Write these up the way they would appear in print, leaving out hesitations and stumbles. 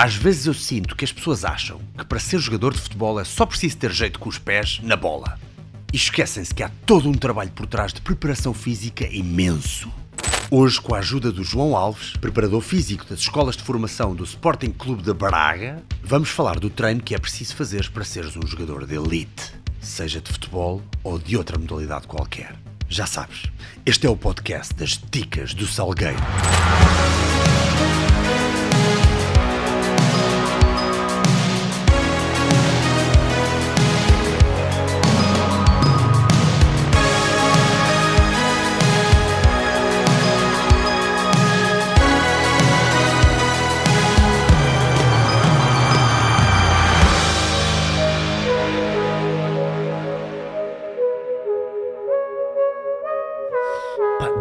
Às vezes eu sinto que as pessoas acham que para ser jogador de futebol é só preciso ter jeito com os pés na bola. E esquecem-se que há todo um trabalho por trás de preparação física imenso. Hoje, com a ajuda do João Alves, preparador físico das escolas de formação do Sporting Clube de Braga, vamos falar do treino que é preciso fazer para seres um jogador de elite, seja de futebol ou de outra modalidade qualquer. Já sabes, este é o podcast das Dicas do Salgueiro.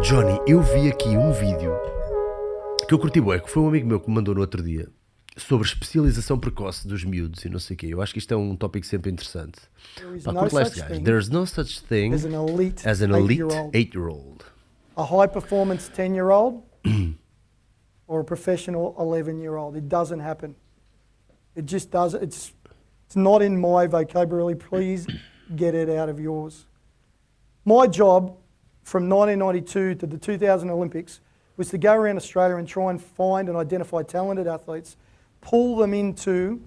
Johnny, eu vi aqui um vídeo que eu curti bué, que foi um amigo meu que me mandou no outro dia, sobre especialização precoce dos miúdos e não sei o quê. Eu acho que isto é um tópico sempre interessante. There's no such thing as an elite 8-year-old. A high performance 10-year-old or a professional 11-year-old. It doesn't happen. It just doesn't. It's not in my vocabulary. Please get it out of yours. My job from 1992 to the 2000 Olympics was to go around Australia and try and find and identify talented athletes, pull them into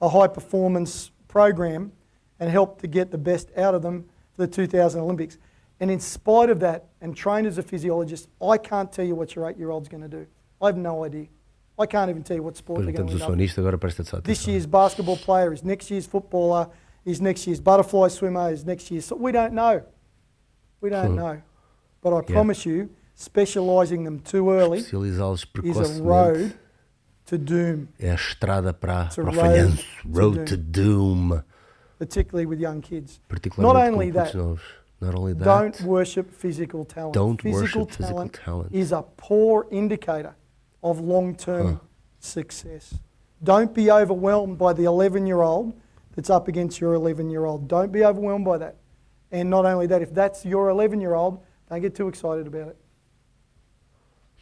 a high performance program and help to get the best out of them for the 2000 Olympics. And in spite of that, and trained as a physiologist, I can't tell you what your 8-year-old's going to do. I have no idea. I can't even tell you what sport they're going to end up. This year's basketball player is next year's footballer, is next year's butterfly swimmer, is next year's... So we don't know. We don't know. But I promise you, specialising them too early is a road to doom. É a estrada para o falhanço. Road to doom. Particularly with young kids. Not only that, don't worship physical talent. Physical talent is a poor indicator of long-term success. Don't be overwhelmed by the 11-year-old that's up against your 11-year-old. Don't be overwhelmed by that. And not only that, if that's your 11-year-old, don't get too excited about it.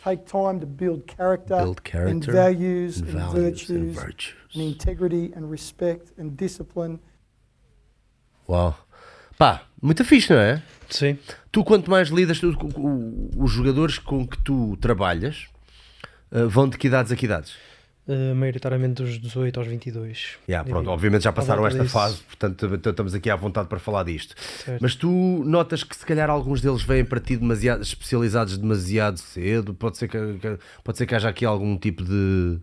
Take time to build character and values and virtues and integrity and respect and discipline. Uau. Pá, muito fixe, não é? Sim. Tu, quanto mais lidas, os jogadores com que tu trabalhas vão de que idades a que idades? Maioritariamente dos 18 aos 22. Pronto, obviamente já passaram esta fase, portanto estamos aqui à vontade para falar disto. Certo. Mas tu notas que se calhar alguns deles vêm para ti especializados demasiado cedo? Pode ser que haja aqui algum tipo de...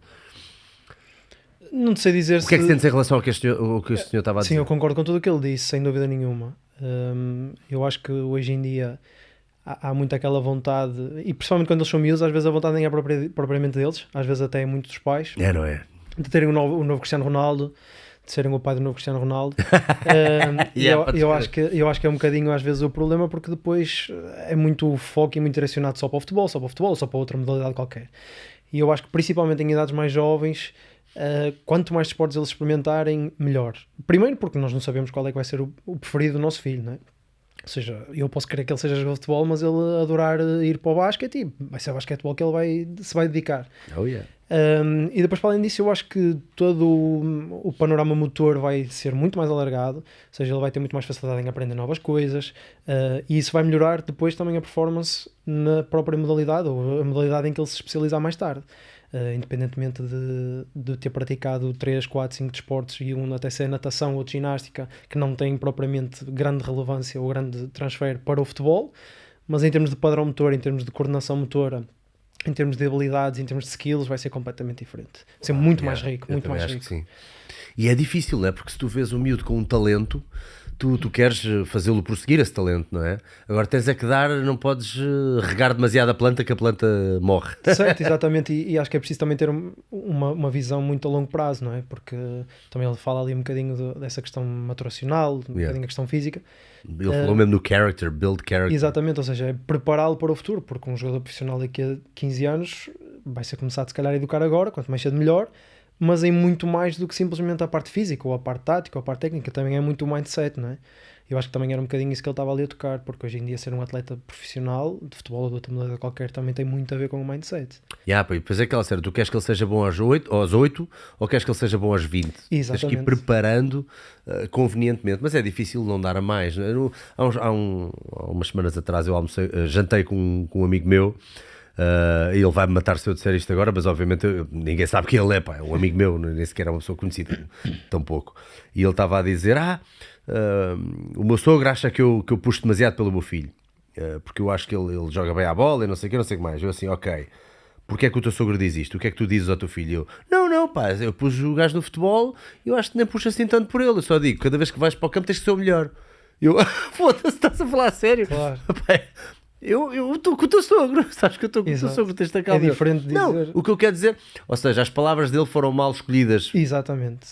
Não sei dizer O que é que sentes em relação ao que este senhor estava a dizer? Sim, eu concordo com tudo o que ele disse, sem dúvida nenhuma. Eu acho que hoje em dia há muito aquela vontade, e principalmente quando eles são miúdos, às vezes a vontade nem é propriamente deles, às vezes até é muito dos pais. Não é? De terem o novo Cristiano Ronaldo, de serem o pai do novo Cristiano Ronaldo. Eu acho que é um bocadinho às vezes o problema, porque depois é muito foco e muito direcionado só para o futebol, ou só para outra modalidade qualquer. E eu acho que principalmente em idades mais jovens, quanto mais esportes eles experimentarem, melhor. Primeiro porque nós não sabemos qual é que vai ser o preferido do nosso filho, não é? Ou seja, eu posso querer que ele seja jogador de futebol, mas ele adorar ir para o basquete, e vai ser basquetebol que ele se vai dedicar. E depois, para além disso, eu acho que todo o panorama motor vai ser muito mais alargado, ou seja, ele vai ter muito mais facilidade em aprender novas coisas, e isso vai melhorar depois também a performance na própria modalidade, ou a modalidade em que ele se especializar mais tarde. Independentemente de ter praticado 3, 4, 5 desportos e um até ser natação ou ginástica, que não tem propriamente grande relevância ou grande transfer para o futebol, mas em termos de padrão motor, em termos de coordenação motora, em termos de habilidades, em termos de skills, vai ser completamente diferente. Vai ser muito mais rico, muito mais rico. Sim. E é difícil, não é? Porque se tu vês um miúdo com um talento, tu queres fazê-lo prosseguir esse talento, não é? Agora tens é que não podes regar demasiado a planta, que a planta morre. Certo, exatamente, e acho que é preciso também ter uma visão muito a longo prazo, não é? Porque também ele fala ali um bocadinho dessa questão maturacional, um bocadinho da questão física. Ele falou mesmo no build character. Exatamente, ou seja, é prepará-lo para o futuro, porque um jogador profissional daqui a 15 anos vai ser começado se calhar a educar agora, quanto mais cedo melhor, mas em muito mais do que simplesmente a parte física, ou a parte tática, ou a parte técnica, também é muito o mindset, não é? Eu acho que também era um bocadinho isso que ele estava ali a tocar, porque hoje em dia ser um atleta profissional, de futebol ou de outra modalidade qualquer, também tem muito a ver com o mindset. E depois é aquela série, tu queres que ele seja bom aos 8 ou queres que ele seja bom aos 20? Tens que ir preparando convenientemente, mas é difícil não dar a mais. Há umas semanas atrás eu jantei com um amigo meu. Ele vai-me matar se eu disser isto agora, mas obviamente ninguém sabe quem ele é, pá, é um amigo meu, nem sequer é uma pessoa conhecida, tão pouco. E ele estava a dizer, o meu sogro acha que eu puxo demasiado pelo meu filho, porque eu acho que ele joga bem à bola e não sei o que mais. Eu assim, ok, porque é que o teu sogro diz isto? O que é que tu dizes ao teu filho? Não, pá, eu pus o gajo no futebol e eu acho que nem puxo assim tanto por ele, eu só digo, cada vez que vais para o campo tens que ser o melhor. Eu, foda-se, estás a falar a sério? Claro. Eu estou com o teu sogro, sabes que eu estou com o teu sogro, tens de é diferente de dizer. Não, o que eu quero dizer, ou seja, as palavras dele foram mal escolhidas. Exatamente.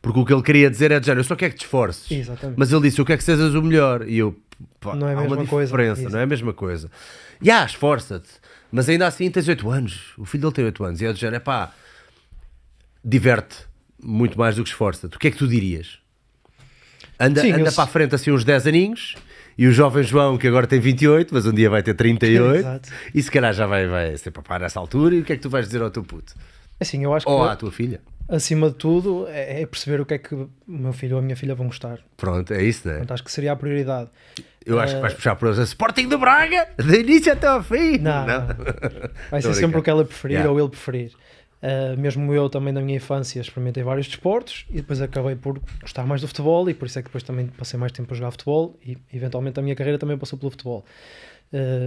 Porque o que ele queria dizer é de género, eu só quero que te esforces. Exatamente. Mas ele disse, eu quero que sejas o melhor. E eu, pá, não é a há mesma uma coisa. diferença, não é a mesma coisa. Esforça-te. Mas ainda assim tens 8 anos. O filho dele tem 8 anos. E é de género, diverte muito mais do que esforça-te. O que é que tu dirias? Anda para a frente assim uns 10 aninhos. E o jovem João, que agora tem 28, mas um dia vai ter 38, Exato. E se calhar já vai ser papá nessa altura, e o que é que tu vais dizer ao teu puto? Assim, eu acho ou que à tua filha? Acima de tudo, é perceber o que é que o meu filho ou a minha filha vão gostar. Pronto, é isso, não é? Portanto, acho que seria a prioridade. Eu acho que vais puxar por eles, Sporting do Braga, de início até ao fim. Não. Vai ser sempre o que ela preferir ou ele preferir. Mesmo eu também na minha infância experimentei vários desportos e depois acabei por gostar mais do futebol e por isso é que depois também passei mais tempo a jogar futebol e eventualmente a minha carreira também passou pelo futebol.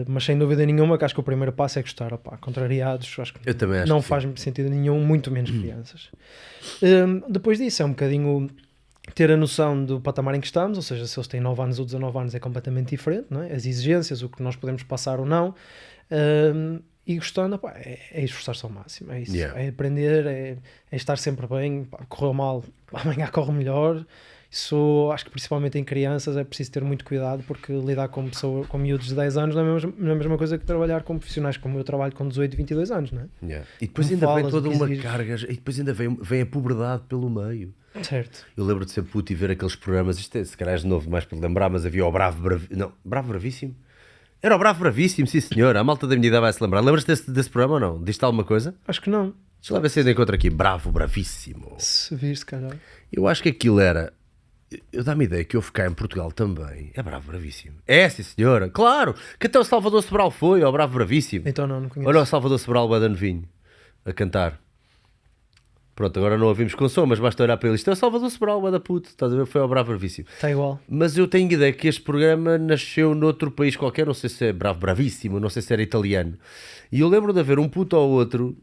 Mas sem dúvida nenhuma que acho que o primeiro passo é gostar. Contrariados, acho que eu também acho não que faz sentido nenhum, muito menos crianças. Depois disso é um bocadinho ter a noção do patamar em que estamos, ou seja, se eles têm 9 anos ou 19 anos é completamente diferente, não é? As exigências, o que nós podemos passar ou não. E gostando, é esforçar-se ao máximo, é isso, é aprender, é estar sempre bem, correu mal, amanhã corre melhor. Isso, acho que principalmente em crianças é preciso ter muito cuidado, porque lidar com miúdos de 10 anos não é a mesma coisa que trabalhar com profissionais como eu trabalho com 18, 22 anos, não é? E depois ainda vem toda uma carga, e depois ainda vem a puberdade pelo meio. Certo. Eu lembro de ser puto e ver aqueles programas, isto se calhar é de novo mais para lembrar, mas havia o Bravo Bravíssimo. Era o Bravo Bravíssimo, sim senhor. A malta da minha idade vai se lembrar. Lembras-te desse programa ou não? Diz-te alguma coisa? Acho que não. Deixa lá ver se eu encontro aqui. Bravo Bravíssimo. Se viste, calhar. Eu acho que aquilo era... Eu dá-me ideia que eu ficar em Portugal também. É Bravo Bravíssimo. É, sim senhora. Claro. Que até o Salvador Sobral foi ao Bravo Bravíssimo. Então não conheço. Olha o Salvador Sobral o Novinho a cantar. Pronto, agora não ouvimos com som, mas basta olhar para ele. Isto é o Salvador Sobral, o da puto, estás a ver? Foi ao Bravo Bravíssimo. Está igual. Mas eu tenho ideia que este programa nasceu noutro país qualquer, não sei se é Bravíssimo, não sei se era italiano. E eu lembro de ver um puto ou outro,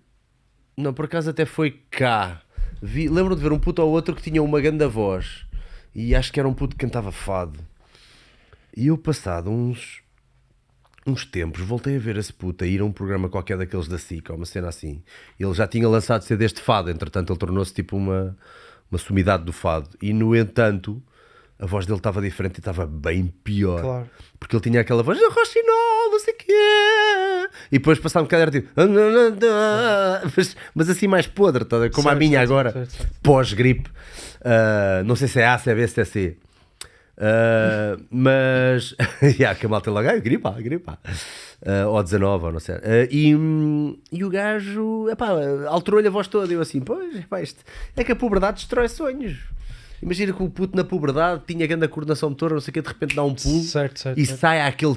não, por acaso até foi cá. Lembro de ver um puto ou outro que tinha uma grande voz. E acho que era um puto que cantava fado. E eu, passado uns tempos, voltei a ver esse puto a ir a um programa qualquer daqueles da SIC, ou uma cena assim. Ele já tinha lançado CDs de fado, entretanto ele tornou-se tipo uma sumidade do fado. E no entanto, a voz dele estava diferente e estava bem pior. Claro. Porque ele tinha aquela voz, Rochinol, não sei o quê. E depois passava um bocado era tipo... Mas assim mais podre, como certo, a minha agora, certo. Pós-gripe. Não sei se é A, se é B, se é C. Mas que a malta logo, gripa. Ou 19, ou não sei. E o gajo alterou-lhe a voz toda. Eu assim, isto é que a puberdade destrói sonhos. Imagina que o puto na puberdade tinha grande coordenação motora, não sei o que, de repente dá um pulo e sai aquele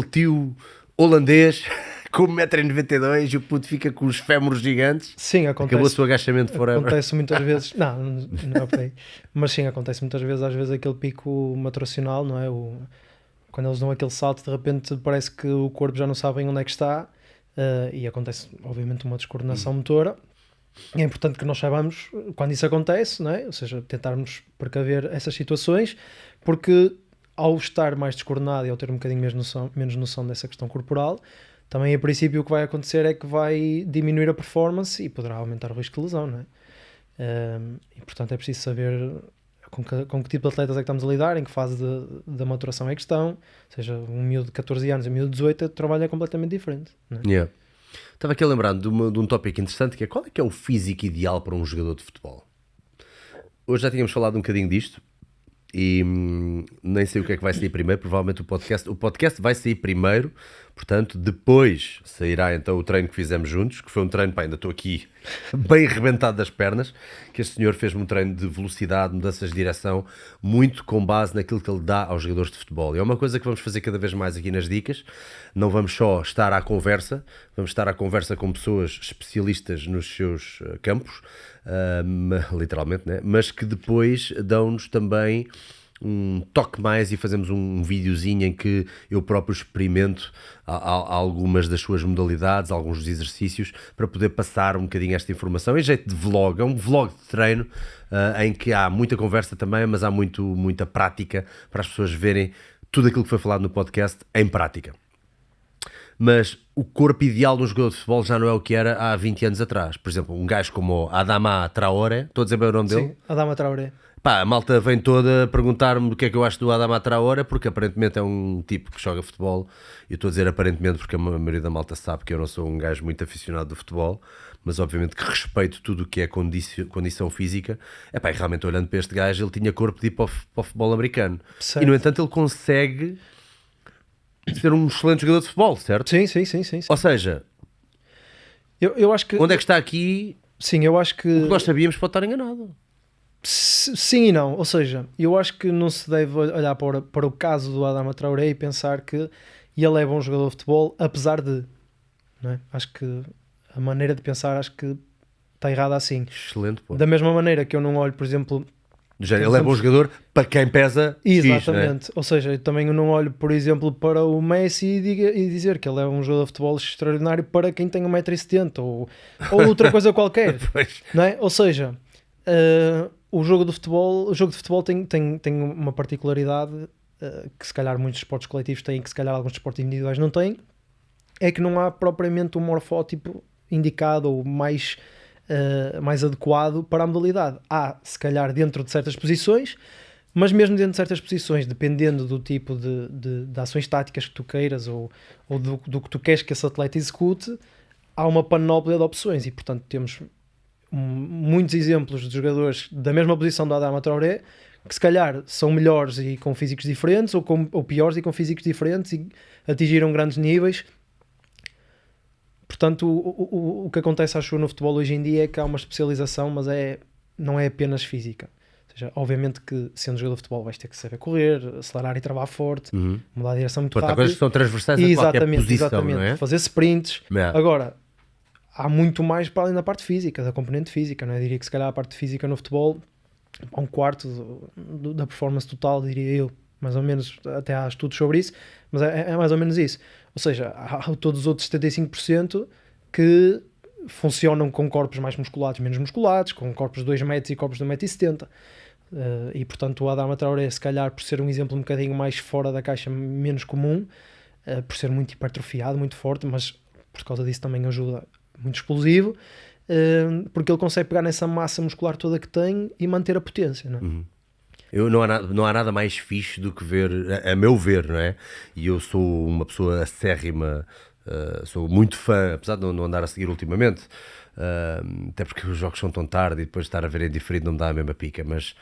tio holandês com 1,92m e o puto fica com os fémures gigantes. Sim, acontece. Acabou o seu agachamento forever. Acontece muitas vezes. Não é por aí. Mas sim, acontece muitas vezes, às vezes aquele pico maturacional, não é? Quando eles dão aquele salto, de repente parece que o corpo já não sabe onde é que está, e acontece, obviamente, uma descoordenação motora. É importante que nós saibamos quando isso acontece, não é? Ou seja, tentarmos precaver essas situações, porque ao estar mais descoordenado e ao ter um bocadinho menos noção dessa questão corporal, também a princípio o que vai acontecer é que vai diminuir a performance e poderá aumentar o risco de lesão, não é? E portanto é preciso saber com que tipo de atletas é que estamos a lidar, em que fase da maturação é que estão, ou seja, um miúdo de 14 anos e um miúdo de 18, o trabalho é completamente diferente, não é? Estava aqui a lembrar de um tópico interessante, que é qual é que é o físico ideal para um jogador de futebol? Hoje já tínhamos falado um bocadinho disto e nem sei o que é que vai sair primeiro, provavelmente o podcast vai sair primeiro, portanto depois sairá então o treino que fizemos juntos, que foi um treino, ainda estou aqui bem arrebentado das pernas, que este senhor fez-me um treino de velocidade, mudanças de direção, muito com base naquilo que ele dá aos jogadores de futebol. E é uma coisa que vamos fazer cada vez mais aqui nas dicas, não vamos só estar à conversa, vamos estar à conversa com pessoas especialistas nos seus campos, literalmente, né? Mas que depois dão-nos também um toque mais e fazemos um videozinho em que eu próprio experimento algumas das suas modalidades, alguns dos exercícios, para poder passar um bocadinho esta informação em jeito de vlog. É um vlog de treino em que há muita conversa também, mas há muita prática para as pessoas verem tudo aquilo que foi falado no podcast em prática. Mas o corpo ideal de um jogador de futebol já não é o que era há 20 anos atrás. Por exemplo, um gajo como Adama Traoré, estou a dizer bem o nome dele? Sim, Adama Traoré. Pá, a malta vem toda perguntar-me o que é que eu acho do Adama Traoré, porque aparentemente é um tipo que joga futebol. Eu estou a dizer aparentemente porque a maioria da malta sabe que eu não sou um gajo muito aficionado do futebol, mas obviamente que respeito tudo o que é condição física. E realmente olhando para este gajo, ele tinha corpo de ir para o futebol americano. Certo. E no entanto ele consegue ser um excelente jogador de futebol, certo? Sim. Ou seja, eu acho que... onde é que está aqui? Sim, eu acho que... O que nós sabíamos pode estar enganado. Sim e não, ou seja, eu acho que não se deve olhar para o caso do Adama Traoré e pensar que ele é bom jogador de futebol, apesar de, não é? Acho que a maneira de pensar, acho que está errada assim. Excelente, pô. Da mesma maneira que eu não olho, por exemplo... Ele é bom jogador para quem pesa Exatamente, X, ou seja, eu também não olho, por exemplo, para o Messi e dizer que ele é um jogador de futebol extraordinário para quem tem 1,70m ou outra coisa qualquer, não é? Ou seja... o jogo de futebol tem uma particularidade que se calhar muitos esportes coletivos têm, que se calhar alguns esportes individuais não têm, é que não há propriamente um morfótipo indicado ou mais adequado para a modalidade. Há, se calhar, dentro de certas posições, mas mesmo dentro de certas posições, dependendo do tipo de ações táticas que tu queiras ou do que tu queres que esse atleta execute, há uma panóplia de opções e, portanto, temos muitos exemplos de jogadores da mesma posição do Adama Traoré que se calhar são melhores e com físicos diferentes ou piores e com físicos diferentes e atingiram grandes níveis. Portanto, o que acontece, acho, no futebol hoje em dia é que há uma especialização, mas não é apenas física. Ou seja, obviamente que sendo jogador de futebol vais ter que saber correr, acelerar e travar forte, mudar a direção muito rápido. Coisas que são transversais a qualquer posição, não é? Fazer sprints. Yeah. Agora, há muito mais para além da parte física, da componente física, não é? Eu diria que se calhar a parte física no futebol, um quarto da performance total, diria eu, mais ou menos, até há estudos sobre isso, mas é mais ou menos isso. Ou seja, há todos os outros 75% que funcionam com corpos mais musculados, menos musculados, com corpos de 2 metros e corpos de 1,70m. E portanto o Adama Traoré, se calhar por ser um exemplo um bocadinho mais fora da caixa, menos comum, por ser muito hipertrofiado, muito forte, mas por causa disso também ajuda, muito explosivo, porque ele consegue pegar nessa massa muscular toda que tem e manter a potência, não é? Não há nada mais fixe do que ver, a meu ver, não é? E eu sou uma pessoa acérrima, sou muito fã, apesar de não andar a seguir ultimamente, até porque os jogos são tão tarde e depois estar a ver em diferido não me dá a mesma pica, mas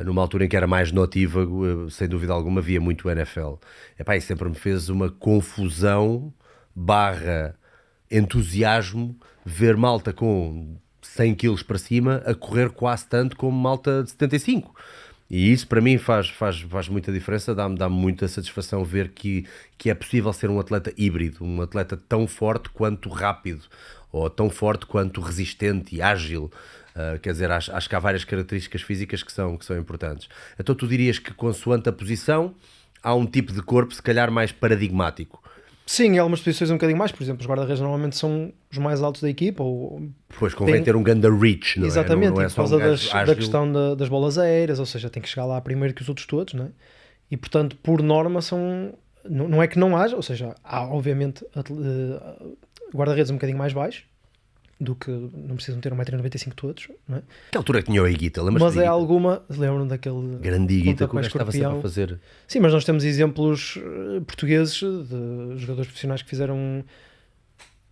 numa altura em que era mais notívago, sem dúvida alguma, via muito o NFL. E sempre me fez uma confusão / entusiasmo ver malta com 100 kg para cima a correr quase tanto como malta de 75. E isso para mim faz muita diferença, dá-me muita satisfação ver que é possível ser um atleta híbrido, um atleta tão forte quanto rápido, ou tão forte quanto resistente e ágil. Quer dizer, acho que há várias características físicas que são importantes. Então tu dirias que consoante a posição há um tipo de corpo se calhar mais paradigmático. Sim, em algumas posições um bocadinho mais, por exemplo, os guarda-redes normalmente são os mais altos da equipa. Pois, convém ter um ganda reach, não exatamente, é? Não é por causa da questão das bolas aéreas, ou seja, tem que chegar lá primeiro que os outros todos, não é? E portanto, por norma, não é que não haja, ou seja, há obviamente guarda-redes um bocadinho mais baixos, do que não precisam ter 1,95m todos, não é? Que altura que tinha o Higuita, mas é alguma, lembram daquele grande Higuita que o gajo estava sempre a fazer. Sim, mas nós temos exemplos portugueses de jogadores profissionais que fizeram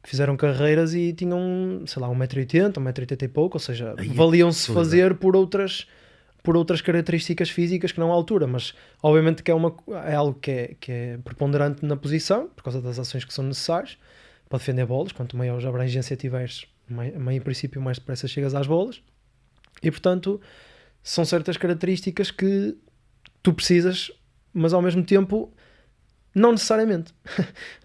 que fizeram carreiras e tinham, sei lá, 1,80m, 1,80m e pouco, ou seja, valiam-se fazer por outras características físicas que não a altura, mas obviamente que é algo que é preponderante na posição, por causa das ações que são necessárias para defender bolas. Quanto maior a abrangência tiveres, em princípio mais depressa chegas às bolas, e portanto são certas características que tu precisas, mas ao mesmo tempo não necessariamente,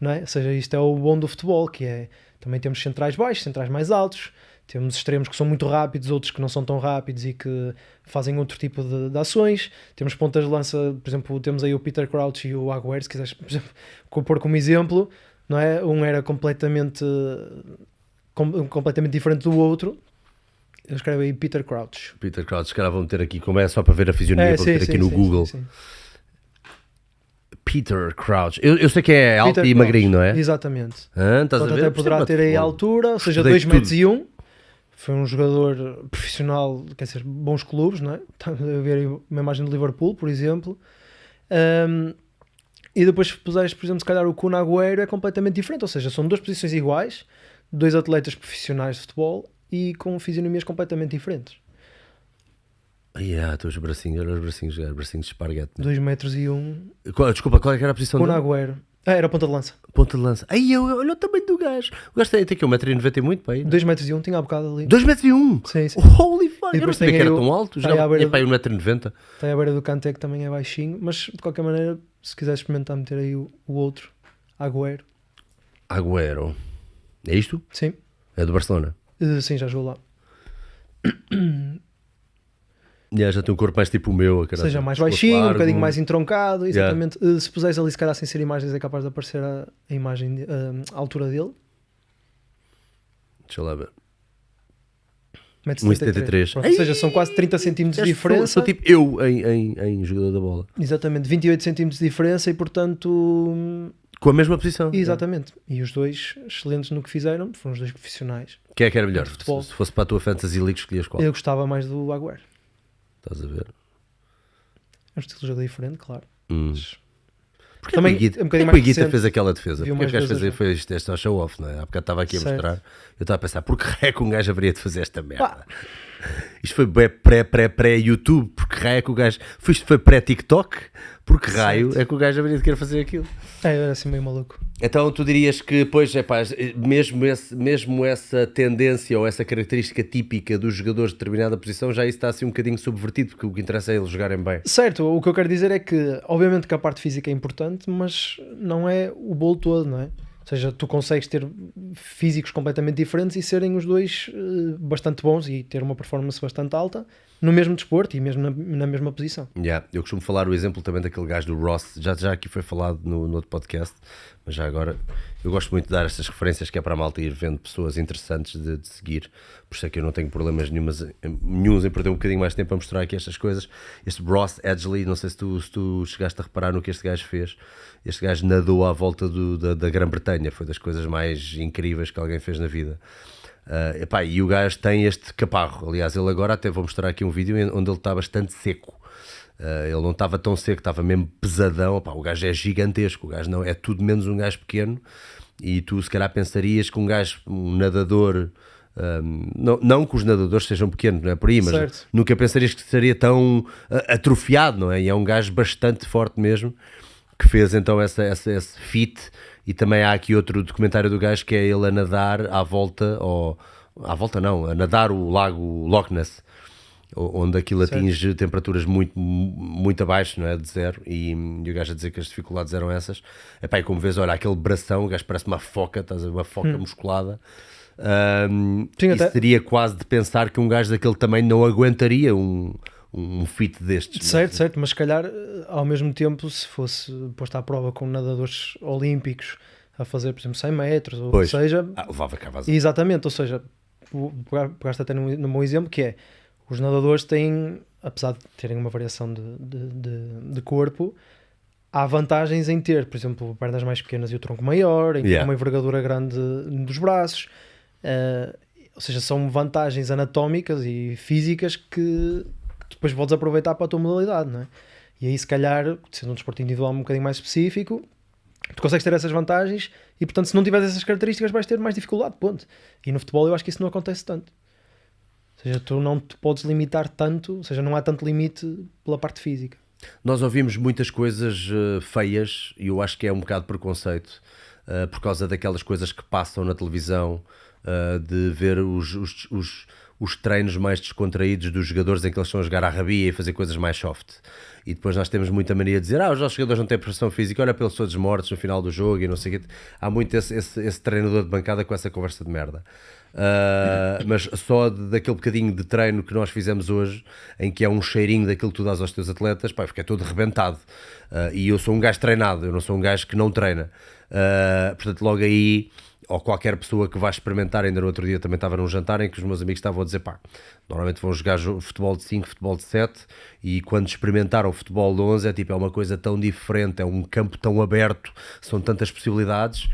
não é? Ou seja, isto é o bom do futebol, que é, também temos centrais baixos, centrais mais altos, temos extremos que são muito rápidos, outros que não são tão rápidos e que fazem outro tipo de ações. Temos pontas de lança, por exemplo, temos aí o Peter Crouch e o Agüero, se quiseres, por exemplo, pôr como exemplo, não é? Um era completamente diferente do outro. Eu escrevo aí Peter Crouch. Peter Crouch, se calhar vou meter aqui, como é só para ver a fisionomia, vou meter aqui no Google. Sim. Peter Crouch. Eu sei que é alto Peter e Crouch, magrinho, não é? Exatamente. Estás a ver? Até poderá ter aí a altura, ou seja, 2,1 m. Foi um jogador profissional, quer dizer, bons clubes, não é? Está a ver aí uma imagem do Liverpool, por exemplo. E depois, se puseres, por exemplo, se calhar o Kun Agüero é completamente diferente, ou seja, são duas posições iguais, dois atletas profissionais de futebol e com fisionomias completamente diferentes. Os bracinhos, olha os bracinhos de esparguete. 2,1 m. Desculpa, qual era a posição dele? Kun Agüero. Era ponta de lança. Ponta de lança. Olha o tamanho do gajo. O gajo tem aqui 1,90m e muito, pai. 2,1 m, tinha há bocado ali. 2,1 m? Sim. Holy fuck. Eu não sabia que era tão alto. Já tinha pai 1,90m. Tem a beira do Kanté, que também é baixinho, mas de qualquer maneira, se quiseres experimentar meter aí o outro, Agüero. Agüero. É isto? Sim. É do Barcelona? Sim, já jogou lá. Já tem um corpo mais tipo o meu. Seja mais baixinho, um bocadinho mais entroncado, exatamente. Se puseres ali, se calhar sem ser imagens, é capaz de aparecer a imagem, a altura dele. Deixa eu lá ver. 1,73 m. Ou seja, são quase 30 cm de diferença. Sou tipo eu em jogador da bola. Exatamente, 28 cm de diferença e portanto... Com a mesma posição. Exatamente. E os dois excelentes no que fizeram, foram os dois profissionais. Quem é que era melhor? Se fosse para a tua Fantasy League, escolhias qual? Eu gostava mais do Agüero. Estás a ver? É um estilo de jogo diferente, claro. Mas... Porque também é um bocadinho mais o Guita fez aquela defesa. Porque o gajo fez este show-off, não é? Há bocado estava aqui a mostrar. Eu estava a pensar, por que raio que um gajo haveria de fazer esta merda? Isto foi pré-YouTube. Porque raio é que o gajo... Isto foi pré-TikTok. Porque raio é que o gajo haveria de querer fazer aquilo? Eu era assim meio maluco. Então tu dirias que, pois, mesmo essa tendência ou essa característica típica dos jogadores de determinada posição, já isso está assim um bocadinho subvertido, porque o que interessa é eles jogarem bem. Certo, o que eu quero dizer é que, obviamente que a parte física é importante, mas não é o bolo todo, não é? Ou seja, tu consegues ter físicos completamente diferentes e serem os dois bastante bons e ter uma performance bastante alta no mesmo desporto e mesmo na mesma posição. Eu costumo falar o exemplo também daquele gajo do Ross, já aqui foi falado no outro podcast, mas já agora eu gosto muito de dar estas referências, que é para a malta ir vendo pessoas interessantes de seguir, por isso é que eu não tenho problemas nenhuns em perder um bocadinho mais tempo a mostrar aqui estas coisas. Este Ross Edgley, não sei se tu chegaste a reparar no que este gajo fez. Este gajo nadou à volta da Grã-Bretanha, foi das coisas mais incríveis que alguém fez na vida. E o gajo tem este caparro. Aliás, ele agora até vou mostrar aqui um vídeo onde ele está bastante seco. Ele não estava tão seco, estava mesmo pesadão. O gajo é gigantesco, o gajo não é tudo menos um gajo pequeno. E tu se calhar pensarias que um nadador, não que os nadadores sejam pequenos, não é por aí, mas certo, nunca pensarias que estaria tão atrofiado, não é? E é um gajo bastante forte mesmo, que fez então esse feat. E também há aqui outro documentário do gajo que é ele a nadar a nadar o lago Loch Ness, onde aquilo atinge temperaturas muito, muito abaixo, não é? De zero, e o gajo a dizer que as dificuldades eram essas. E como vês, olha, aquele bração, o gajo parece uma foca, estás a ver, uma foca musculada. Isso seria quase de pensar que um gajo daquele tamanho não aguentaria um feat destes. Certo, mas se calhar ao mesmo tempo, se fosse posto à prova com nadadores olímpicos a fazer, por exemplo, 100 metros, ou pois, seja... levava cá vazio. Exatamente, ou seja, pegaste até num bom exemplo, que é, os nadadores têm, apesar de terem uma variação de corpo, há vantagens em ter, por exemplo, pernas mais pequenas e o tronco maior, em ter uma envergadura grande dos braços, ou seja, são vantagens anatómicas e físicas que depois podes aproveitar para a tua modalidade, não é? E aí, se calhar, sendo um desporto individual um bocadinho mais específico, Tu consegues ter essas vantagens e, portanto, se não tiveres essas características vais ter mais dificuldade, ponto. E no futebol eu acho que isso não acontece tanto. Ou seja, tu não te podes limitar tanto, ou seja, não há tanto limite pela parte física. Nós ouvimos muitas coisas feias e eu acho que é um bocado preconceito por causa daquelas coisas que passam na televisão, de ver os treinos mais descontraídos dos jogadores em que eles estão a jogar à rabia e fazer coisas mais soft. E depois nós temos muita mania de dizer os nossos jogadores não têm preparação física, olha pelos todos mortos no final do jogo e não sei o quê. Há muito esse treinador de bancada com essa conversa de merda. Mas só daquele bocadinho de treino que nós fizemos hoje, em que é um cheirinho daquilo que tu dás aos teus atletas, pá, fiquei todo rebentado. E eu sou um gajo treinado, eu não sou um gajo que não treina. Portanto, logo aí, ou qualquer pessoa que vá experimentar, ainda no outro dia também estava num jantar em que os meus amigos estavam a dizer, pá, normalmente vão jogar futebol de 5, futebol de 7, e quando experimentaram futebol de 11 é uma coisa tão diferente, é um campo tão aberto, são tantas possibilidades,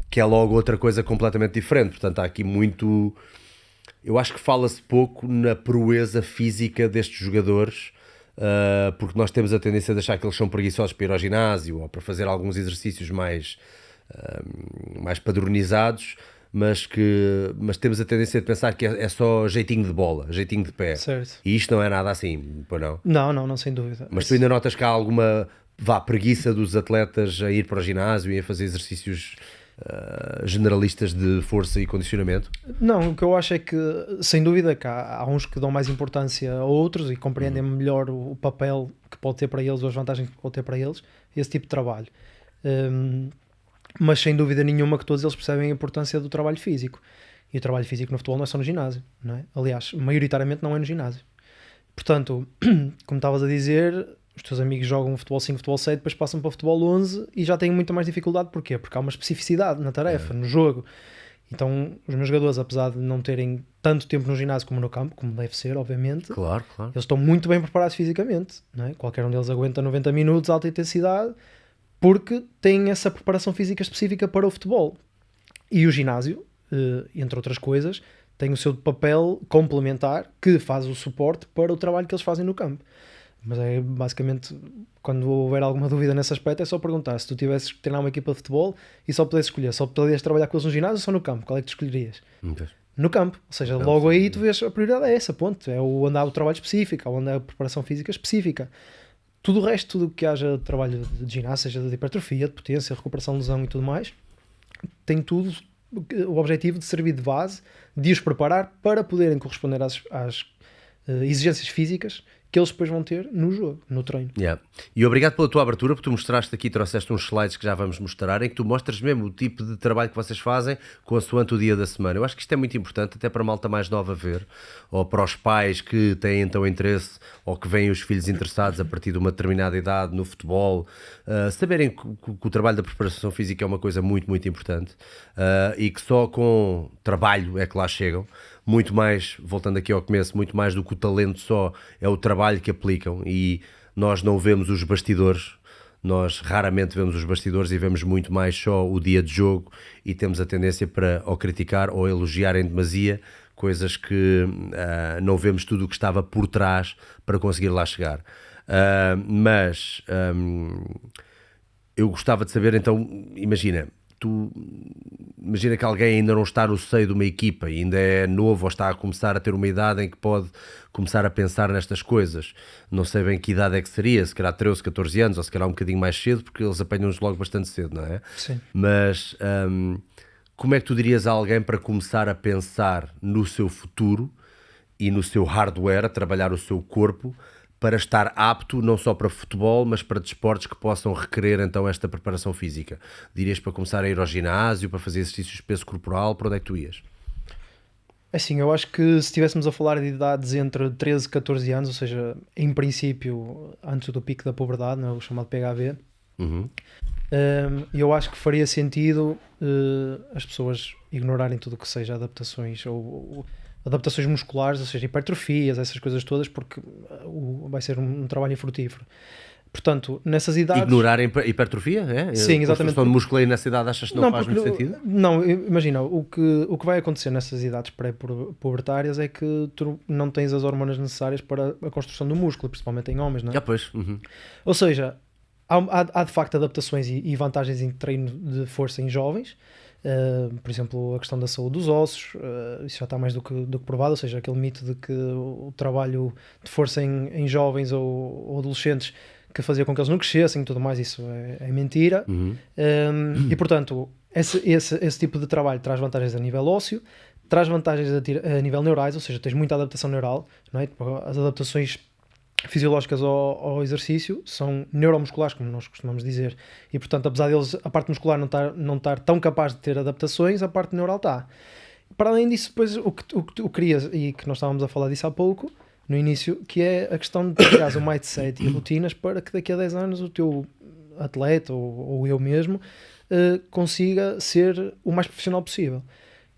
que é logo outra coisa completamente diferente. Portanto, há aqui muito... Eu acho que fala-se pouco na proeza física destes jogadores, porque nós temos a tendência de achar que eles são preguiçosos para ir ao ginásio ou para fazer alguns exercícios mais padronizados, mas temos a tendência de pensar que é só jeitinho de bola, jeitinho de pé. Certo. E isto não é nada assim, pois não? Não, sem dúvida. Mas tu ainda notas que há alguma preguiça dos atletas a ir para o ginásio e a fazer exercícios generalistas de força e condicionamento? Não, o que eu acho é que, sem dúvida, que há uns que dão mais importância a outros e compreendem melhor o papel que pode ter para eles ou as vantagens que pode ter para eles esse tipo de trabalho. Mas sem dúvida nenhuma que todos eles percebem a importância do trabalho físico. E o trabalho físico no futebol não é só no ginásio, não é? Aliás, maioritariamente não é no ginásio. Portanto, como estavas a dizer, os teus amigos jogam futebol 5, futebol 7, depois passam para o futebol 11 e já têm muita mais dificuldade. Porquê? Porque há uma especificidade na tarefa, no jogo. Então, os meus jogadores, apesar de não terem tanto tempo no ginásio como no campo, como deve ser, obviamente, claro. Eles estão muito bem preparados fisicamente, não é? Qualquer um deles aguenta 90 minutos, alta intensidade, porque têm essa preparação física específica para o futebol. E o ginásio, entre outras coisas, tem o seu papel complementar que faz o suporte para o trabalho que eles fazem no campo. Mas é basicamente, quando houver alguma dúvida nesse aspecto, é só perguntar: se tu tivesses que treinar uma equipa de futebol e só pudesses escolher, só puderias trabalhar com eles no ginásio ou só no campo, qual é que tu escolherias? No campo. Ou seja, logo aí tu vês, a prioridade é essa, ponto. É o andar o trabalho específico, o andar a preparação física específica. Tudo o resto, tudo o que haja de trabalho de ginásio, seja de hipertrofia, de potência, recuperação de lesão e tudo mais, tem tudo o objetivo de servir de base, de os preparar para poderem corresponder às exigências físicas que eles depois vão ter no jogo, no treino. E obrigado pela tua abertura, porque tu mostraste aqui, trouxeste uns slides que já vamos mostrar, em que tu mostras mesmo o tipo de trabalho que vocês fazem consoante o dia da semana. Eu acho que isto é muito importante, até para a malta mais nova ver, ou para os pais que têm então interesse, ou que veem os filhos interessados a partir de uma determinada idade no futebol, saberem que o trabalho da preparação física é uma coisa muito, muito importante, e que só com trabalho é que lá chegam. Muito mais, voltando aqui ao começo, muito mais do que o talento só, é o trabalho que aplicam, e nós não vemos os bastidores, nós raramente vemos os bastidores e vemos muito mais só o dia de jogo, e temos a tendência para ou criticar ou elogiar em demasia coisas que não vemos tudo o que estava por trás para conseguir lá chegar. Mas eu gostava de saber, então, imagina que alguém ainda não está no seio de uma equipa, ainda é novo ou está a começar a ter uma idade em que pode começar a pensar nestas coisas. Não sei bem que idade é que seria, se calhar 13, 14 anos, ou se calhar um bocadinho mais cedo, porque eles apanham-nos logo bastante cedo, não é? Sim. Mas como é que tu dirias a alguém para começar a pensar no seu futuro e no seu hardware, a trabalhar o seu corpo, para estar apto não só para futebol, mas para desportos que possam requerer então esta preparação física? Dirias para começar a ir ao ginásio, para fazer exercícios de peso corporal, para onde é que tu ias? Assim, eu acho que se estivéssemos a falar de idades entre 13 e 14 anos, ou seja, em princípio, antes do pico da puberdade, não é? O chamado PHV, eu acho que faria sentido as pessoas ignorarem tudo o que seja adaptações ou adaptações musculares, ou seja, hipertrofias, essas coisas todas, porque vai ser um trabalho infrutífero. Portanto, nessas idades... Ignorar a hipertrofia? É? Sim, exatamente. A construção de músculo aí nessa idade achas que não faz muito sentido? Não, imagina, o que vai acontecer nessas idades pré-pubertárias é que tu não tens as hormonas necessárias para a construção do músculo, principalmente em homens, não é? Pois. Ou seja, há de facto adaptações e vantagens em treino de força em jovens. Por exemplo, a questão da saúde dos ossos, isso já está mais do que provado, ou seja, aquele mito de que o trabalho de força em jovens ou adolescentes que fazia com que eles não crescessem e tudo mais, isso é mentira. E portanto, esse tipo de trabalho traz vantagens a nível ósseo, traz vantagens a nível neurais, ou seja, tens muita adaptação neural, não é? As adaptações fisiológicas ao exercício são neuromusculares, como nós costumamos dizer, e portanto, apesar deles, a parte muscular não estar tão capaz de ter adaptações, a parte neural está. Para além disso, depois o que tu querias, e que nós estávamos a falar disso há pouco, no início, que é a questão de criar o mindset e rotinas para que daqui a 10 anos o teu atleta ou eu mesmo consiga ser o mais profissional possível.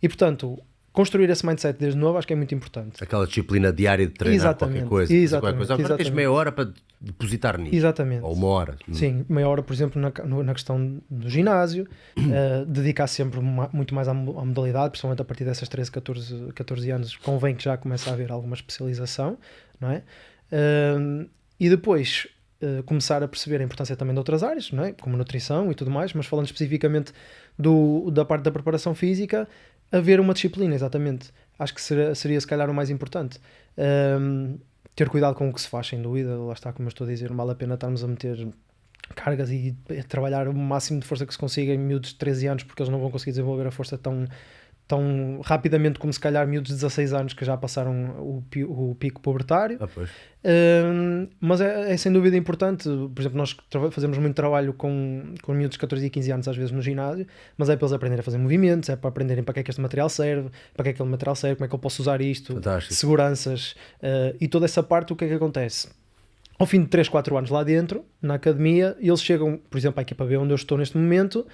E portanto, construir esse mindset desde novo acho que é muito importante. Aquela disciplina diária de treinar qualquer coisa. Agora tens meia hora para depositar nisso. Exatamente. Ou uma hora. Sim, meia hora, por exemplo, na questão do ginásio, dedicar sempre muito mais à modalidade, principalmente a partir dessas 13, 14 anos, convém que já comece a haver alguma especialização, não é? E depois começar a perceber a importância também de outras áreas, não é? Como nutrição e tudo mais, mas falando especificamente da parte da preparação física, haver uma disciplina, exatamente. Acho que seria se calhar o mais importante. Ter cuidado com o que se faz, sem dúvida. Lá está, como eu estou a dizer, não vale a pena estarmos a meter cargas e a trabalhar o máximo de força que se consiga em miúdos de 13 anos, porque eles não vão conseguir desenvolver a força tão rapidamente como se calhar miúdos de 16 anos que já passaram o pico pubertário. Mas é sem dúvida importante. Por exemplo, nós fazemos muito trabalho com miúdos de 14 e 15 anos às vezes no ginásio, mas é para eles aprenderem a fazer movimentos, é para aprenderem para que é que este material serve, para que é que aquele material serve, como é que eu posso usar isto, fantástico. Seguranças, e toda essa parte. O que é que acontece? Ao fim de 3, 4 anos lá dentro, na academia, eles chegam, por exemplo, à equipa B onde eu estou neste momento,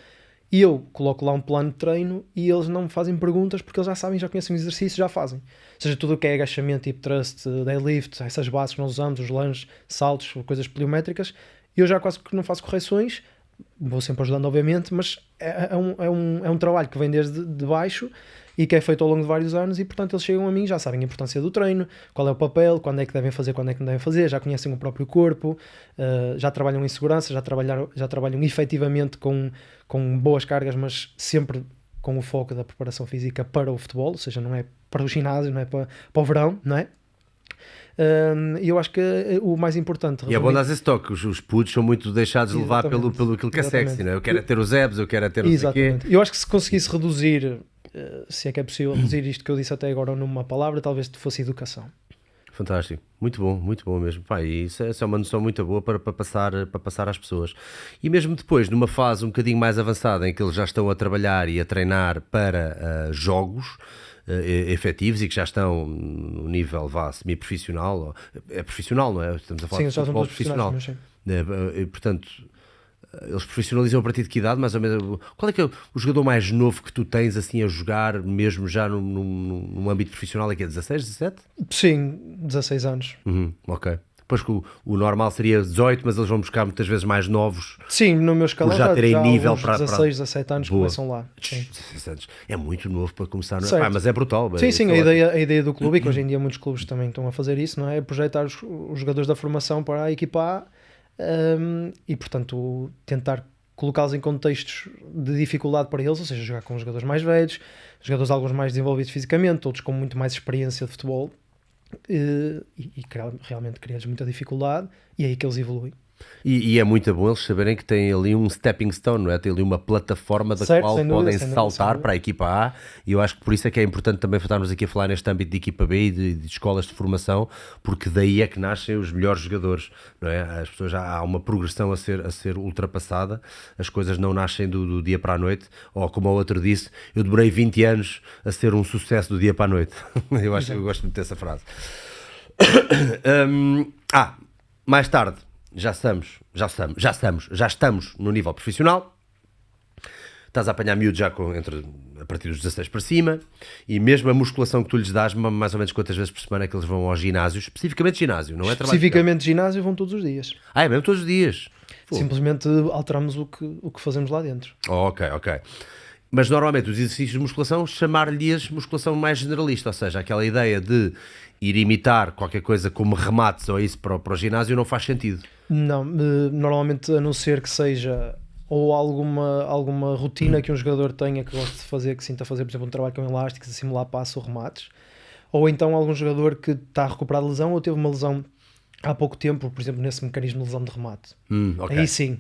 e eu coloco lá um plano de treino e eles não me fazem perguntas porque eles já sabem, já conhecem o exercício, já fazem. Ou seja, tudo o que é agachamento, hip thrust, deadlift, essas bases que nós usamos, os lunges, saltos, coisas pliométricas, eu já quase que não faço correções, vou sempre ajudando obviamente, mas é um trabalho que vem desde de baixo e que é feito ao longo de vários anos e portanto eles chegam a mim, já sabem a importância do treino, qual é o papel, quando é que devem fazer, quando é que não devem fazer, já conhecem o próprio corpo, já trabalham em segurança, já trabalham efetivamente com boas cargas, mas sempre com o foco da preparação física para o futebol, ou seja, não é para o ginásio, não é para o verão, não é? E eu acho que o mais importante... E é bom dar esse toque, os putos são muito deixados levar pelo aquilo que é sexy, não é? Eu quero é ter os abs, eu quero é ter não sei o quê. Eu acho que se conseguisse reduzir, se é que é possível reduzir isto que eu disse até agora numa palavra, talvez fosse educação. Fantástico, muito bom mesmo. Pá, e isso é uma noção muito boa para passar às pessoas. E mesmo depois, numa fase um bocadinho mais avançada, em que eles já estão a trabalhar e a treinar para jogos efetivos e que já estão no nível semi-profissional, é profissional, não é? Estamos a falar de futebol profissional. E, portanto, eles profissionalizam a partir de que idade, mais ou menos? Qual é que é o jogador mais novo que tu tens assim a jogar, mesmo já num âmbito profissional? É que é 16, 17? Sim, 16 anos. Ok. Depois que o normal seria 18, mas eles vão buscar muitas vezes mais novos. Sim, no meu escalão já terem nível para 16, 17 anos começam lá. Sim. 16 anos. É muito novo para começar, não é? Mas é brutal. Sim, a ideia do clube, e que hoje em dia muitos clubes também estão a fazer isso, não é? É projetar os jogadores da formação para a equipa A e, portanto, tentar colocá-los em contextos de dificuldade para eles, ou seja, jogar com jogadores mais velhos, jogadores alguns mais desenvolvidos fisicamente, outros com muito mais experiência de futebol. E realmente cria-lhes muita dificuldade e é aí que eles evoluem. E é muito bom eles saberem que têm ali um stepping stone, não é? Tem ali uma plataforma da qual podem saltar para a equipa A, e eu acho que por isso é que é importante também estarmos aqui a falar neste âmbito de equipa B e de escolas de formação, porque daí é que nascem os melhores jogadores, não é? As pessoas, já há uma progressão a ser ultrapassada, as coisas não nascem do dia para a noite, ou como o outro disse, eu demorei 20 anos a ser um sucesso do dia para a noite. Eu gosto muito dessa frase. Mais tarde já estamos no nível profissional, estás a apanhar miúdos já a partir dos 16 para cima, e mesmo a musculação que tu lhes dás, mais ou menos quantas vezes por semana é que eles vão ao ginásio, especificamente ginásio, não é trabalho? Especificamente ginásio vão todos os dias. É mesmo todos os dias? Simplesmente alteramos o que fazemos lá dentro. Ok. Mas normalmente os exercícios de musculação, chamar-lhes musculação mais generalista, ou seja, aquela ideia de ir imitar qualquer coisa como remates ou isso para o ginásio não faz sentido. Não, normalmente a não ser que seja ou alguma rotina que um jogador tenha que goste de fazer, que sinta fazer, por exemplo, um trabalho com elásticos, a simular passos ou remates, ou então algum jogador que está a recuperar de lesão ou teve uma lesão há pouco tempo, por exemplo, nesse mecanismo de lesão de remate. Okay. Aí sim.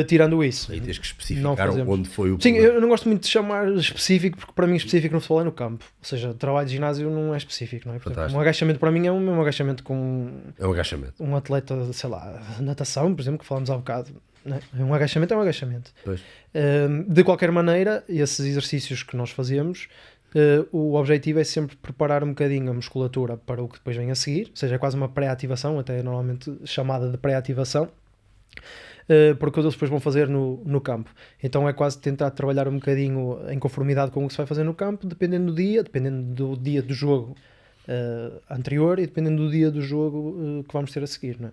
Tirando isso, aí tens que especificar onde foi o problema. Sim, eu não gosto muito de chamar específico, porque para mim específico no futebol é no campo, ou seja, trabalho de ginásio não é específico, não é? Portanto, um agachamento para mim é um agachamento com um atleta, sei lá, natação, por exemplo, que falámos há bocado, não é? Um agachamento é um agachamento. De qualquer maneira, esses exercícios que nós fazemos, o objetivo é sempre preparar um bocadinho a musculatura para o que depois vem a seguir, ou seja, é quase uma pré-ativação, até é normalmente chamada de pré-ativação, porque eles depois vão fazer no campo. Então é quase tentar trabalhar um bocadinho em conformidade com o que se vai fazer no campo, dependendo do dia do jogo anterior e dependendo do dia do jogo que vamos ter a seguir, não é?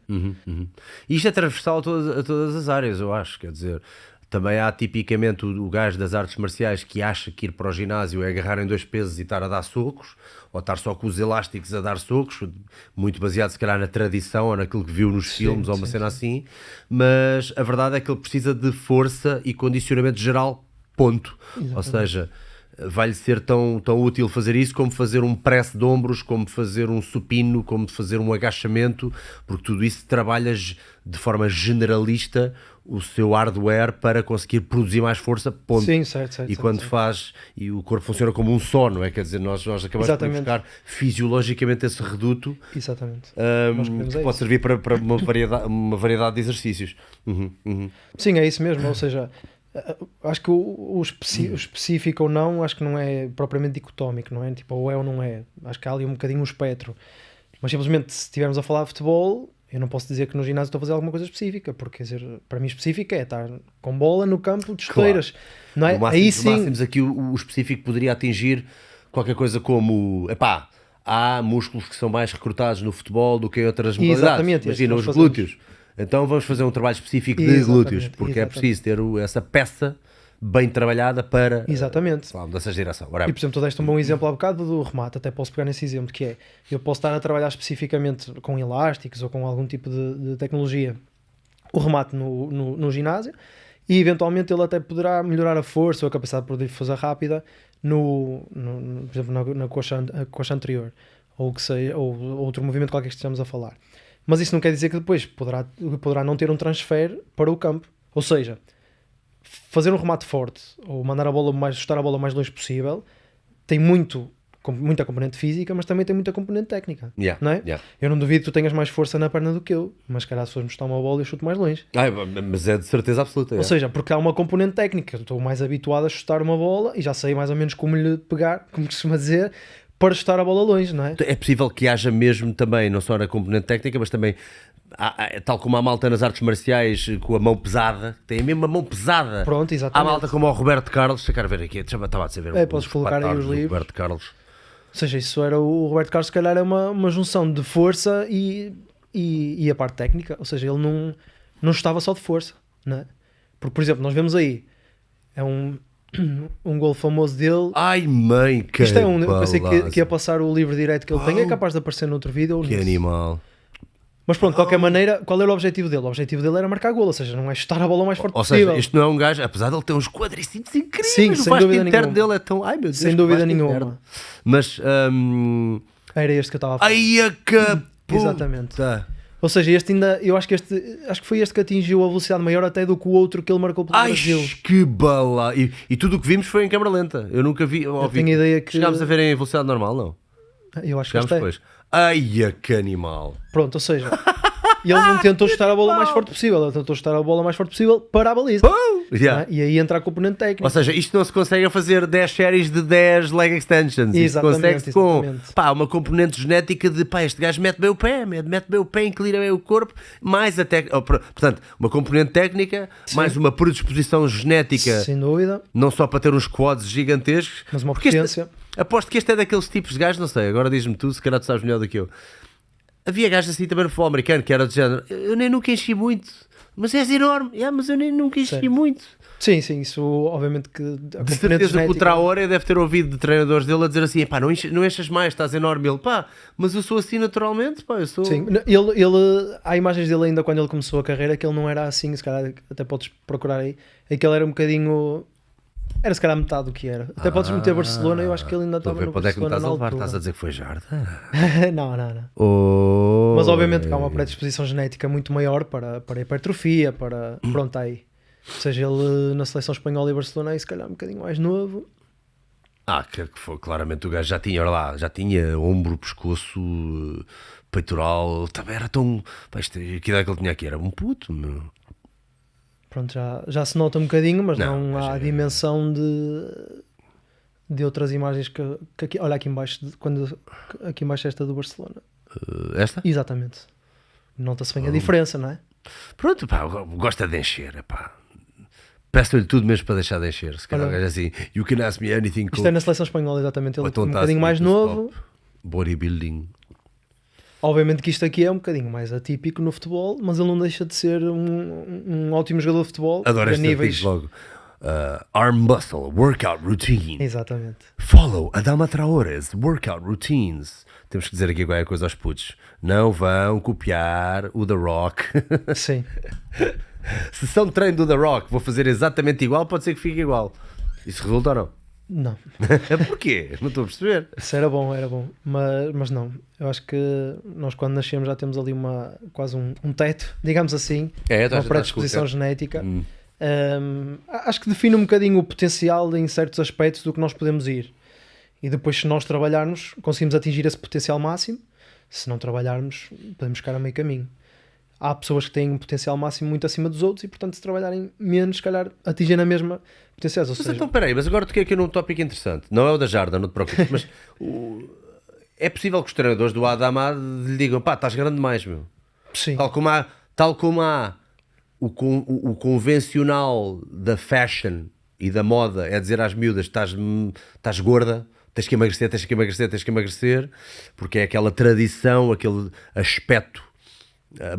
E isto é transversal a todas as áreas, eu acho, quer dizer, também há tipicamente o gajo das artes marciais que acha que ir para o ginásio é agarrar em 2 pesos e estar a dar socos, ou estar só com os elásticos a dar socos, muito baseado se calhar na tradição ou naquilo que viu nos filmes ou uma cena assim, mas a verdade é que ele precisa de força e condicionamento geral, ponto. Exatamente. Ou seja, vai-lhe ser tão útil fazer isso como fazer um press de ombros, como fazer um supino, como fazer um agachamento, porque tudo isso trabalhas de forma generalista o seu hardware para conseguir produzir mais força, ponto. Sim, certo. E quando faz, e o corpo funciona como um só, não é? Quer dizer, nós acabamos de buscar fisiologicamente esse reduto. Exatamente. Que pode servir para uma variedade de exercícios. Sim, é isso mesmo, ou seja, acho que o específico ou não, acho que não é propriamente dicotómico, não é? Tipo, ou é ou não é. Acho que há ali um bocadinho um espectro. Mas simplesmente, se estivermos a falar de futebol, eu não posso dizer que no ginásio estou a fazer alguma coisa específica, porque, quer dizer, para mim específica é estar com bola no campo de esteiras. Claro. Não é? Aí sim. Máximos aqui o específico poderia atingir qualquer coisa como, há músculos que são mais recrutados no futebol do que em outras modalidades. Exatamente. Imagina os glúteos. Então vamos fazer um trabalho específico de glúteos, porque é preciso ter essa peça bem trabalhada para mudanças de direção. E por exemplo, tu deste um bom exemplo há bocado do remate, até posso pegar nesse exemplo, que é, eu posso estar a trabalhar especificamente com elásticos ou com algum tipo de tecnologia, o remate no ginásio, e eventualmente ele até poderá melhorar a força ou a capacidade de força rápida por exemplo, na coxa anterior, ou que seja, ou outro movimento qualquer que estejamos a falar. Mas isso não quer dizer que depois poderá não ter um transfer para o campo. Ou seja, fazer um remate forte ou mandar a bola chutar a bola o mais longe possível tem muita componente física, mas também tem muita componente técnica. Não é? Eu não duvido que tu tenhas mais força na perna do que eu, mas calhar se fores chutar uma bola eu chuto mais longe. Mas é de certeza absoluta. Ou seja, porque há uma componente técnica. Eu estou mais habituado a chutar uma bola e já sei mais ou menos como lhe pegar, como costuma dizer, para chutar a bola longe, não é? É possível que haja mesmo também, não só na componente técnica, mas também, tal como há malta nas artes marciais com a mão pesada, tem a mesma mão pesada. Pronto, exatamente. Há malta como o Roberto Carlos, deixa eu ver aqui, estava a dizer podes colocar aí os livros. Roberto Carlos. Ou seja, isso era o Roberto Carlos, se calhar é uma junção de força e a parte técnica, ou seja, ele não estava só de força, não é? Porque, por exemplo, nós vemos aí, é um gol famoso dele. Ai mãe, que isto é eu pensei que ia passar o livro direto que ele tem, é capaz de aparecer noutro vídeo. Que animal. Mas pronto, de qualquer maneira, qual era o objetivo dele? O objetivo dele era marcar gol, ou seja, não é chutar a bola o mais forte possível. Ou seja, isto não é um gajo, apesar de ele ter uns quadricípios incríveis, sim, o vasto interno dele é tão... Ai meu Deus, sem dúvida nenhuma. Mas... Era este que eu estava a falar. Ai a que exatamente. Ou seja, eu acho que foi este que atingiu a velocidade maior até do que o outro que ele marcou pelo Brasil. Ai, que bala! E tudo o que vimos foi em câmara lenta. Eu nunca vi... Eu tenho a ideia que... Chegámos a ver em velocidade normal, não? Eu acho que depois. Ai, que animal! Pronto, ou seja... E ele não tentou chutar a bola o mais forte possível, ele tentou chutar a bola o mais forte possível para a baliza. E aí entra a componente técnica. Ou seja, isto não se consegue a fazer 10 séries de 10 leg extensions. Isto consegue-se com uma componente genética de este gajo mete bem o pé, inclina bem o corpo, mais até. Portanto, uma componente técnica, mais uma predisposição genética. Sem dúvida. Não só para ter uns quads gigantescos, mas uma potência. Aposto que este é daqueles tipos de gajos, não sei, agora diz-me tu, se calhar tu sabes melhor do que eu. havia gajos assim também no futebol americano, que era do género, eu nem nunca enchi muito, mas és enorme, mas eu nem nunca enchi muito. Sim, isso obviamente que... De certeza que o Traoré deve ter ouvido de treinadores dele a dizer assim, pá, não enchas mais, estás enorme. Ele, pá, mas eu sou assim naturalmente, pá, eu sou... Sim, ele, há imagens dele ainda quando ele começou a carreira que ele não era assim, se calhar até podes procurar aí, é que ele era um bocadinho... Era se calhar metade do que era. Até podes meter Barcelona, eu acho que ele ainda estava no Barcelona. Onde é que me estás a levar? Estás a dizer que foi jarda? Não. Oh, mas obviamente que há uma predisposição genética muito maior para hipertrofia, para... Pronto, aí. Ou seja, ele na seleção espanhola e Barcelona aí se calhar um bocadinho mais novo. Que foi, claramente o gajo já tinha, olha lá, já tinha ombro, pescoço, peitoral, também era tão... Pá, que idade que ele tinha aqui? Era um puto, meu. Pronto, já se nota um bocadinho, mas não há a dimensão de outras imagens que aqui, olha aqui em baixo, aqui em baixo esta do Barcelona. Esta? Exatamente. Nota-se bem a diferença, não é? Pronto, pá, gosta de encher, pá. Peço-lhe tudo mesmo para deixar de encher. Se calhar o gajo assim, you can ask me anything. Isto é na seleção espanhola, exatamente. Ele é um bocadinho mais novo. Bodybuilding. Obviamente que isto aqui é um bocadinho mais atípico no futebol, mas ele não deixa de ser um ótimo jogador de futebol. Adoro este níveis... logo. Arm muscle workout routine. Exatamente. Follow Adama Traore's workout routines. Temos que dizer aqui qualquer coisa aos putos. Não vão copiar o The Rock. Sim. Sessão de treino do The Rock, vou fazer exatamente igual, pode ser que fique igual. Isso resulta ou não? Não. Porquê? Não estou a perceber. Isso era bom. Mas não. Eu acho que nós quando nascemos já temos ali quase um teto, digamos assim, uma predisposição genética. Acho que define um bocadinho o potencial em certos aspectos do que nós podemos ir. E depois, se nós trabalharmos, conseguimos atingir esse potencial máximo. Se não trabalharmos, podemos ficar a meio caminho. Há pessoas que têm um potencial máximo muito acima dos outros e, portanto, se trabalharem menos, se calhar atingem na mesma potencial. Ou seja... Então, peraí, mas agora toquei aqui num tópico interessante. Não é o da jarda, não te preocupes, mas é possível que os treinadores do Adama lhe digam, pá, estás grande demais, meu. Sim. Tal como há o convencional da fashion e da moda é dizer às miúdas, estás gorda, tens que emagrecer, porque é aquela tradição, aquele aspecto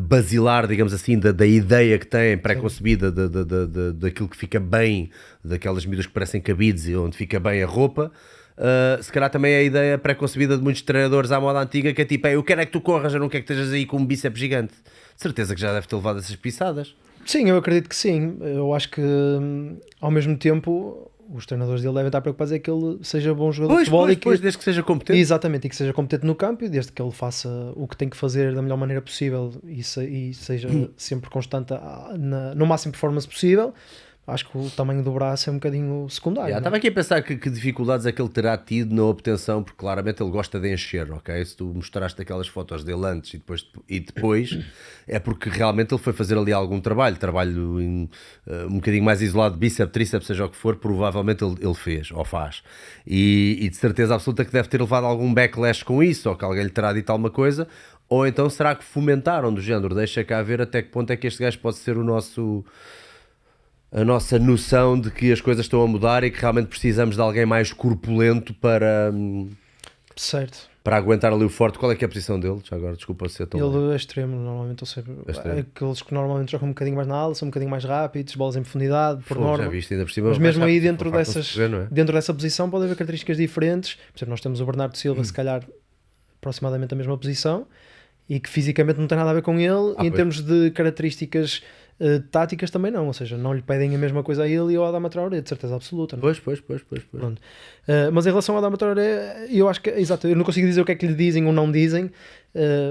basilar, digamos assim, da ideia que têm pré-concebida daquilo que fica bem, daquelas medidas que parecem cabides e onde fica bem a roupa. Se calhar também é a ideia pré-concebida de muitos treinadores à moda antiga, que é tipo, eu quero é que tu corras, eu não quero que estejas aí com um bíceps gigante. De certeza que já deve ter levado essas pisadas. Sim, eu acredito que sim. Eu acho que ao mesmo tempo os treinadores dele devem estar preocupados é que ele seja bom jogador de futebol. Desde que seja competente. Exatamente, e que seja competente no campo e desde que ele faça o que tem que fazer da melhor maneira possível e seja sempre constante no máximo performance possível. Acho que o tamanho do braço é um bocadinho secundário. Estava aqui a pensar que dificuldades é que ele terá tido na obtenção, porque claramente ele gosta de encher, ok? Se tu mostraste aquelas fotos dele antes e depois é porque realmente ele foi fazer ali algum trabalho um bocadinho mais isolado, bíceps, tríceps, seja o que for, provavelmente ele fez, ou faz. E de certeza absoluta que deve ter levado algum backlash com isso, ou que alguém lhe terá dito alguma coisa, ou então será que fomentaram do género, deixa cá ver até que ponto é que este gajo pode ser a nossa noção de que as coisas estão a mudar e que realmente precisamos de alguém mais corpulento para aguentar ali o forte. Qual é que é a posição dele? Já agora, desculpa ser tão... Ele é extremo, normalmente, ou seja, aqueles que normalmente jogam um bocadinho mais na ala, são um bocadinho mais rápidos, bolas em profundidade, por norma. Já viste, ainda por cima, mas mesmo aí dentro dessa posição pode haver características diferentes. Por exemplo, nós temos o Bernardo Silva, se calhar aproximadamente a mesma posição, e que fisicamente não tem nada a ver com ele, e em termos de características táticas também não, ou seja, não lhe pedem a mesma coisa a ele e ao Adama Traoré, de certeza absoluta. Não? Pois. Mas em relação ao Adama Traoré, eu acho que, exato, eu não consigo dizer o que é que lhe dizem ou não dizem,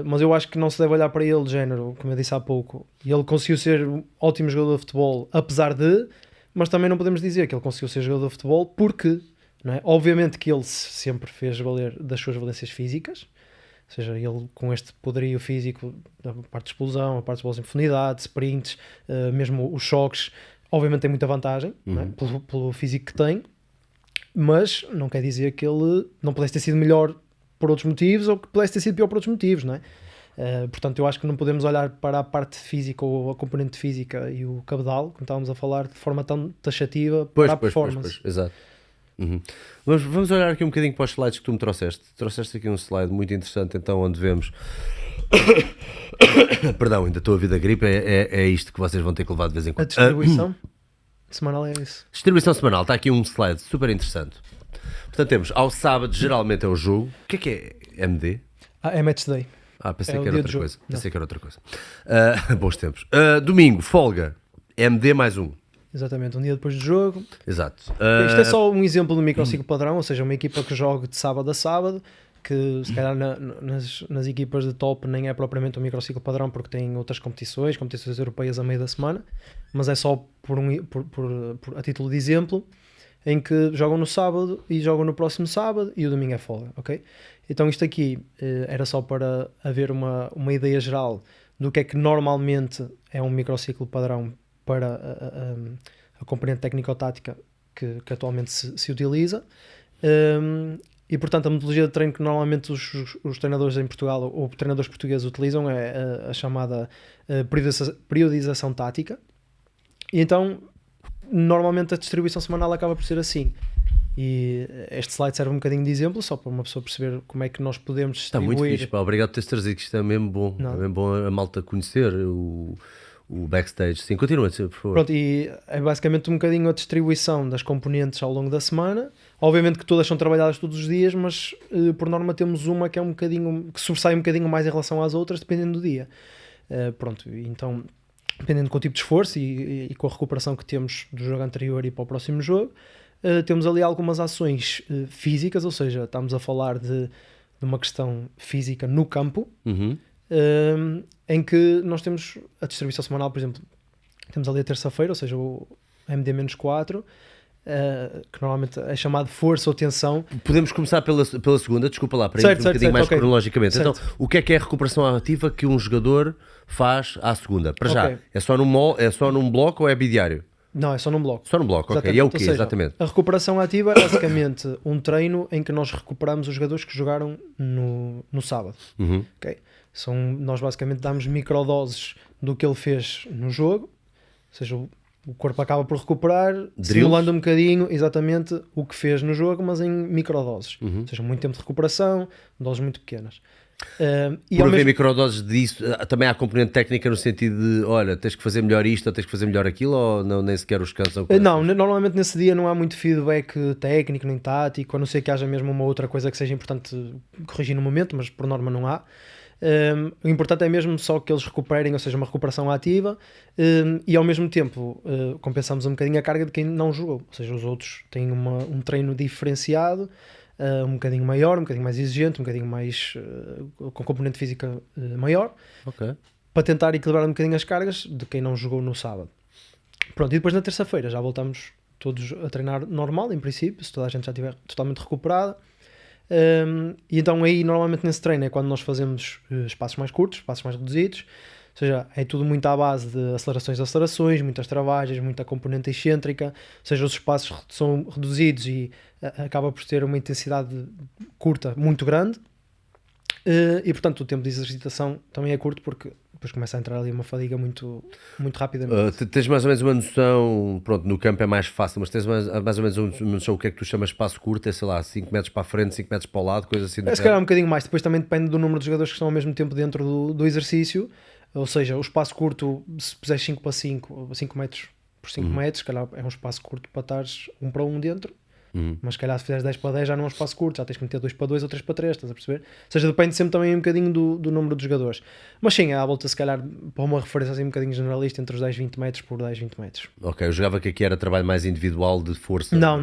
mas eu acho que não se deve olhar para ele de género, como eu disse há pouco, e ele conseguiu ser um ótimo jogador de futebol, apesar de, mas também não podemos dizer que ele conseguiu ser jogador de futebol porque, não é? Obviamente que ele sempre fez valer das suas valências físicas. Ou seja, ele com este poderio físico, a parte de explosão, a parte de bolas em profundidade, sprints, mesmo os choques, obviamente tem muita vantagem, não é? pelo físico que tem, mas não quer dizer que ele não pudesse ter sido melhor por outros motivos ou que pudesse ter sido pior por outros motivos, não é? Portanto, eu acho que não podemos olhar para a parte física ou a componente física e o cabedal, como estávamos a falar, de forma tão taxativa para a performance. Exato. Vamos olhar aqui um bocadinho para os slides que tu me trouxeste. Trouxeste aqui um slide muito interessante, então, onde vemos Perdão, ainda estou a vir da gripe, é isto que vocês vão ter que levar de vez em quando. A distribuição semanal é isso. Distribuição semanal, está aqui um slide super interessante. Portanto, temos ao sábado, geralmente é o jogo. O que é MD? É Match Day. Pensei É que o era dia outra do coisa. jogo. Pensei que era outra coisa. Bons tempos. Domingo, folga. MD mais um. Exatamente, um dia depois do jogo. Exato. Isto é só um exemplo do microciclo padrão, ou seja, uma equipa que joga de sábado a sábado, que se calhar nas equipas de top nem é propriamente um microciclo padrão porque têm outras competições europeias a meio da semana, mas é só a título de exemplo, em que jogam no sábado e jogam no próximo sábado e o domingo é folga, ok? Então isto aqui era só para haver uma ideia geral do que é que normalmente é um microciclo padrão para a componente técnico-tática que atualmente se utiliza. E portanto a metodologia de treino que normalmente os treinadores em Portugal ou treinadores portugueses utilizam é a chamada periodização tática. E então normalmente a distribuição semanal acaba por ser assim. E este slide serve um bocadinho de exemplo, só para uma pessoa perceber como é que nós podemos distribuir. Está muito fixe, pá. Obrigado por teres trazido, que isto é mesmo bom. Não. É mesmo bom a malta conhecer o backstage. Sim, continua, por favor. Pronto, e é basicamente um bocadinho a distribuição das componentes ao longo da semana. Obviamente que todas são trabalhadas todos os dias, mas por norma temos uma que é um bocadinho, que sobressai um bocadinho mais em relação às outras, dependendo do dia. Pronto, então, dependendo com o tipo de esforço e com a recuperação que temos do jogo anterior e para o próximo jogo, temos ali algumas ações físicas, ou seja, estamos a falar de uma questão física no campo, em que nós temos a distribuição semanal, por exemplo, temos ali a terça-feira, ou seja, o MD-4, que normalmente é chamado força ou tensão. Podemos começar pela segunda, desculpa lá, para certo, ir um bocadinho mais okay. cronologicamente. Certo. Então, o que é a recuperação ativa que um jogador faz à segunda? Para já, Okay. é só num bloco ou é bidiário? Não, é só num bloco. Só num bloco, ok. Exatamente. E é o quê, Ou seja, exatamente? A recuperação ativa é basicamente um treino em que nós recuperamos os jogadores que jogaram no sábado. Okay? Nós basicamente damos microdoses do que ele fez no jogo, ou seja, o corpo acaba por recuperar, simulando um bocadinho exatamente o que fez no jogo, mas em microdoses. Ou seja, muito tempo de recuperação, doses muito pequenas. Por haver microdoses disso, também há componente técnica no sentido de, olha, tens que fazer melhor isto ou tens que fazer melhor aquilo, ou não, nem sequer os cansam? Não, normalmente nesse dia não há muito feedback técnico nem tático, a não ser que haja mesmo uma outra coisa que seja importante corrigir no momento, mas por norma não há. O importante é mesmo só que eles recuperem, ou seja, uma recuperação ativa, e ao mesmo tempo compensamos um bocadinho a carga de quem não jogou, ou seja, os outros têm um treino diferenciado, um bocadinho maior, um bocadinho mais exigente, um bocadinho mais com componente física maior, para tentar equilibrar um bocadinho as cargas de quem não jogou no sábado. Pronto, e depois na terça-feira já voltamos todos a treinar normal, em princípio, se toda a gente já estiver totalmente recuperada. E então aí normalmente nesse treino é quando nós fazemos espaços mais curtos, espaços mais reduzidos, ou seja, é tudo muito à base de acelerações, muitas travagens, muita componente excêntrica, ou seja, os espaços são reduzidos e acaba por ter uma intensidade curta muito grande, e portanto o tempo de exercitação também é curto porque depois começa a entrar ali uma fadiga muito, muito rapidamente. Tens mais ou menos uma noção, pronto, no campo é mais fácil, mas tens mais ou menos uma noção o que é que tu chamas de espaço curto, é sei lá, 5 metros para a frente, 5 metros para o lado, coisa assim. Se calhar um bocadinho mais, depois também depende do número de jogadores que estão ao mesmo tempo dentro do exercício, ou seja, o espaço curto, se puseres 5 para 5, 5 metros por 5 metros, se calhar é um espaço curto para estares 1 para 1 dentro. Mas se calhar se fizeres 10 para 10 já não é um espaço curto, já tens que meter 2 para 2 ou 3 para 3, estás a perceber? Ou seja, depende sempre também um bocadinho do número de jogadores. Mas sim, à volta se calhar para uma referência assim um bocadinho generalista entre os 10 e 20 metros por 10 e 20 metros. Ok, eu jogava que aqui era trabalho mais individual de força. Não.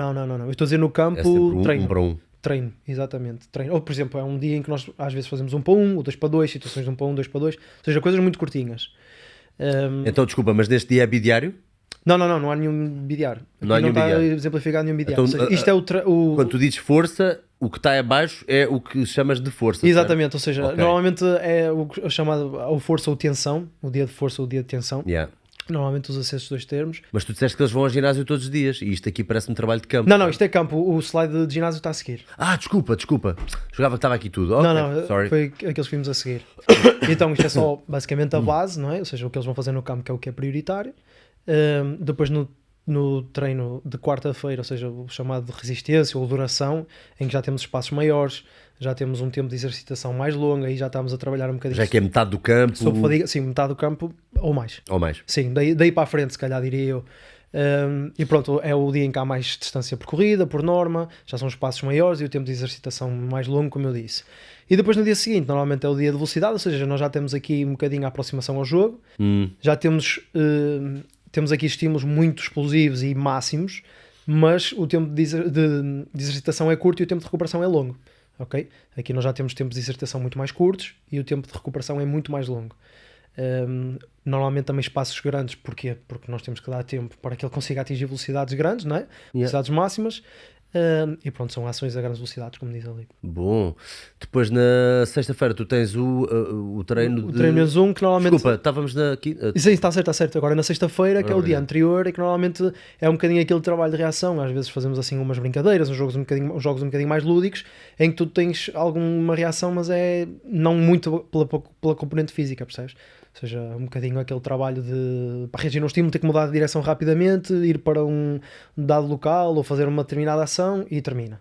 Eu estou a dizer no campo, treino. 1 para 1. Treino, exatamente. Treino. Ou por exemplo, é um dia em que nós às vezes fazemos 1 para 1, ou 2 para 2, situações de 1 para 1, 2 para 2, ou seja, coisas muito curtinhas. Então desculpa, mas neste dia é bidiário? Não há nenhum bidiário. Não há nenhum está bidiário. exemplificado nenhum bidiário. Então, Ou seja, isto é quando tu dizes força, o que está abaixo é o que chamas de força. Exatamente, certo? ou seja, Okay. normalmente é o chamado ou força ou tensão, o dia de força ou o dia de tensão. Yeah. Normalmente usa-se esses dois termos. Mas tu disseste que eles vão ao ginásio todos os dias e isto aqui parece-me trabalho de campo. Não, isto é campo. O slide de ginásio está a seguir. Desculpa. Jogava que estava aqui tudo. Okay, Não, sorry. foi aqueles que vimos a seguir. Então isto é só basicamente a base, não é? Ou seja, o que eles vão fazer no campo, que é o que é prioritário. Depois no treino de quarta-feira, ou seja, o chamado de resistência ou duração, em que já temos espaços maiores, já temos um tempo de exercitação mais longo, aí já estamos a trabalhar um bocadinho. Já que é metade do campo. Sob fadiga, sim, metade do campo ou mais. Ou mais. Sim, daí para a frente, se calhar diria eu. E pronto, é o dia em que há mais distância percorrida, por norma, já são os passos maiores e o tempo de exercitação mais longo, como eu disse. E depois no dia seguinte, normalmente é o dia de velocidade, ou seja, nós já temos aqui um bocadinho a aproximação ao jogo, já temos aqui estímulos muito explosivos e máximos, mas o tempo de exercitação é curto e o tempo de recuperação é longo. Okay? Aqui nós já temos tempos de exercitação muito mais curtos e o tempo de recuperação é muito mais longo. Normalmente também espaços grandes, porquê? Porque nós temos que dar tempo para que ele consiga atingir velocidades grandes, não é? Velocidades máximas. E pronto, são ações a grandes velocidades, como diz ali. Bom, depois na sexta-feira tu tens o treino o treino em Zoom, que normalmente... Desculpa, estávamos aqui... Sim, está certo. Agora na sexta-feira, que é o dia anterior, e que normalmente é um bocadinho aquele trabalho de reação. Às vezes fazemos assim umas brincadeiras, uns jogos um bocadinho mais lúdicos, em que tu tens alguma reação, mas é não muito pela componente física, percebes? Ou seja, um bocadinho aquele trabalho de para reagir a um estímulo, ter que mudar de direção rapidamente, ir para um dado local ou fazer uma determinada ação e termina.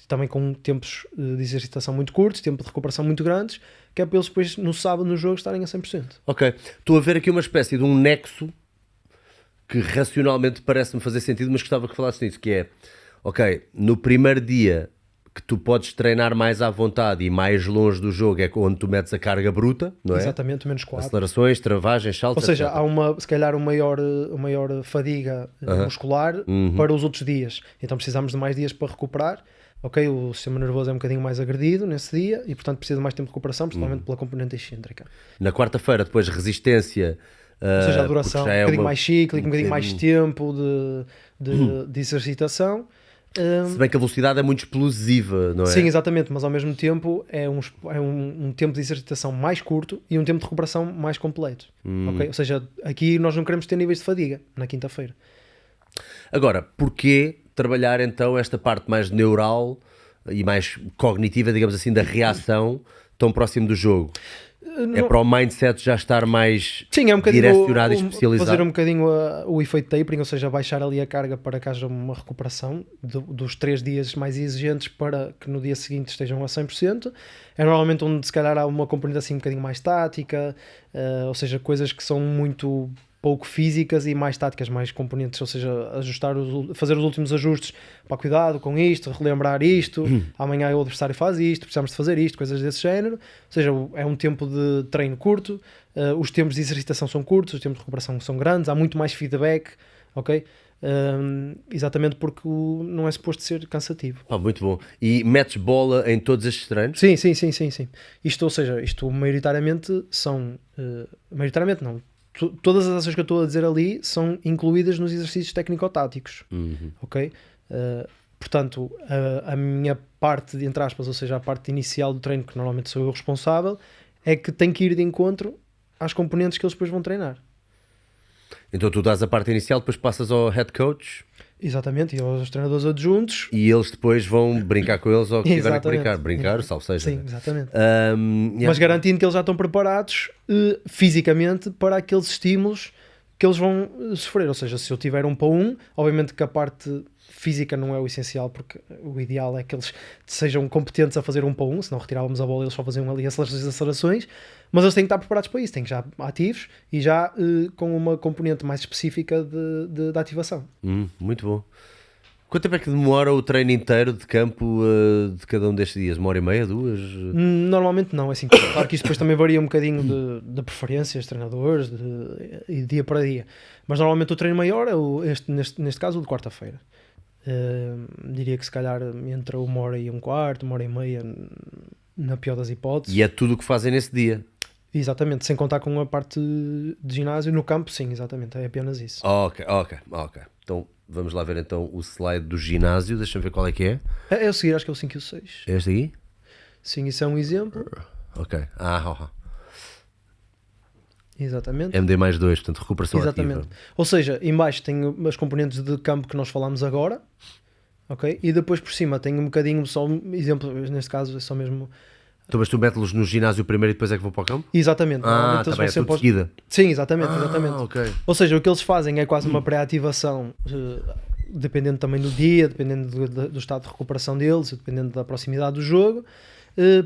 Também com tempos de exercitação muito curtos, tempo de recuperação muito grandes, que é para eles depois no sábado no jogo estarem a 100%. Ok, estou a ver aqui uma espécie de um nexo que racionalmente parece-me fazer sentido, mas gostava que falasses nisso, que é, ok, no primeiro dia que tu podes treinar mais à vontade e mais longe do jogo é onde tu metes a carga bruta, não é? Exatamente, menos 4. Acelerações, travagens, saltos, ou seja, etc. há se calhar uma maior fadiga muscular para os outros dias. Então precisamos de mais dias para recuperar. Ok, o sistema nervoso é um bocadinho mais agredido nesse dia e portanto precisa de mais tempo de recuperação, principalmente pela componente excêntrica. Na quarta-feira depois resistência, ou seja, a duração, um bocadinho mais cíclico, um bocadinho mais tempo de exercitação. Se bem que a velocidade é muito explosiva, não é? Sim, exatamente, mas ao mesmo tempo é um tempo de exercitação mais curto e um tempo de recuperação mais completo. Okay? Ou seja, aqui nós não queremos ter níveis de fadiga na quinta-feira. Agora, porquê trabalhar então esta parte mais neural e mais cognitiva, digamos assim, da reação tão próximo do jogo? É para o mindset já estar mais direcionado e especializado? Fazer um bocadinho o efeito tapering, ou seja, baixar ali a carga para que haja uma recuperação dos 3 dias mais exigentes para que no dia seguinte estejam a 100%. É normalmente onde se calhar há uma componente assim um bocadinho mais tática, ou seja, coisas que são muito pouco físicas e mais táticas, mais componentes, ou seja, fazer os últimos ajustes para cuidado com isto, relembrar isto, amanhã o adversário faz isto, precisamos de fazer isto, coisas desse género. Ou seja, é um tempo de treino curto, os tempos de exercitação são curtos, os tempos de recuperação são grandes, há muito mais feedback, ok? Exatamente porque não é suposto ser cansativo. Muito bom. E metes bola em todos estes treinos? Sim. Isto maioritariamente são... maioritariamente não. Todas as ações que eu estou a dizer ali são incluídas nos exercícios técnico-táticos, ok? Portanto, a minha parte, entre aspas, ou seja, a parte inicial do treino, que normalmente sou eu responsável, é que tem que ir de encontro às componentes que eles depois vão treinar. Então tu dás a parte inicial, depois passas ao head coach... Exatamente, e aos treinadores adjuntos. E eles depois vão brincar com eles ou que tiverem que brincar, salvo seja. Sim, exatamente. Mas garantindo que eles já estão preparados fisicamente para aqueles estímulos que eles vão sofrer. Ou seja, se eu tiver 1 para 1, obviamente que a parte física não é o essencial, porque o ideal é que eles sejam competentes a fazer 1 para 1, senão retirávamos a bola e eles só faziam ali as acelerações, mas eles têm que estar preparados para isso, têm que já ativos e já com uma componente mais específica de ativação. Muito bom. Quanto tempo é que demora o treino inteiro de campo de cada um destes dias? 1h30, 2? Normalmente não, é assim, claro que isto depois também varia um bocadinho de preferências, treinadores, e dia para dia, mas normalmente o treino maior é neste caso o de quarta-feira. Diria que se calhar entre 1h15, 1h30, na pior das hipóteses. E é tudo o que fazem nesse dia? Exatamente, sem contar com a parte de ginásio no campo, sim, exatamente, é apenas isso. Ok. Então vamos lá ver então o slide do ginásio, deixa-me ver qual é que é. É o seguir, acho que é o 5 e o 6. É este aqui? Sim, isso é um exemplo. Ok. Exatamente. MD+2, portanto recuperação Exatamente. ativa. Ou seja, em baixo tenho as componentes de campo que nós falamos agora, ok? E depois por cima tenho um bocadinho, só um exemplo, neste caso é só mesmo... Então, mas tu metes-los no ginásio primeiro e depois é que vão para o campo? Exatamente. Tá bem, é tudo seguida. Sim, exatamente. Okay. Ou seja, o que eles fazem é quase uma pré-ativação, dependendo também do dia, dependendo do estado de recuperação deles, dependendo da proximidade do jogo,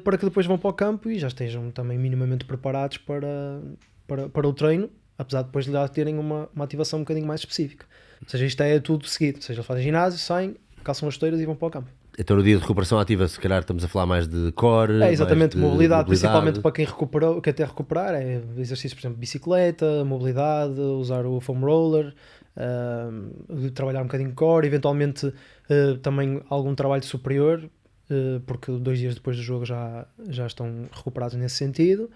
para que depois vão para o campo e já estejam também minimamente preparados para o treino, apesar de depois de lá terem uma ativação um bocadinho mais específica. Ou seja, isto é tudo seguido. Ou seja, eles fazem ginásio, saem, calçam as esteiras e vão para o campo. Então no dia de recuperação ativa, se calhar estamos a falar mais de core, exatamente, mais de mobilidade, principalmente para quem recuperou, quer até recuperar, é exercício, por exemplo, bicicleta, mobilidade, usar o foam roller, trabalhar um bocadinho de core, eventualmente também algum trabalho superior, porque 2 dias depois do jogo já estão recuperados nesse sentido.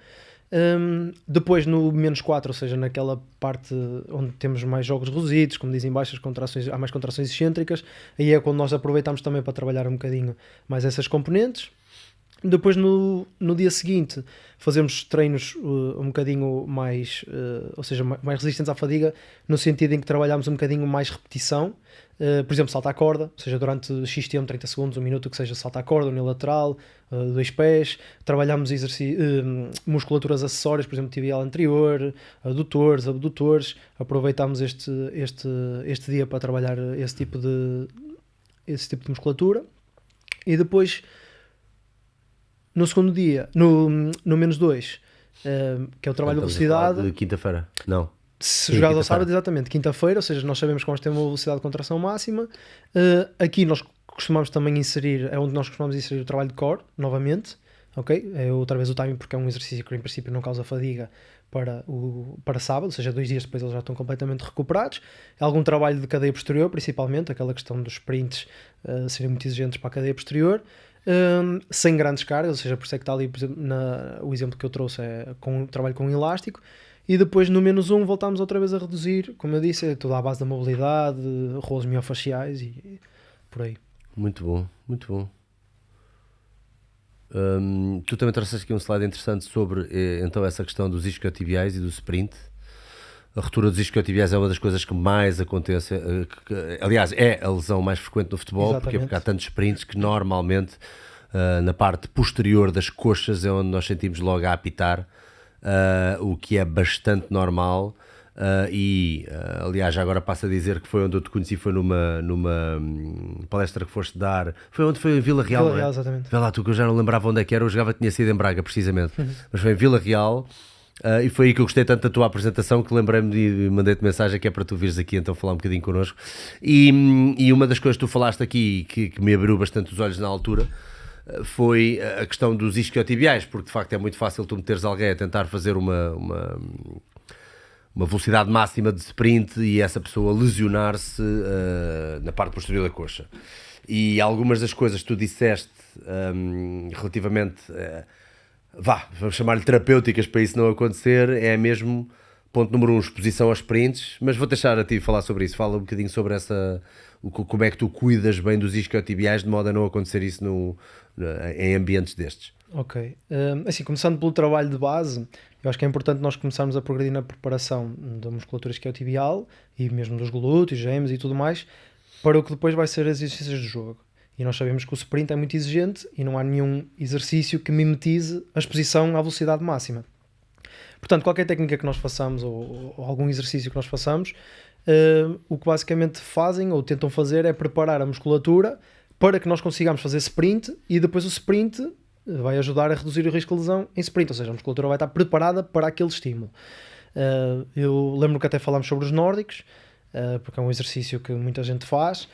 Depois no -4, ou seja, naquela parte onde temos mais jogos reduzidos, como dizem, baixas contrações, há mais contrações excêntricas, aí é quando nós aproveitamos também para trabalhar um bocadinho mais essas componentes. Depois no dia seguinte fazemos treinos um bocadinho mais, ou seja, mais resistentes à fadiga, no sentido em que trabalhamos um bocadinho mais repetição, por exemplo, salto à corda, ou seja, durante X tempo, 30 segundos, 1 minuto, que seja salto à corda, unilateral, 2 pés, trabalhamos musculaturas acessórias, por exemplo, tibial anterior, adutores, abdutores, aproveitamos este dia para trabalhar esse tipo de musculatura, e depois no segundo dia, no -2, que é o trabalho de velocidade. De quinta-feira? Não. Se jogado ao sábado, exatamente, quinta-feira, ou seja, nós sabemos que vamos ter uma velocidade de contração máxima. Aqui nós costumamos também inserir, é onde nós costumamos inserir o trabalho de core, novamente, ok? É outra vez o timing, porque é um exercício que em princípio não causa fadiga para sábado, ou seja, 2 dias depois eles já estão completamente recuperados. Algum trabalho de cadeia posterior, principalmente, aquela questão dos sprints serem muito exigentes para a cadeia posterior. Sem grandes cargas, ou seja, por isso é que está ali, por exemplo, o exemplo que eu trouxe é trabalho com elástico, e depois no -1 voltamos outra vez a reduzir, como eu disse, é toda à base da mobilidade, rolos miofaciais e por aí. Muito bom, muito bom. Tu também trouxeste aqui um slide interessante sobre então essa questão dos isquiotibiais e do sprint. A ruptura dos isquiotibiais é uma das coisas que mais acontece, aliás, é a lesão mais frequente no futebol, porque há tantos sprints que normalmente na parte posterior das coxas é onde nós sentimos logo a apitar, o que é bastante normal. Aliás, já agora passo a dizer que foi onde eu te conheci, foi numa palestra que foste dar, foi em Vila Real, Vila Real, exatamente. Vê lá tu, que eu já não lembrava onde é que era, eu jogava, tinha sido em Braga precisamente, mas foi em Vila Real. E foi aí que eu gostei tanto da tua apresentação que lembrei-me e mandei-te mensagem que é para tu vires aqui então falar um bocadinho connosco. E uma das coisas que tu falaste aqui que me abriu bastante os olhos na altura foi a questão dos isquiotibiais, porque de facto é muito fácil tu meteres alguém a tentar fazer uma velocidade máxima de sprint e essa pessoa lesionar-se na parte posterior da coxa. E algumas das coisas que tu disseste relativamente... vamos chamar-lhe terapêuticas para isso não acontecer, é mesmo ponto número 1, exposição aos sprints, mas vou deixar a ti falar sobre isso. Fala um bocadinho sobre como é que tu cuidas bem dos isquiotibiais de modo a não acontecer isso em ambientes destes. Ok, assim, começando pelo trabalho de base, eu acho que é importante nós começarmos a progredir na preparação da musculatura isquiotibial e mesmo dos glúteos, gêmeos e tudo mais, para o que depois vai ser as exercícios de jogo. E nós sabemos que o sprint é muito exigente e não há nenhum exercício que mimetize a exposição à velocidade máxima. Portanto, qualquer técnica que nós façamos ou algum exercício que nós façamos, o que basicamente fazem ou tentam fazer é preparar a musculatura para que nós consigamos fazer sprint, e depois o sprint vai ajudar a reduzir o risco de lesão em sprint, ou seja, a musculatura vai estar preparada para aquele estímulo. Eu lembro que até falámos sobre os nórdicos, porque é um exercício que muita gente faz,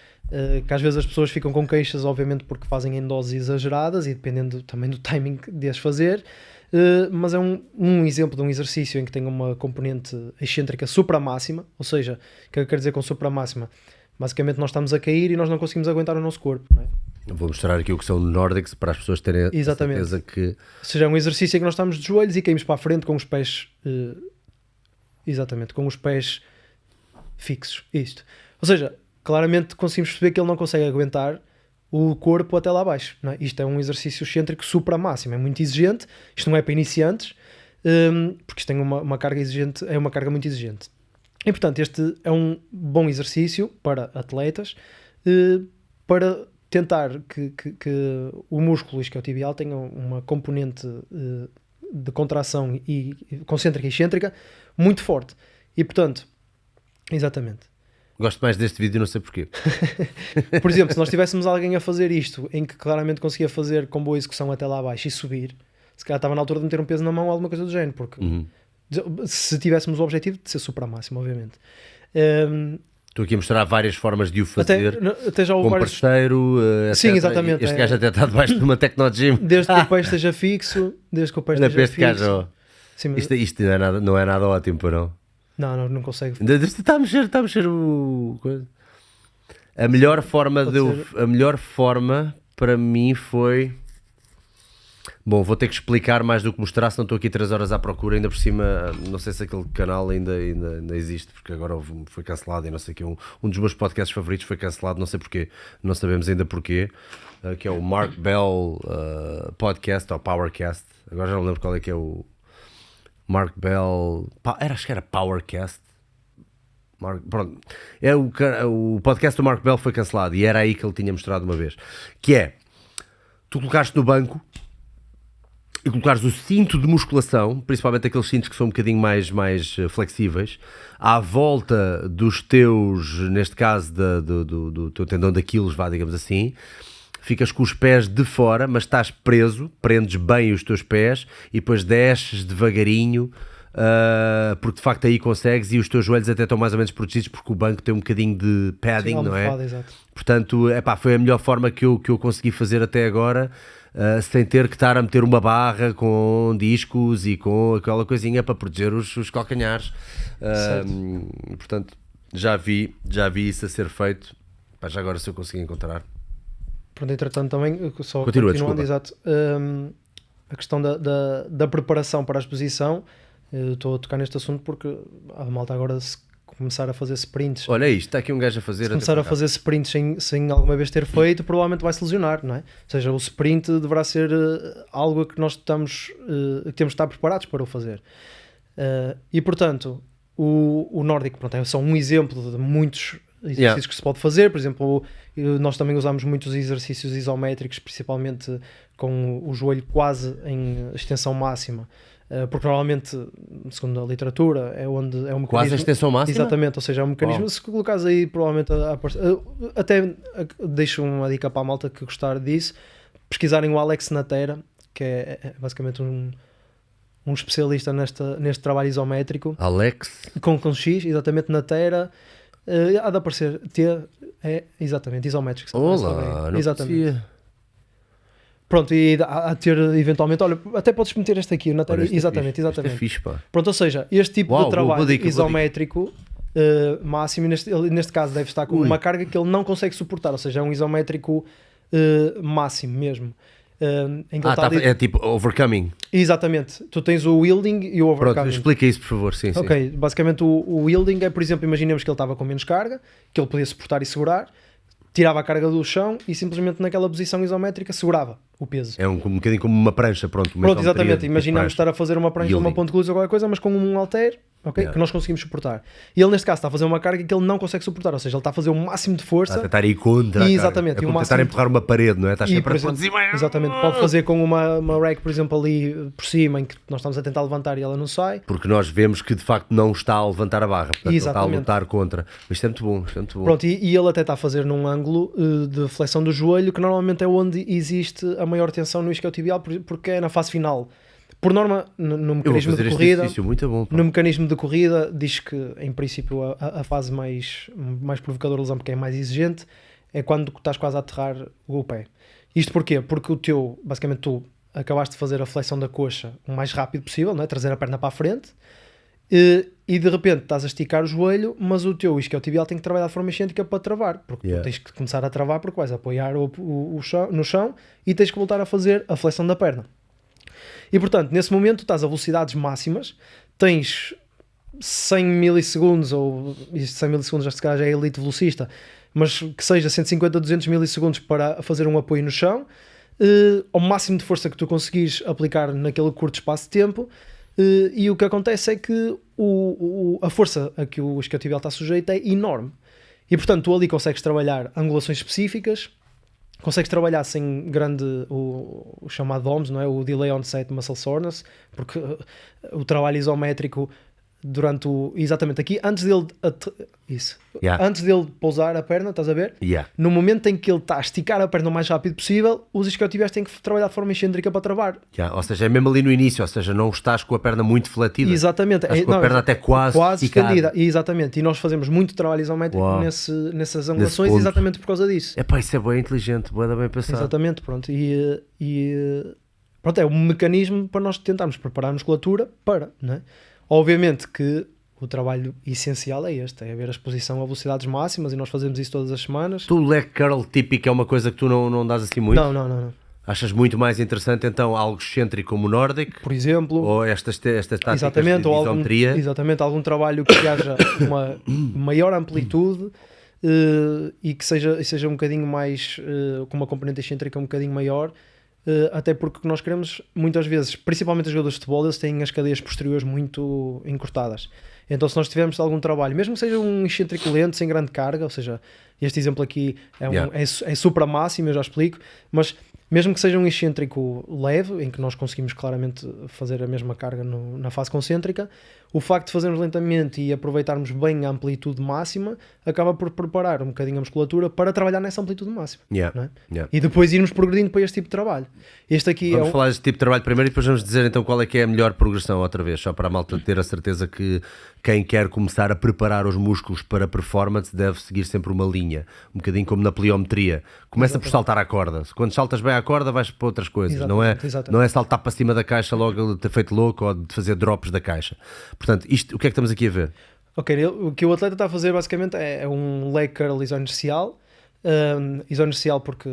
que às vezes as pessoas ficam com queixas, obviamente porque fazem em doses exageradas e dependendo também do timing de as fazer, mas é um exemplo de um exercício em que tem uma componente excêntrica supramáxima, ou seja, o que eu quero dizer com supramáxima? Basicamente nós estamos a cair e nós não conseguimos aguentar o nosso corpo, não é? Vou mostrar aqui o que são Nordics para as pessoas terem a certeza que... Ou seja, é um exercício em que nós estamos de joelhos e caímos para a frente com os pés... exatamente, com os pés fixos. Isto. Ou seja, claramente conseguimos perceber que ele não consegue aguentar o corpo até lá abaixo, não é? Isto é um exercício excêntrico supramáximo, é muito exigente. Isto não é para iniciantes, porque isto tem uma carga exigente, é uma carga muito exigente. E portanto, este é um bom exercício para atletas, para tentar que o músculo isquiotibial tenha uma componente de contração concêntrica e excêntrica muito forte. E portanto, exatamente. Gosto mais deste vídeo, não sei porquê. Por exemplo, se nós tivéssemos alguém a fazer isto, em que claramente conseguia fazer com boa execução até lá abaixo e subir, se calhar estava na altura de meter um peso na mão ou alguma coisa do género, porque se tivéssemos o objetivo de ser super máximo, obviamente. Estou aqui a mostrar várias formas de o fazer, até já houve com vários... parceiro, Sim, etc. exatamente. Este gajo até está debaixo de uma Tecnogym. Desde que o peixe esteja fixo, Gajo, Sim, mas... isto não é nada ótimo, para não. Não consegue. Está a mexer o... A melhor forma para mim foi... Bom, vou ter que explicar mais do que mostrar, senão estou aqui 3 horas à procura, ainda por cima, não sei se aquele canal ainda existe, porque agora foi cancelado e não sei o que, um dos meus podcasts favoritos foi cancelado, não sei porquê, não sabemos ainda porquê, que é o Mark Bell Podcast, ou Powercast, agora já não lembro qual é que é o Mark Bell, acho que era Powercast. Pronto, o podcast do Mark Bell foi cancelado e era aí que ele tinha mostrado uma vez, que é, tu colocaste no banco e colocares o cinto de musculação, principalmente aqueles cintos que são um bocadinho mais flexíveis, à volta dos teus, neste caso do teu tendão de Aquiles, digamos assim, ficas com os pés de fora, mas estás preso, prendes bem os teus pés e depois desces devagarinho, porque de facto aí consegues, e os teus joelhos até estão mais ou menos protegidos porque o banco tem um bocadinho de padding, não é? Exato. Portanto, foi a melhor forma que eu consegui fazer até agora, sem ter que estar a meter uma barra com discos e com aquela coisinha para proteger os calcanhares. Portanto, já vi isso a ser feito. Já agora, se eu conseguir encontrar. Pronto, entretanto também, só continuando, desculpa. Exato, a questão da preparação para a exposição, estou a tocar neste assunto porque a malta agora se começar a fazer sprints. Olha isto, está aqui um gajo a fazer. Se começar a fazer sprints sem alguma vez ter feito, provavelmente vai se lesionar, não é? Ou seja, o sprint deverá ser algo que nós temos de estar preparados para o fazer. E portanto, o nórdico, pronto, é só um exemplo de muitos exercícios que se pode fazer. Por exemplo, nós também usamos muitos exercícios isométricos, principalmente com o joelho quase em extensão máxima. Porque normalmente, segundo a literatura, é um mecanismo... Quase a extensão máxima? Exatamente, ou seja, é um mecanismo... Se colocares aí, provavelmente... Até deixo uma dica para a malta que gostar disso. Pesquisarem o Alex Natera, que é basicamente um especialista neste trabalho isométrico. Alex? Com X, exatamente, Natera. Há de aparecer exatamente, isométrico. Olá, não exatamente. Conhecia. Pronto, e a ter eventualmente, olha, até podes meter este aqui, exatamente. Este é fixe, pá. Pronto, ou seja, este tipo de trabalho isométrico máximo, neste caso deve estar com uma carga que ele não consegue suportar, ou seja, é um isométrico máximo mesmo. Em que é tipo overcoming. Exatamente, tu tens o wielding e o overcoming. Pronto, explica isso por favor. Sim, ok, sim. Basicamente o wielding é, por exemplo, imaginemos que ele estava com menos carga, que ele podia suportar e segurar, tirava a carga do chão e simplesmente naquela posição isométrica segurava o peso. É um bocadinho como uma prancha, pronto. Exatamente, imaginamos estar a fazer uma prancha ou uma ponte de luz ou qualquer coisa, mas com um halter, que nós conseguimos suportar. E ele neste caso está a fazer uma carga que ele não consegue suportar, ou seja, ele está a fazer o máximo de força. A tentar ir contra. Exatamente. É como tentar empurrar uma parede, não é? Estás sempre a produzir. Exatamente, pode fazer com uma rack, por exemplo, ali por cima, em que nós estamos a tentar levantar e ela não sai. Porque nós vemos que de facto não está a levantar a barra, portanto ele está a lutar contra. Mas isto é muito bom, Pronto, e ele até está a fazer num ângulo de flexão do joelho, que normalmente é onde existe a maior tensão no isquiotibial, porque é na fase final. Por norma, no mecanismo de corrida, no mecanismo de corrida, diz que em princípio a fase mais provocadora de lesão, porque é mais exigente, é quando estás quase a aterrar o pé. Isto porquê? Porque basicamente tu acabaste de fazer a flexão da coxa o mais rápido possível, não é? Trazer a perna para a frente, e de repente estás a esticar o joelho, mas o teu isquiotibial tem que trabalhar de forma excêntrica para travar, porque tu tens que começar a travar porque vais apoiar o chão, no chão, e tens que voltar a fazer a flexão da perna. E portanto, nesse momento estás a velocidades máximas, tens 100 milissegundos, ou 100 milissegundos já é elite velocista, mas que seja 150 a 200 milissegundos para fazer um apoio no chão, ao máximo de força que tu conseguires aplicar naquele curto espaço de tempo, e o que acontece é que a força a que o isquiotibial está sujeito é enorme. E portanto, tu ali consegues trabalhar angulações específicas, consegues trabalhar sem grande, o chamado DOMS, não é? O Delay Onset Muscle Soreness, porque o trabalho isométrico durante exatamente aqui, antes dele antes dele pousar a perna, estás a ver? No momento em que ele está a esticar a perna o mais rápido possível, os isquiotibiais têm que trabalhar de forma excêntrica para travar. Ou seja, é mesmo ali no início, ou seja, não estás com a perna muito flatida. Exatamente. Estás com a perna até quase estendida. Exatamente. E nós fazemos muito trabalho isométrico nessas angulações exatamente por causa disso. Isso é bem inteligente, bem pensado. Exatamente, pronto. Pronto, é um mecanismo para nós tentarmos preparar a musculatura para, não é? Obviamente que o trabalho essencial é este, é ver a exposição a velocidades máximas, e nós fazemos isso todas as semanas. Tu, o leg curl típico é uma coisa que tu não dás assim muito? Não. Achas muito mais interessante então algo excêntrico como o Nordic? Por exemplo. Ou estas táticas exatamente, de isometria? Exatamente, algum trabalho que haja uma maior amplitude e que seja um bocadinho mais, com uma componente excêntrica um bocadinho maior. Até porque nós queremos, muitas vezes, principalmente os jogadores de futebol, eles têm as cadeias posteriores muito encurtadas. Então se nós tivermos algum trabalho, mesmo que seja um excêntrico lento, sem grande carga, ou seja, este exemplo aqui é supra máximo, eu já explico, mas mesmo que seja um excêntrico leve, em que nós conseguimos claramente fazer a mesma carga na fase concêntrica, o facto de fazermos lentamente e aproveitarmos bem a amplitude máxima acaba por preparar um bocadinho a musculatura para trabalhar nessa amplitude máxima. Não é? E depois irmos progredindo para este tipo de trabalho. Este aqui vamos falar deste tipo de trabalho primeiro e depois vamos dizer então qual é que é a melhor progressão outra vez, só para a malta ter a certeza que quem quer começar a preparar os músculos para performance deve seguir sempre uma linha, um bocadinho como na pliometria. Começa por saltar à corda. Quando saltas bem à corda vais para outras coisas. Não é saltar para cima da caixa logo de ter feito louco ou de fazer drops da caixa. Portanto, isto, o que é que estamos aqui a ver? Ok, o que o atleta está a fazer basicamente é um leg curl isoinercial. Isoinercial porque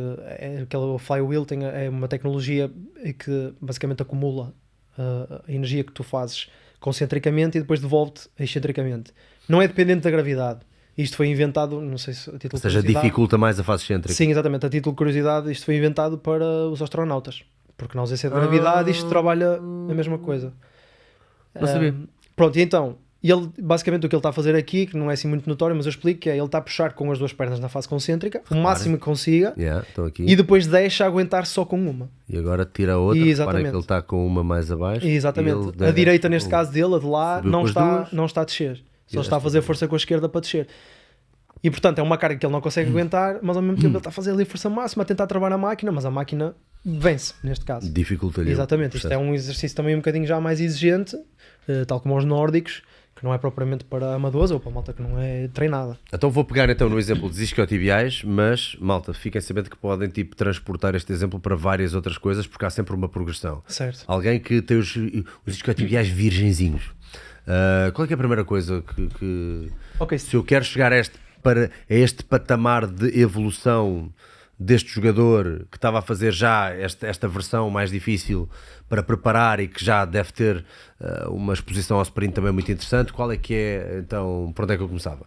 aquele flywheel é uma tecnologia que basicamente acumula a energia que tu fazes concentricamente e depois devolve-te excentricamente. Não é dependente da gravidade. Isto foi inventado, não sei se a título de curiosidade. Ou seja, dificulta mais a fase excêntrica. Sim, exatamente. A título de curiosidade, isto foi inventado para os astronautas. Porque na ausência de gravidade isto trabalha a mesma coisa. Não sabia. Pronto, e então, basicamente o que ele está a fazer aqui, que não é assim muito notório, mas eu explico, que é ele está a puxar com as duas pernas na fase concêntrica, o máximo que consiga, e depois deixa aguentar só com uma. E agora tira a outra, repara que ele está com uma mais abaixo. Exatamente. A direita, neste caso dele, a de lá, não está a descer. Só está a fazer força com a esquerda para descer. E portanto é uma carga que ele não consegue aguentar, mas ao mesmo tempo ele está a fazer ali a força máxima, a tentar travar a máquina, mas a máquina vence, neste caso. Dificulta-lhe. Exatamente. Isto é um exercício também um bocadinho já mais exigente, tal como os nórdicos, que não é propriamente para amadores ou para malta que não é treinada. Então vou pegar então no exemplo dos isquiotibiais, mas malta, fiquem sabendo que podem transportar este exemplo para várias outras coisas, porque há sempre uma progressão. Certo. Alguém que tem os isquiotibiais virgenzinhos. Qual é que é a primeira coisa que se eu quero chegar a este patamar de evolução deste jogador que estava a fazer já esta versão mais difícil para preparar e que já deve ter uma exposição ao sprint também muito interessante, qual é que é, então, por onde é que eu começava?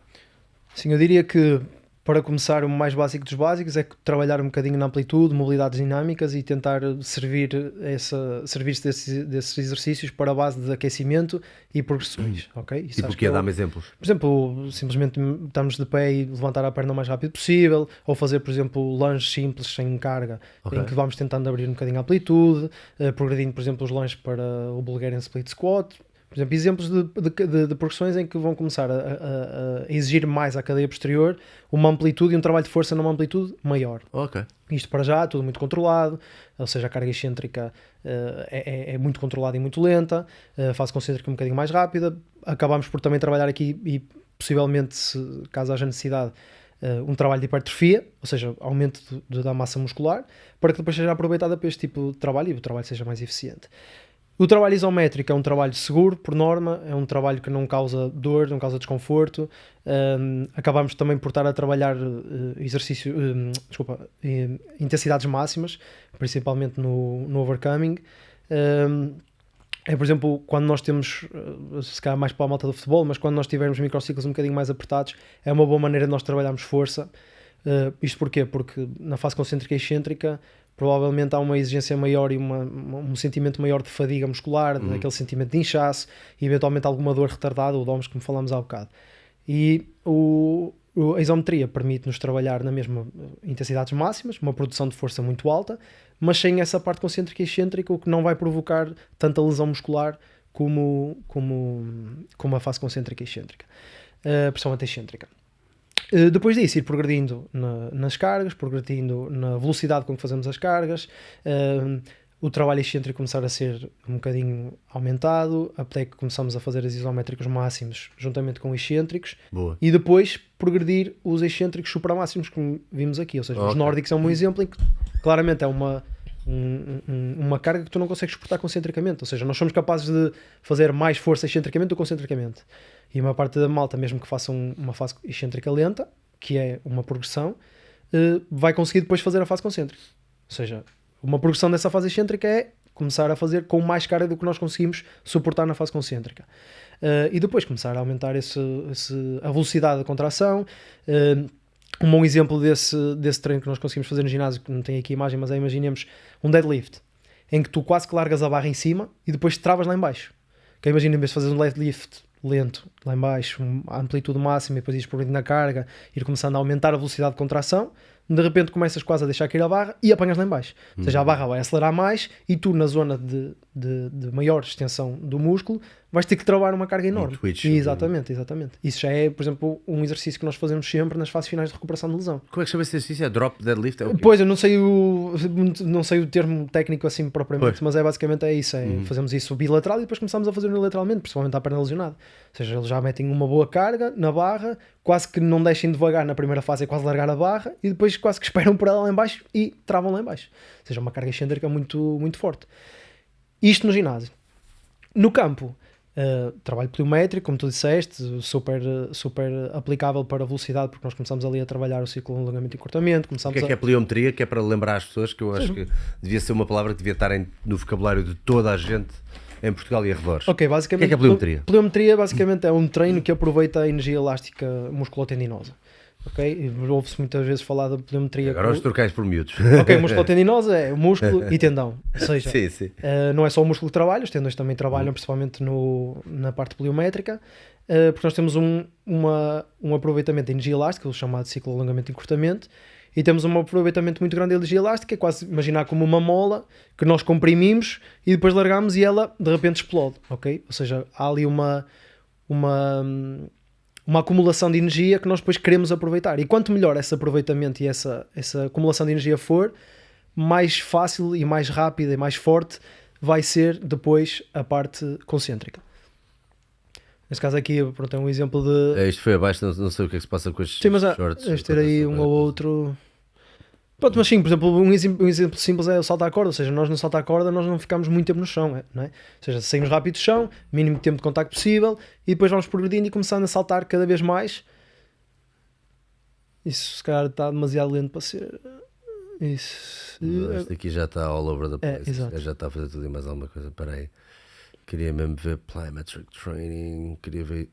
Sim, eu diria que para começar o mais básico dos básicos é trabalhar um bocadinho na amplitude, mobilidades dinâmicas e tentar servir-se desses exercícios para a base de aquecimento e progressões, ok? E porquê? Dá-me exemplos. Por exemplo, simplesmente estamos de pé e levantar a perna o mais rápido possível, ou fazer, por exemplo, lunges simples sem carga, em que vamos tentando abrir um bocadinho a amplitude, progredindo, por exemplo, os lunges para o Bulgarian Split Squat. Por exemplo, exemplos de progressões em que vão começar a exigir mais à cadeia posterior uma amplitude e um trabalho de força numa amplitude maior. Ok. Isto para já, tudo muito controlado, ou seja, a carga excêntrica é muito controlada e muito lenta, a fase concêntrica um bocadinho mais rápida. Acabamos por também trabalhar aqui e possivelmente, caso haja necessidade, um trabalho de hipertrofia, ou seja, aumento da massa muscular, para que depois seja aproveitada para este tipo de trabalho e o trabalho seja mais eficiente. O trabalho isométrico é um trabalho seguro, por norma, é um trabalho que não causa dor, não causa desconforto. Acabamos também por estar a trabalhar intensidades máximas, principalmente no overcoming. Por exemplo, quando nós temos, se calhar mais para a malta do futebol, mas quando nós tivermos microciclos um bocadinho mais apertados, é uma boa maneira de nós trabalharmos força. Isto porquê? Porque na fase concêntrica e excêntrica provavelmente há uma exigência maior e um sentimento maior de fadiga muscular, aquele sentimento de inchaço e eventualmente alguma dor retardada ou DOMS, como falámos há bocado. E a isometria permite-nos trabalhar na mesma intensidades máximas, uma produção de força muito alta, mas sem essa parte concêntrica e excêntrica, o que não vai provocar tanta lesão muscular como a fase concêntrica e excêntrica, principalmente excêntrica. Depois disso, ir progredindo nas cargas, progredindo na velocidade com que fazemos as cargas, o trabalho excêntrico começar a ser um bocadinho aumentado, até que começamos a fazer os isométricos máximos juntamente com excêntricos. Boa. E depois progredir os excêntricos supramáximos, como vimos aqui. Ou seja, os nórdicos é um bom exemplo em que claramente é uma carga que tu não consegues suportar concentricamente. Ou seja, nós somos capazes de fazer mais força excentricamente do que concentricamente. E uma parte da malta, mesmo que faça uma fase excêntrica lenta, que é uma progressão, vai conseguir depois fazer a fase concêntrica. Ou seja, uma progressão dessa fase excêntrica é começar a fazer com mais carga do que nós conseguimos suportar na fase concêntrica. E depois começar a aumentar a velocidade da contração. Um bom exemplo desse treino que nós conseguimos fazer no ginásio, que não tem aqui a imagem, mas imaginemos um deadlift, em que tu quase que largas a barra em cima e depois te travas lá em baixo. Que imagina, em vez de fazer um deadlift lento lá em baixo, a amplitude máxima, e depois ires progredindo na carga, ir começando a aumentar a velocidade de contração, de repente começas quase a deixar cair a barra e apanhas lá em baixo. Ou seja, a barra vai acelerar mais e tu, na zona de maior extensão do músculo, vais ter que trabalhar uma carga enorme. Exatamente. Isso já é, por exemplo, um exercício que nós fazemos sempre nas fases finais de recuperação de lesão. Como é que chama esse exercício? É drop deadlift? Pois, eu não sei o termo técnico assim propriamente, mas basicamente é isso. Fazemos isso bilateral e depois começamos a fazer unilateralmente, principalmente à perna lesionada. Ou seja, eles já metem uma boa carga na barra, quase que não deixem devagar na primeira fase, é quase largar a barra, e depois quase que esperam por ela lá em baixo e travam lá em baixo. Ou seja, uma carga excêntrica muito, muito forte. Isto no ginásio. No campo, trabalho pliométrico, como tu disseste, super aplicável para a velocidade, porque nós começamos ali a trabalhar o ciclo de alongamento e encurtamento. O que é pliometria? Que é para lembrar as pessoas, que eu acho que devia ser uma palavra que devia estar no vocabulário de toda a gente em Portugal e arredores. Ok, basicamente, o que é pliometria? Pliometria basicamente é um treino que aproveita a energia elástica musculotendinosa. Ok? Ouve-se muitas vezes falar da pliometria. Agora os trocais por miúdos. Ok, musculotendinosa é o músculo e tendão. Ou seja, sim. Não é só o músculo que trabalha, os tendões também trabalham, principalmente na parte pliométrica, porque nós temos um aproveitamento de energia elástica, o chamado ciclo de alongamento e encurtamento, e temos um aproveitamento muito grande de energia elástica, é quase imaginar como uma mola que nós comprimimos e depois largamos e ela de repente explode. Ok? Ou seja, há ali uma acumulação de energia que nós depois queremos aproveitar. E quanto melhor esse aproveitamento e essa acumulação de energia for, mais fácil e mais rápida e mais forte vai ser depois a parte concêntrica. Neste caso aqui, pronto, é um exemplo de... Isto foi abaixo, não sei o que é que se passa com estes shorts. Este ter aí um ou outro... Pronto, mas sim, por exemplo, um exemplo simples é o salto à corda. Ou seja, nós no salto à corda nós não ficamos muito tempo no chão, não é? Ou seja, saímos rápido do chão, mínimo tempo de contacto possível, e depois vamos progredindo e começando a saltar cada vez mais. Isso se calhar está demasiado lento para ser... Isso. Este aqui já está all over the place. Exato. Já está a fazer tudo e mais alguma coisa. Espera aí. Queria mesmo ver plyometric training. Queria ver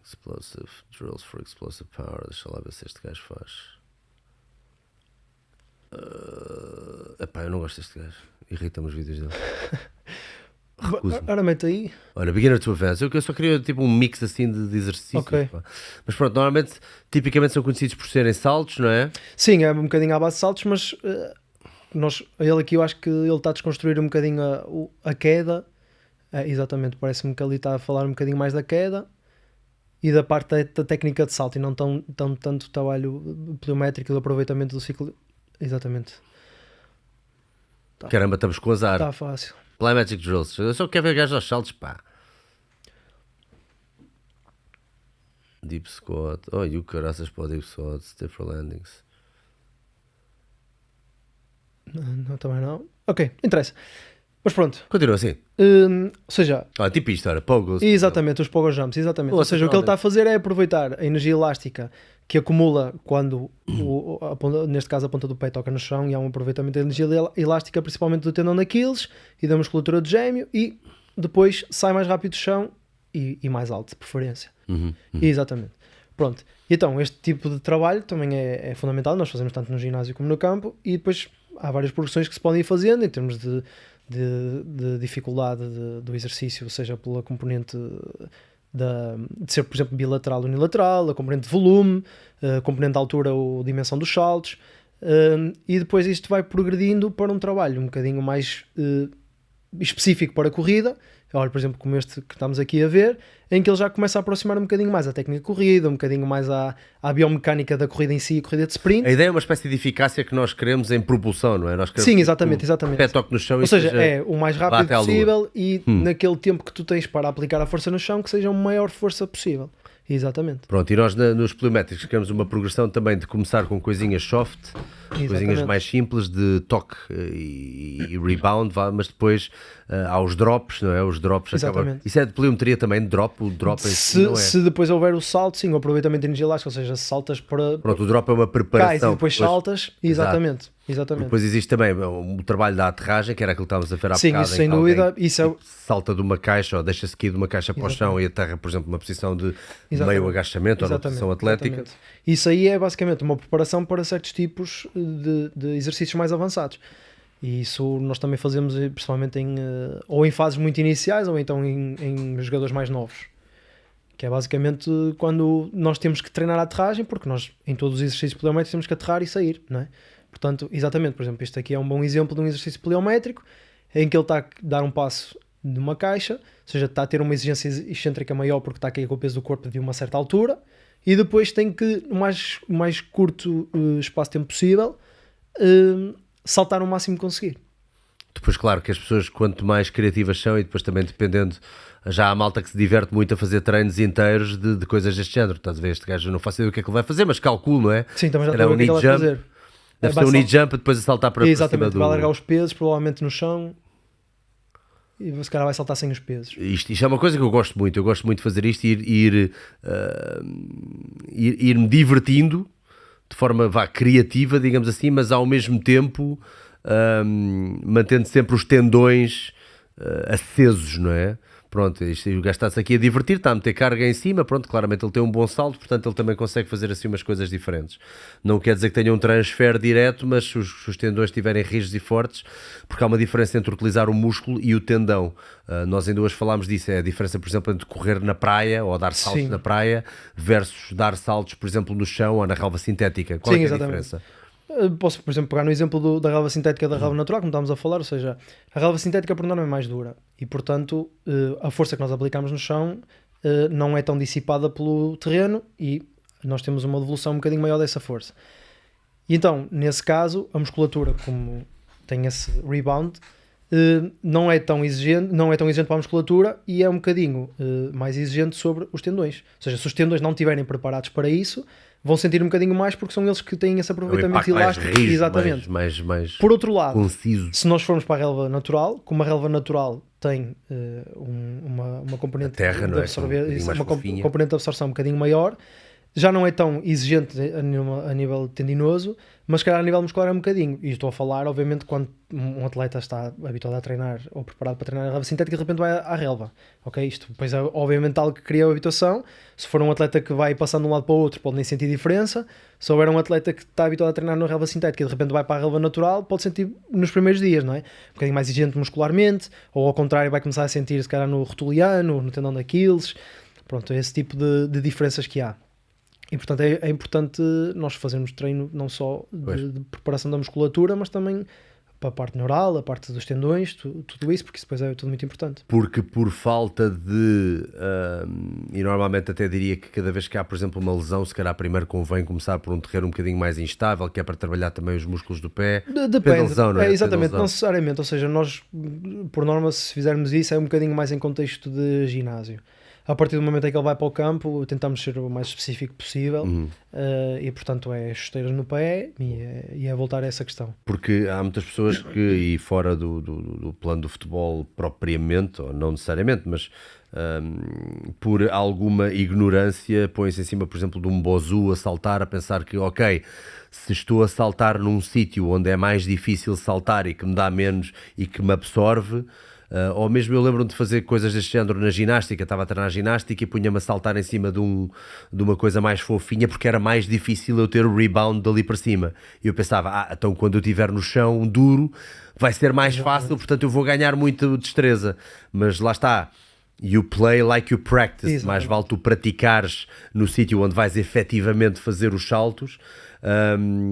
explosive drills for explosive power. Deixa lá ver se este gajo faz. Epá, eu não gosto deste gajo. Irrita-me os vídeos dele. Ora, mete aí. Olha, beginner to advanced. Eu só queria tipo um mix assim de exercícios. Okay. Mas pronto, normalmente, tipicamente são conhecidos por serem saltos, não é? Sim, é um bocadinho à base de saltos, mas ele aqui eu acho que ele está a desconstruir um bocadinho a queda. Exatamente, parece-me que ele está a falar um bocadinho mais da queda e da parte da técnica de salto e não tanto trabalho pliométrico do aproveitamento do ciclo. Exatamente. Caramba, estamos com azar. Está fácil. Plyometric drills. Eu só quero ver gajos aos saltos, pá. Deep squat. Oh, e o caraças para o deep squat. Stiff landings. Não, também não. Ok, interessa. Mas pronto. Continua assim. Ou seja... tipo isto, olha, pogos. Exatamente, os pogo jumps, exatamente. Ou seja, o que ele está a fazer é aproveitar a energia elástica que acumula quando, neste caso, a ponta do pé toca no chão, e há um aproveitamento da energia elástica, principalmente do tendão daqueles e da musculatura do gêmeo, e depois sai mais rápido do chão e mais alto, de preferência. Exatamente. Pronto. E então, este tipo de trabalho também é fundamental, nós fazemos tanto no ginásio como no campo, e depois há várias progressões que se podem ir fazendo em termos de dificuldade do exercício, seja pela componente de ser, por exemplo, bilateral ou unilateral, a componente de volume, a componente de altura ou dimensão dos saltos, e depois isto vai progredindo para um trabalho um bocadinho mais específico para a corrida, olho, por exemplo, como este que estamos aqui a ver, em que ele já começa a aproximar um bocadinho mais à técnica de corrida, um bocadinho mais à biomecânica da corrida em si, a corrida de sprint. A ideia é uma espécie de eficácia que nós queremos em propulsão, não é? Nós queremos Sim, exatamente. pé toque no chão. Ou seja, é o mais rápido possível e naquele tempo que tu tens para aplicar a força no chão, que seja a maior força possível. Exatamente. Pronto, e nós nos pliométricos queremos uma progressão também de começar com coisinhas soft, coisinhas mais simples de toque e rebound, mas depois há os drops, não é? Os drops acabam... Isso é de pliometria também, o drop em si, não é? Se depois houver o salto, sim, o aproveitamento de energia elástica, ou seja, saltas para... Pronto, o drop é uma preparação. Cais e depois saltas, exatamente. Depois existe também o trabalho da aterragem, que era aquilo que estávamos a ver há bocado. Sim, isso sem dúvida. Salta de uma caixa ou deixa-se cair de uma caixa para o chão e aterra, por exemplo, numa posição de meio agachamento ou numa posição atlética. Exatamente. Isso aí é basicamente uma preparação para certos tipos de exercícios mais avançados. E isso nós também fazemos principalmente ou em fases muito iniciais ou então em jogadores mais novos. Que é basicamente quando nós temos que treinar a aterragem, porque nós em todos os exercícios pliométricos temos que aterrar e sair, não é? Portanto, exatamente, por exemplo, este aqui é um bom exemplo de um exercício pliométrico em que ele está a dar um passo de uma caixa, ou seja, está a ter uma exigência excêntrica maior porque está a cair com o peso do corpo de uma certa altura e depois tem que, no mais curto espaço de tempo possível, saltar o máximo que conseguir. Depois, claro, que as pessoas quanto mais criativas são e depois também dependendo, já há malta que se diverte muito a fazer treinos inteiros de coisas deste género. Estás a ver, este gajo não faço ideia do que é que ele vai fazer, mas calculo, não é? Sim, também já estou a ver o que ele vai fazer. Deve ser um knee jump depois a saltar para exatamente, cima vai largar os pesos, provavelmente no chão, e se calhar vai saltar sem os pesos. Isto é uma coisa que eu gosto muito de fazer isto e ir-me divertindo de forma criativa, digamos assim, mas ao mesmo tempo mantendo sempre os tendões acesos, não é? Pronto, o gajo está-se aqui a divertir, está a meter carga em cima, pronto, claramente ele tem um bom salto, portanto ele também consegue fazer assim umas coisas diferentes. Não quer dizer que tenha um transfer direto, mas se os tendões estiverem rígidos e fortes, porque há uma diferença entre utilizar o músculo e o tendão. Nós ainda hoje falámos disso, é a diferença, por exemplo, entre correr na praia ou dar saltos na praia versus dar saltos, por exemplo, no chão ou na relva sintética. Qual é a diferença? Posso, por exemplo, pegar no exemplo da relva sintética e da relva natural, como estávamos a falar, ou seja, a relva sintética por norma é mais dura e, portanto, a força que nós aplicamos no chão não é tão dissipada pelo terreno e nós temos uma devolução um bocadinho maior dessa força. E então, nesse caso, a musculatura, como tem esse rebound, não é tão exigente para a musculatura e é um bocadinho mais exigente sobre os tendões. Ou seja, se os tendões não estiverem preparados para isso, vão sentir um bocadinho mais porque são eles que têm esse aproveitamento elástico. Mais rígido, exatamente. Mais por outro lado, conciso. Se nós formos para a relva natural, como a relva natural tem uma componente terra, de absorver, uma componente de absorção um bocadinho maior, já não é tão exigente a nível tendinoso, mas se calhar a nível muscular é um bocadinho. E estou a falar, obviamente, quando um atleta está habituado a treinar ou preparado para treinar a relva sintética, de repente vai à relva. Ok? Isto depois é obviamente algo que cria a habituação. Se for um atleta que vai passando de um lado para o outro, pode nem sentir diferença. Se houver um atleta que está habituado a treinar na relva sintética e de repente vai para a relva natural, pode sentir nos primeiros dias, não é? Um bocadinho mais exigente muscularmente, ou ao contrário vai começar a sentir se calhar no rotuliano, no tendão de Aquiles. Pronto, é esse tipo de diferenças que há. E portanto é importante nós fazermos treino não só de preparação da musculatura, mas também para a parte neural, a parte dos tendões, tudo isso, porque isso depois é tudo muito importante. Porque por falta de... e normalmente até diria que cada vez que há, por exemplo, uma lesão, se calhar primeiro convém começar por um terreno um bocadinho mais instável, que é para trabalhar também os músculos do pé. Depende da lesão, não é? Exatamente, não necessariamente. Ou seja, nós, por norma, se fizermos isso, é um bocadinho mais em contexto de ginásio. A partir do momento em que ele vai para o campo, tentamos ser o mais específico possível e, portanto, é chuteiras no pé e é voltar a essa questão. Porque há muitas pessoas que, e fora do plano do futebol propriamente, ou não necessariamente, mas por alguma ignorância põem-se em cima, por exemplo, de um bozu a saltar, a pensar que, ok, se estou a saltar num sítio onde é mais difícil saltar e que me dá menos e que me absorve... ou mesmo eu lembro-me de fazer coisas deste género na ginástica, estava a treinar ginástica e punha-me a saltar em cima de uma coisa mais fofinha porque era mais difícil eu ter o rebound dali para cima e eu pensava, então quando eu estiver no chão duro vai ser mais fácil, portanto eu vou ganhar muita destreza, mas lá está, You play like you practice. Exatamente. Mais vale tu praticares no sítio onde vais efetivamente fazer os saltos.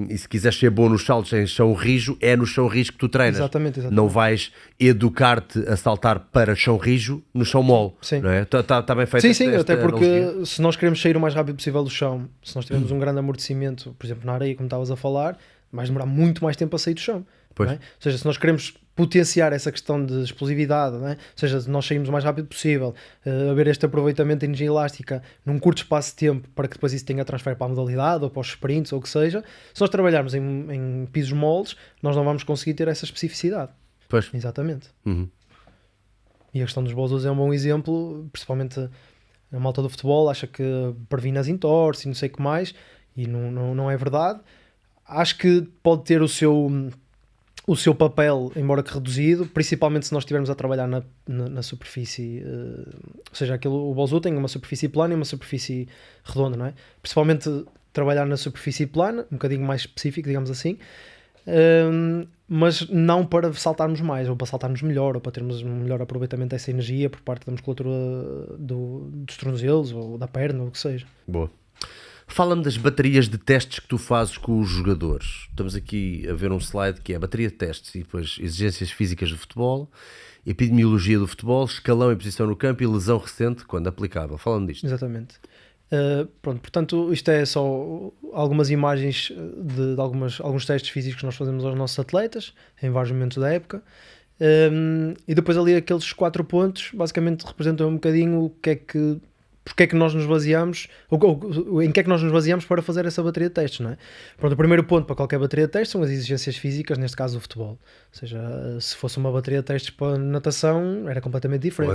E se quiseres ser bom nos saltos em chão rijo, é no chão rijo que tu treinas. Exatamente. Não vais educar-te a saltar para chão rijo no chão mole. Sim. Não é? Tá bem feito. Sim, até porque se nós queremos sair o mais rápido possível do chão, se nós tivermos um grande amortecimento, por exemplo na areia, como estavas a falar, vais demorar muito mais tempo a sair do chão. Não é? Ou seja, se nós queremos potenciar essa questão de explosividade, não é? Ou seja, se nós saímos o mais rápido possível, haver este aproveitamento de energia elástica num curto espaço de tempo para que depois isso tenha transfer para a modalidade ou para os sprints ou o que seja, se nós trabalharmos em pisos moldes, nós não vamos conseguir ter essa especificidade. Pois. Exatamente. Uhum. E a questão dos bolsos é um bom exemplo, principalmente a malta do futebol acha que previne as entorses e não sei o que mais, e não é verdade. Acho que pode ter o seu papel, embora que reduzido, principalmente se nós estivermos a trabalhar na superfície, ou seja, o bolso tem uma superfície plana e uma superfície redonda, não é? Principalmente trabalhar na superfície plana, um bocadinho mais específico, digamos assim, mas não para saltarmos mais, ou para saltarmos melhor, ou para termos um melhor aproveitamento dessa energia por parte da musculatura dos tornozelos, ou da perna, ou o que seja. Boa. Fala-me das baterias de testes que tu fazes com os jogadores. Estamos aqui a ver um slide que é a bateria de testes e depois exigências físicas do futebol, epidemiologia do futebol, escalão e posição no campo e lesão recente, quando aplicável. Fala-me disto. Exatamente. Pronto, portanto, isto é só algumas imagens de alguns testes físicos que nós fazemos aos nossos atletas em vários momentos da época. E depois ali aqueles 4 pontos basicamente representam um bocadinho porque é que nós nos baseamos, ou em que é que nós nos baseamos para fazer essa bateria de testes, não é? Pronto, o primeiro ponto para qualquer bateria de testes são as exigências físicas, neste caso do futebol. Ou seja, se fosse uma bateria de testes para natação, era completamente diferente.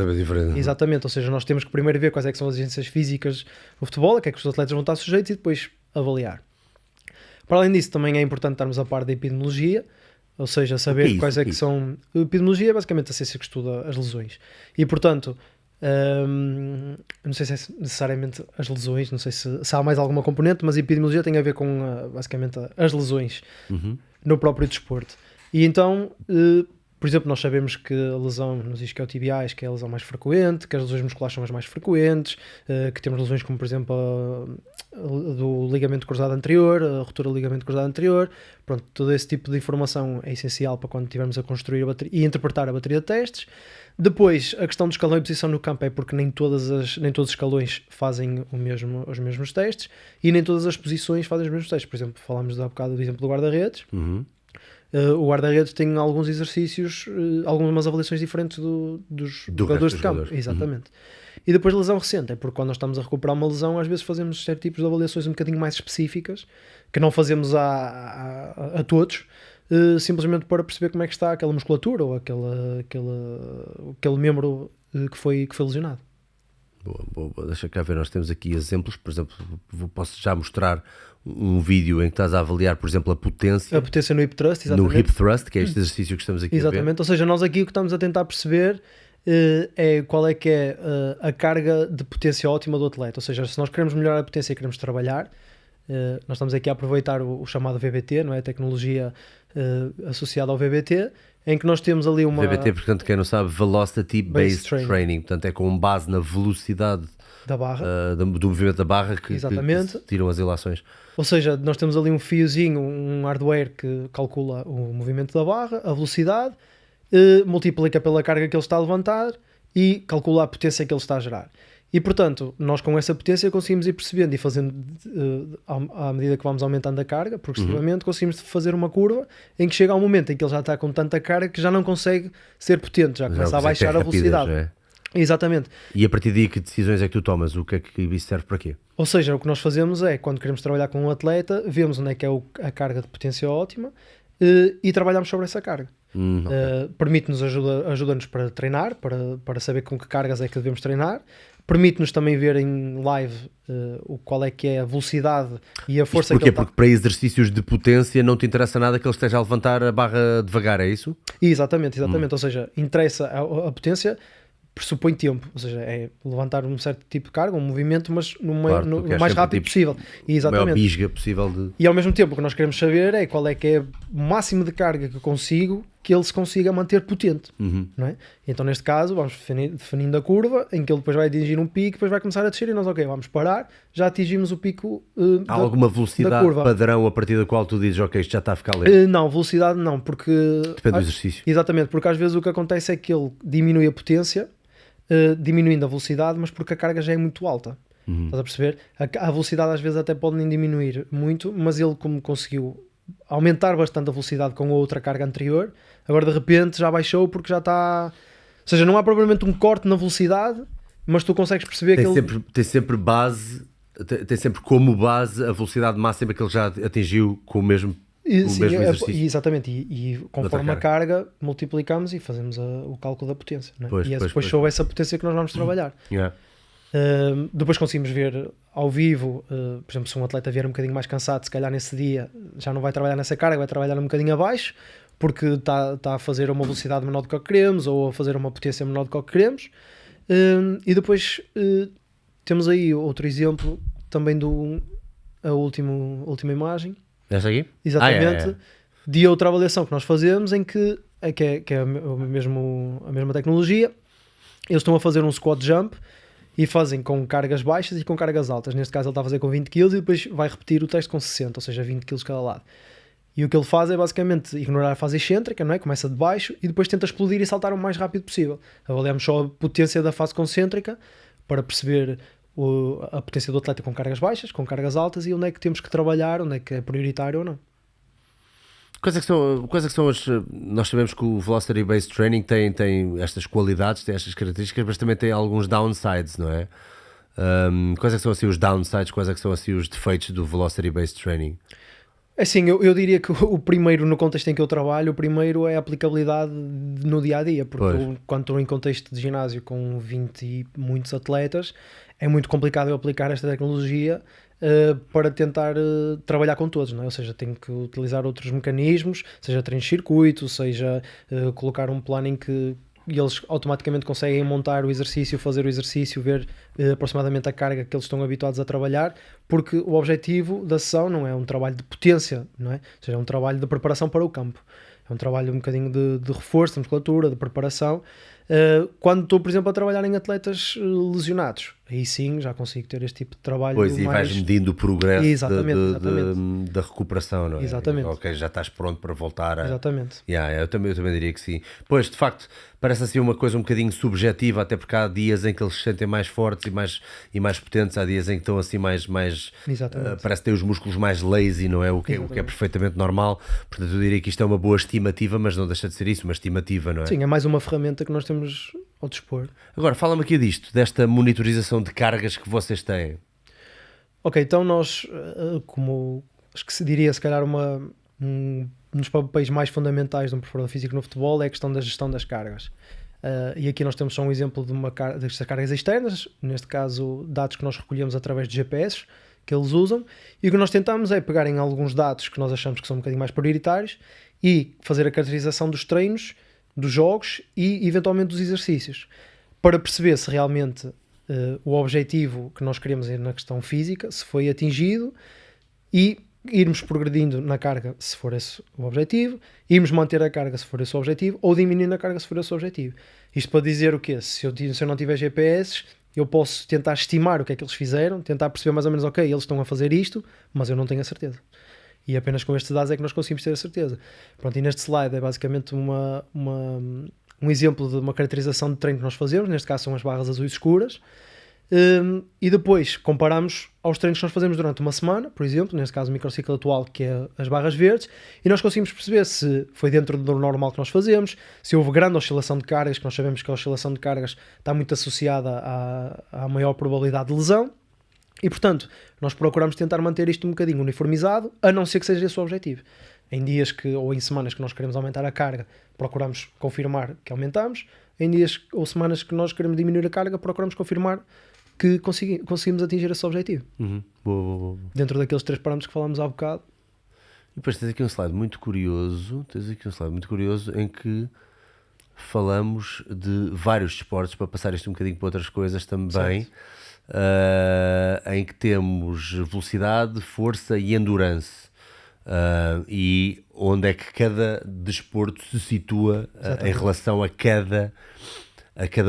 Exatamente, ou seja, nós temos que primeiro ver quais é que são as exigências físicas do futebol, a que é que os atletas vão estar sujeitos e depois avaliar. Para além disso, também é importante estarmos a par da epidemiologia, ou seja, saber quais é que são... A epidemiologia é basicamente a ciência que estuda as lesões. E, portanto... não sei se é necessariamente as lesões, não sei se há mais alguma componente, mas a epidemiologia tem a ver com basicamente as lesões no próprio desporto. E então, por exemplo, nós sabemos que a lesão nos isquiotibiais que é a lesão mais frequente, que as lesões musculares são as mais frequentes, que temos lesões como, por exemplo, do ligamento cruzado anterior, a ruptura do ligamento cruzado anterior. Pronto, todo esse tipo de informação é essencial para quando estivermos a construir a bateria e interpretar a bateria de testes. Depois, a questão do escalão e posição no campo é porque nem todos os escalões fazem os mesmos testes e nem todas as posições fazem os mesmos testes. Por exemplo, falámos há bocado do exemplo do guarda-redes. O guarda-redes tem alguns exercícios, algumas avaliações diferentes dos jogadores de campo. Exatamente. E depois lesão recente, é porque quando nós estamos a recuperar uma lesão, às vezes fazemos certos tipos de avaliações um bocadinho mais específicas, que não fazemos a todos, simplesmente para perceber como é que está aquela musculatura ou aquele membro que foi lesionado. Boa. Deixa cá ver, nós temos aqui exemplos, por exemplo, posso já mostrar um vídeo em que estás a avaliar, por exemplo, a potência no hip thrust, exatamente. No hip thrust, que é este exercício que estamos aqui exatamente. A ver. Ou seja, nós aqui o que estamos a tentar perceber é qual é que é a carga de potência ótima do atleta. Ou seja, se nós queremos melhorar a potência e queremos trabalhar, nós estamos aqui a aproveitar o chamado VBT, não é? A tecnologia associada ao VBT, em que nós temos ali uma... VBT, portanto, quem não sabe, Velocity Based Training. Portanto, é com base na velocidade da barra, do movimento da barra que tiram as ilações. Ou seja, nós temos ali um fiozinho, um hardware que calcula o movimento da barra, a velocidade, multiplica pela carga que ele está a levantar e calcula a potência que ele está a gerar. E, portanto, nós com essa potência conseguimos ir percebendo e fazendo, à medida que vamos aumentando a carga, progressivamente, conseguimos fazer uma curva em que chega um momento em que ele já está com tanta carga que já não consegue ser potente, já começa a baixar a velocidade. É? Exatamente. E a partir daí, que decisões é que tu tomas? O que é que isso serve para quê? Ou seja, o que nós fazemos é, quando queremos trabalhar com um atleta, vemos onde é que é a carga de potência ótima e trabalhamos sobre essa carga. Okay. Permite-nos, ajuda-nos para treinar, para saber com que cargas é que devemos treinar. Permite-nos também ver em live qual é que é a velocidade e a força que ele está... Porque para exercícios de potência não te interessa nada que ele esteja a levantar a barra devagar, é isso? Exatamente. Ou seja, interessa a potência, pressupõe tempo, ou seja, é levantar um certo tipo de carga, um movimento, mas no mais rápido possível. Exatamente. A maior bisga possível de... E ao mesmo tempo o que nós queremos saber é qual é que é o máximo de carga que eu consigo que ele se consiga manter potente, não é? Então neste caso vamos definindo a curva em que ele depois vai atingir um pico, depois vai começar a descer e nós, ok, vamos parar, já atingimos o pico há alguma velocidade padrão a partir da qual tu dizes, ok, isto já está a ficar lento? Não, velocidade não, porque... Depende do exercício. Exatamente, porque às vezes o que acontece é que ele diminui a potência, diminuindo a velocidade, mas porque a carga já é muito alta. Estás a perceber? A velocidade às vezes até pode nem diminuir muito, mas ele como conseguiu aumentar bastante a velocidade com a outra carga anterior, agora de repente já baixou porque já está... Ou seja, não há propriamente um corte na velocidade, mas tu consegues perceber que ele... Tem sempre base, tem sempre como base a velocidade máxima que ele já atingiu com o mesmo exercício. Exatamente, e conforme a carga multiplicamos e fazemos o cálculo da potência, não é? Pois, e é depois sobre essa potência que nós vamos trabalhar. Yeah. Depois conseguimos ver ao vivo, por exemplo, se um atleta vier um bocadinho mais cansado, se calhar nesse dia já não vai trabalhar nessa carga, vai trabalhar um bocadinho abaixo, porque está a fazer uma velocidade menor do que queremos ou a fazer uma potência menor do que queremos. E depois temos aí outro exemplo também a última imagem. Essa aqui? Exatamente. De outra avaliação que nós fazemos em que é a mesma tecnologia. Eles estão a fazer um squat jump e fazem com cargas baixas e com cargas altas. Neste caso ele está a fazer com 20 kg e depois vai repetir o teste com 60, ou seja, 20 kg cada lado. E o que ele faz é basicamente ignorar a fase excêntrica, não é? Começa de baixo e depois tenta explodir e saltar o mais rápido possível. Avaliamos só a potência da fase concêntrica para perceber a potência do atleta com cargas baixas, com cargas altas e onde é que temos que trabalhar, onde é que é prioritário ou não. Quais é que são as... Nós sabemos que o Velocity Based Training tem estas qualidades, tem estas características, mas também tem alguns downsides, não é? Quais é que são assim os downsides, quais é que são assim os defeitos do Velocity Based Training? Assim, eu diria que o primeiro, no contexto em que eu trabalho, o primeiro é a aplicabilidade no dia-a-dia, porque quando estou em contexto de ginásio com 20 e muitos atletas, é muito complicado eu aplicar esta tecnologia para tentar trabalhar com todos, não é? Ou seja, tenho que utilizar outros mecanismos, seja treinos de circuito, seja colocar um plano em que eles automaticamente conseguem montar o exercício, fazer o exercício, ver aproximadamente a carga que eles estão habituados a trabalhar, porque o objetivo da sessão não é um trabalho de potência, não é? Ou seja, é um trabalho de preparação para o campo. É um trabalho um bocadinho de reforço, de musculatura, de preparação. Quando estou, por exemplo, a trabalhar em atletas lesionados, aí sim já consigo ter este tipo de trabalho. Pois, e vais medindo o progresso exatamente. Da recuperação, não é? Exatamente. Ok, já estás pronto para voltar a... Exatamente. Eu também diria que sim. Pois, de facto, parece assim uma coisa um bocadinho subjetiva, até porque há dias em que eles se sentem mais fortes e mais potentes, há dias em que estão assim mais parece que têm os músculos mais lazy, não é? O que é perfeitamente normal. Portanto, eu diria que isto é uma boa estimativa, mas não deixa de ser isso, uma estimativa, não é? Sim, é mais uma ferramenta que nós temos ao dispor. Agora, fala-me aqui desta monitorização de cargas que vocês têm. Ok, então nós, como acho que se diria, se calhar um dos papéis mais fundamentais de um preparador físico no futebol é a questão da gestão das cargas. E aqui nós temos só um exemplo destas cargas externas, neste caso dados que nós recolhemos através de GPS que eles usam, e o que nós tentamos é pegar em alguns dados que nós achamos que são um bocadinho mais prioritários e fazer a caracterização dos treinos, dos jogos e eventualmente dos exercícios, para perceber se realmente o objetivo que nós queremos na questão física se foi atingido e irmos progredindo na carga se for esse o objetivo, irmos manter a carga se for esse o objetivo ou diminuindo a carga se for esse o objetivo. Isto para dizer o quê? Se eu não tiver GPS, eu posso tentar estimar o que é que eles fizeram, tentar perceber mais ou menos, ok, eles estão a fazer isto, mas eu não tenho a certeza. E apenas com estes dados é que nós conseguimos ter a certeza. Pronto, e neste slide é basicamente um exemplo de uma caracterização de treino que nós fazemos, neste caso são as barras azuis escuras, e depois comparamos aos treinos que nós fazemos durante uma semana, por exemplo, neste caso o microciclo atual, que é as barras verdes, e nós conseguimos perceber se foi dentro do normal que nós fazemos, se houve grande oscilação de cargas, que nós sabemos que a oscilação de cargas está muito associada à maior probabilidade de lesão, e portanto nós procuramos tentar manter isto um bocadinho uniformizado, a não ser que seja esse o objetivo. Em dias ou em semanas que nós queremos aumentar a carga, procuramos confirmar que aumentamos, em dias ou semanas que nós queremos diminuir a carga, procuramos confirmar que conseguimos atingir esse objetivo. Boa. Dentro daqueles 3 parâmetros que falámos há bocado. E depois tens aqui um slide muito curioso, em que falamos de vários desportos, para passar isto um bocadinho para outras coisas também, em que temos velocidade, força e endurance. e onde é que cada desporto se situa em relação a cada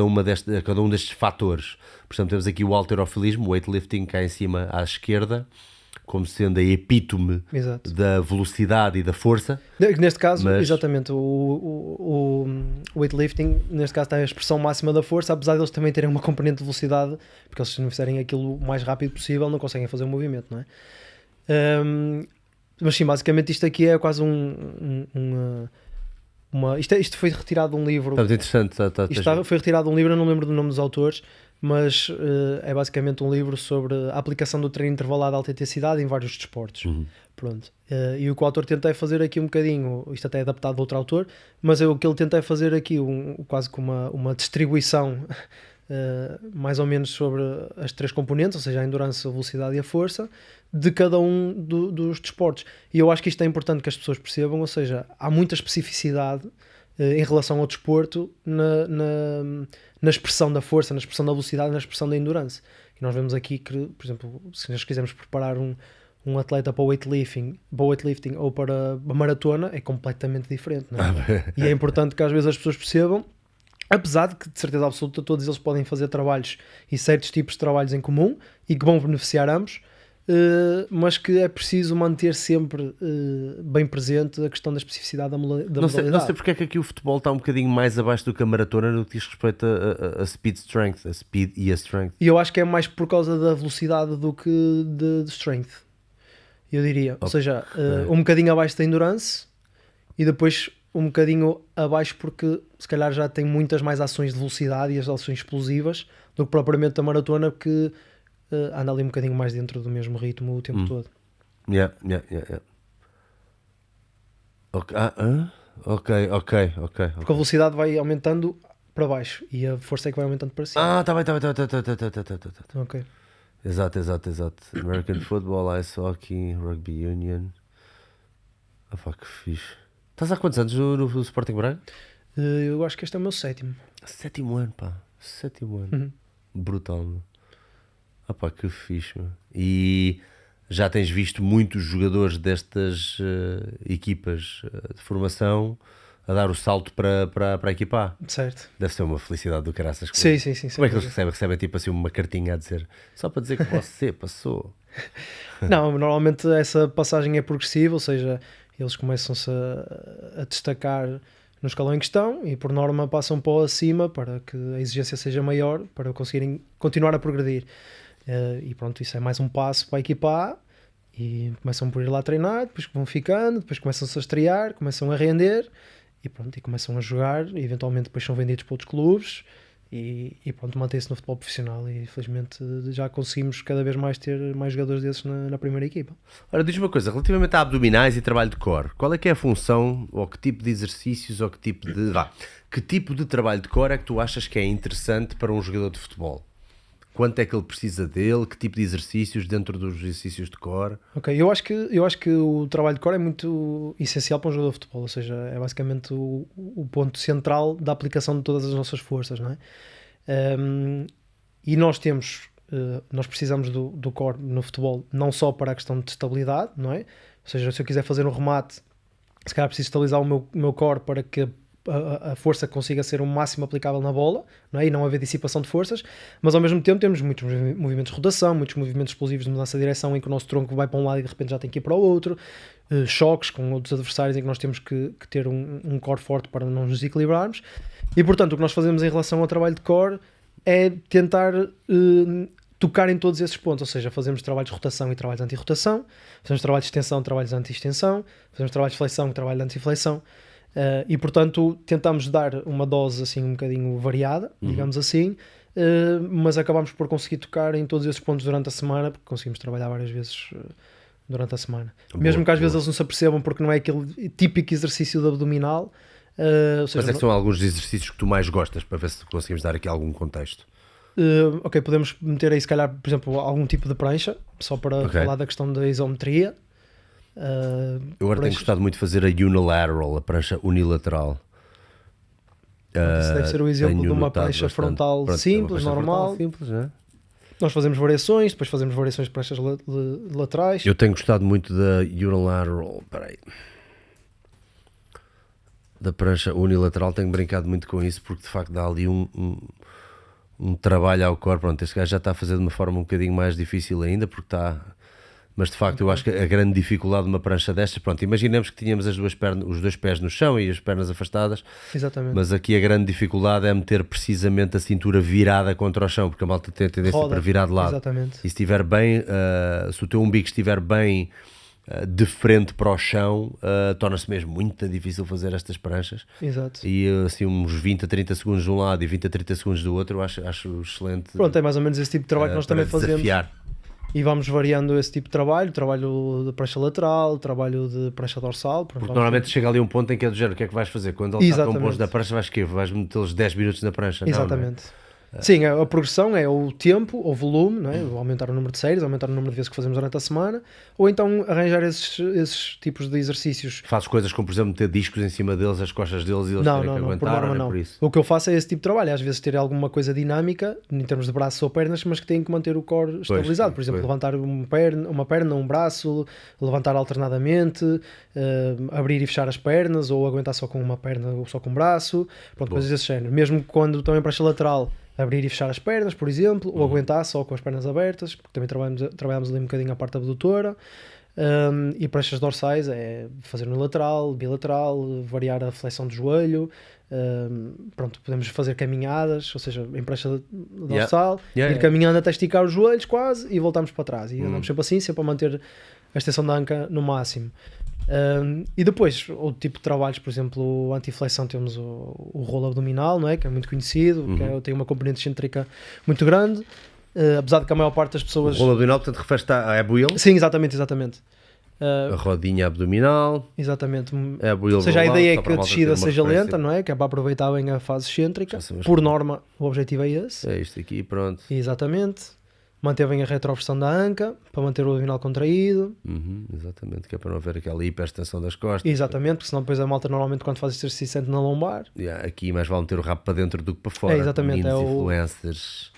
um destes fatores. Por exemplo, temos aqui o halterofilismo, o weightlifting cá em cima à esquerda, como sendo a epítome da velocidade e da força. Neste caso, exatamente, o weightlifting, neste caso, tem a expressão máxima da força, apesar de eles também terem uma componente de velocidade, porque eles, se não fizerem aquilo o mais rápido possível, não conseguem fazer o movimento, não é? Mas sim, basicamente isto aqui é quase isto foi retirado de um livro. Está muito interessante. Foi retirado de um livro, eu não lembro do nome dos autores, mas é basicamente um livro sobre a aplicação do treino intervalado de alta intensidade em vários desportos. Pronto. E o que o autor tenta é fazer aqui um bocadinho, isto até é adaptado de outro autor, mas o que ele tenta é fazer aqui quase como uma distribuição mais ou menos sobre as 3 componentes, ou seja, a endurance, a velocidade e a força, de cada um dos desportos. E eu acho que isto é importante que as pessoas percebam, ou seja, há muita especificidade em relação ao desporto na expressão da força, na expressão da velocidade, na expressão da endurance. E nós vemos aqui que, por exemplo, se nós quisermos preparar um atleta para o weightlifting ou para a maratona, é completamente diferente, não é? E é importante que às vezes as pessoas percebam, apesar de que, de certeza absoluta, todos eles podem fazer trabalhos e certos tipos de trabalhos em comum e que vão beneficiar ambos, mas que é preciso manter sempre bem presente a questão da especificidade da modalidade. Não sei porque é que aqui o futebol está um bocadinho mais abaixo do que a maratona no que diz respeito a speed strength, a speed e a strength. E eu acho que é mais por causa da velocidade do que de strength, eu diria. Ou seja, um bocadinho abaixo da endurance e depois um bocadinho abaixo porque se calhar já tem muitas mais ações de velocidade e as ações explosivas do que propriamente a maratona, que anda ali um bocadinho mais dentro do mesmo ritmo o tempo todo. Yeah. Ok. Porque a velocidade vai aumentando para baixo e a força é que vai aumentando para cima. Tá bem. Ok. Exato. American Football, Ice Hockey, Rugby Union. Que fixe. Estás há quantos anos no Sporting Braga? Eu acho que este é o meu 7º. 7º ano, pá. 7º ano. Brutal, meu. Que fixe, meu. E já tens visto muitos jogadores destas equipas de formação a dar o salto para a equipa A. Certo. Deve ser uma felicidade do caraças. Sim. Como é que eles recebem? Recebem tipo assim uma cartinha a dizer, só para dizer que você passou? Não, normalmente essa passagem é progressiva, ou seja, eles começam-se a destacar no escalão em questão e por norma passam para o acima para que a exigência seja maior, para conseguirem continuar a progredir. E pronto, isso é mais um passo para a equipa A e começam por ir lá treinar, depois vão ficando, depois começam-se a estrear, começam a render e pronto, e começam a jogar e eventualmente depois são vendidos para outros clubes e pronto, mantém-se no futebol profissional e felizmente já conseguimos cada vez mais ter mais jogadores desses na primeira equipa. Ora, diz-me uma coisa, relativamente a abdominais e trabalho de core, qual é que é a função ou que tipo de exercícios ou que tipo de trabalho de core é que tu achas que é interessante para um jogador de futebol? Quanto é que ele precisa dele? Que tipo de exercícios dentro dos exercícios de core? Ok, eu acho que o trabalho de core é muito essencial para um jogador de futebol, ou seja, é basicamente o ponto central da aplicação de todas as nossas forças, não é? E nós precisamos do core no futebol não só para a questão de estabilidade, não é? Ou seja, se eu quiser fazer um remate, se calhar preciso estabilizar o meu core para que a força consiga ser o máximo aplicável na bola, não é? E não haver dissipação de forças, mas ao mesmo tempo temos muitos movimentos de rotação, muitos movimentos explosivos de mudança de direção em que o nosso tronco vai para um lado e de repente já tem que ir para o outro, choques com outros adversários em que nós temos que ter um core forte para não nos desequilibrarmos. E portanto o que nós fazemos em relação ao trabalho de core é tentar tocar em todos esses pontos, ou seja, fazemos trabalhos de rotação e trabalhos de anti-rotação, fazemos trabalhos de extensão, trabalhos de anti-extensão, fazemos trabalhos de flexão e trabalho de anti-flexão. E portanto tentamos dar uma dose assim um bocadinho variada, digamos assim, mas acabamos por conseguir tocar em todos esses pontos durante a semana, porque conseguimos trabalhar várias vezes durante a semana. Mesmo que às vezes eles não se apercebam, porque não é aquele típico exercício de abdominal. Ou seja, mas é que são alguns exercícios que tu mais gostas, para ver se conseguimos dar aqui algum contexto. Ok, podemos meter aí se calhar, por exemplo, algum tipo de prancha, só para falar da questão da isometria. Eu agora tenho gostado muito de fazer a unilateral, a prancha unilateral. Isso deve ser o exemplo de uma prancha frontal simples, normal. Simples, né? Nós fazemos variações, depois fazemos variações de pranchas laterais. Eu tenho gostado muito da unilateral, da prancha unilateral, tenho brincado muito com isso, porque de facto dá ali um trabalho ao corpo. Pronto, este gajo já está a fazer de uma forma um bocadinho mais difícil ainda, porque está... Mas de facto eu acho que a grande dificuldade de uma prancha destas, pronto, imaginemos que tínhamos os dois pés no chão e as pernas afastadas. Exatamente. Mas aqui a grande dificuldade é meter precisamente a cintura virada contra o chão, porque a malta tem a tendência para virar de lado. Exatamente. E se estiver bem, se o teu umbigo estiver bem de frente para o chão, torna-se mesmo muito difícil fazer estas pranchas. Exato. E assim uns 20 a 30 segundos de um lado e 20 a 30 segundos do outro, eu acho excelente. Pronto, é mais ou menos esse tipo de trabalho que nós também fazemos. Desafiar. E vamos variando esse tipo de trabalho de prancha lateral, trabalho de prancha dorsal. Porque normalmente chega ali um ponto em que é do género, o que é que vais fazer? Quando ele está tão longe da prancha, vais metê-los 10 minutos na prancha. Exatamente. Não, sim, a progressão é o tempo, o volume, não é? Aumentar o número de séries, aumentar o número de vezes que fazemos durante a semana, ou então arranjar esses tipos de exercícios. Fazes coisas como, por exemplo, meter discos em cima deles, as costas deles e eles terem que aguentar, por norma, não. Por isso. O que eu faço é esse tipo de trabalho, às vezes ter alguma coisa dinâmica, em termos de braços ou pernas, mas que tem que manter o core estabilizado. Por exemplo, levantar uma perna, um braço, levantar alternadamente, abrir e fechar as pernas, ou aguentar só com uma perna ou só com um braço, pronto, coisas desse género. Mesmo quando estão em prancha lateral, abrir e fechar as pernas, por exemplo, ou aguentar só com as pernas abertas, porque também trabalhamos ali um bocadinho a parte abdutora. E pranchas dorsais é fazer no lateral, bilateral, variar a flexão do joelho. Pronto, podemos fazer caminhadas, ou seja, em prancha dorsal, ir caminhando até esticar os joelhos quase e voltamos para trás. E andamos sempre assim, sempre a manter a extensão da anca no máximo. E depois, outro tipo de trabalhos, por exemplo, anti-flexão, temos o rolo abdominal, não é? Que é muito conhecido, que tem uma componente excêntrica muito grande, apesar de que a maior parte das pessoas... O rolo abdominal, portanto, refere-se à abuil? Sim, exatamente. A rodinha abdominal. Exatamente. Ou seja, a ideia é que a descida seja lenta, não é? Que é para aproveitar bem a fase excêntrica. Por norma, o objetivo é esse. É isto aqui, pronto. Exatamente. Manter bem a retroversão da anca, para manter o abdominal contraído. Exatamente, que é para não haver aquela hiperextensão das costas. Exatamente, porque senão depois a malta normalmente quando faz exercício sente na lombar. Aqui mais vale meter o rabo para dentro do que para fora. Exatamente. Influencers.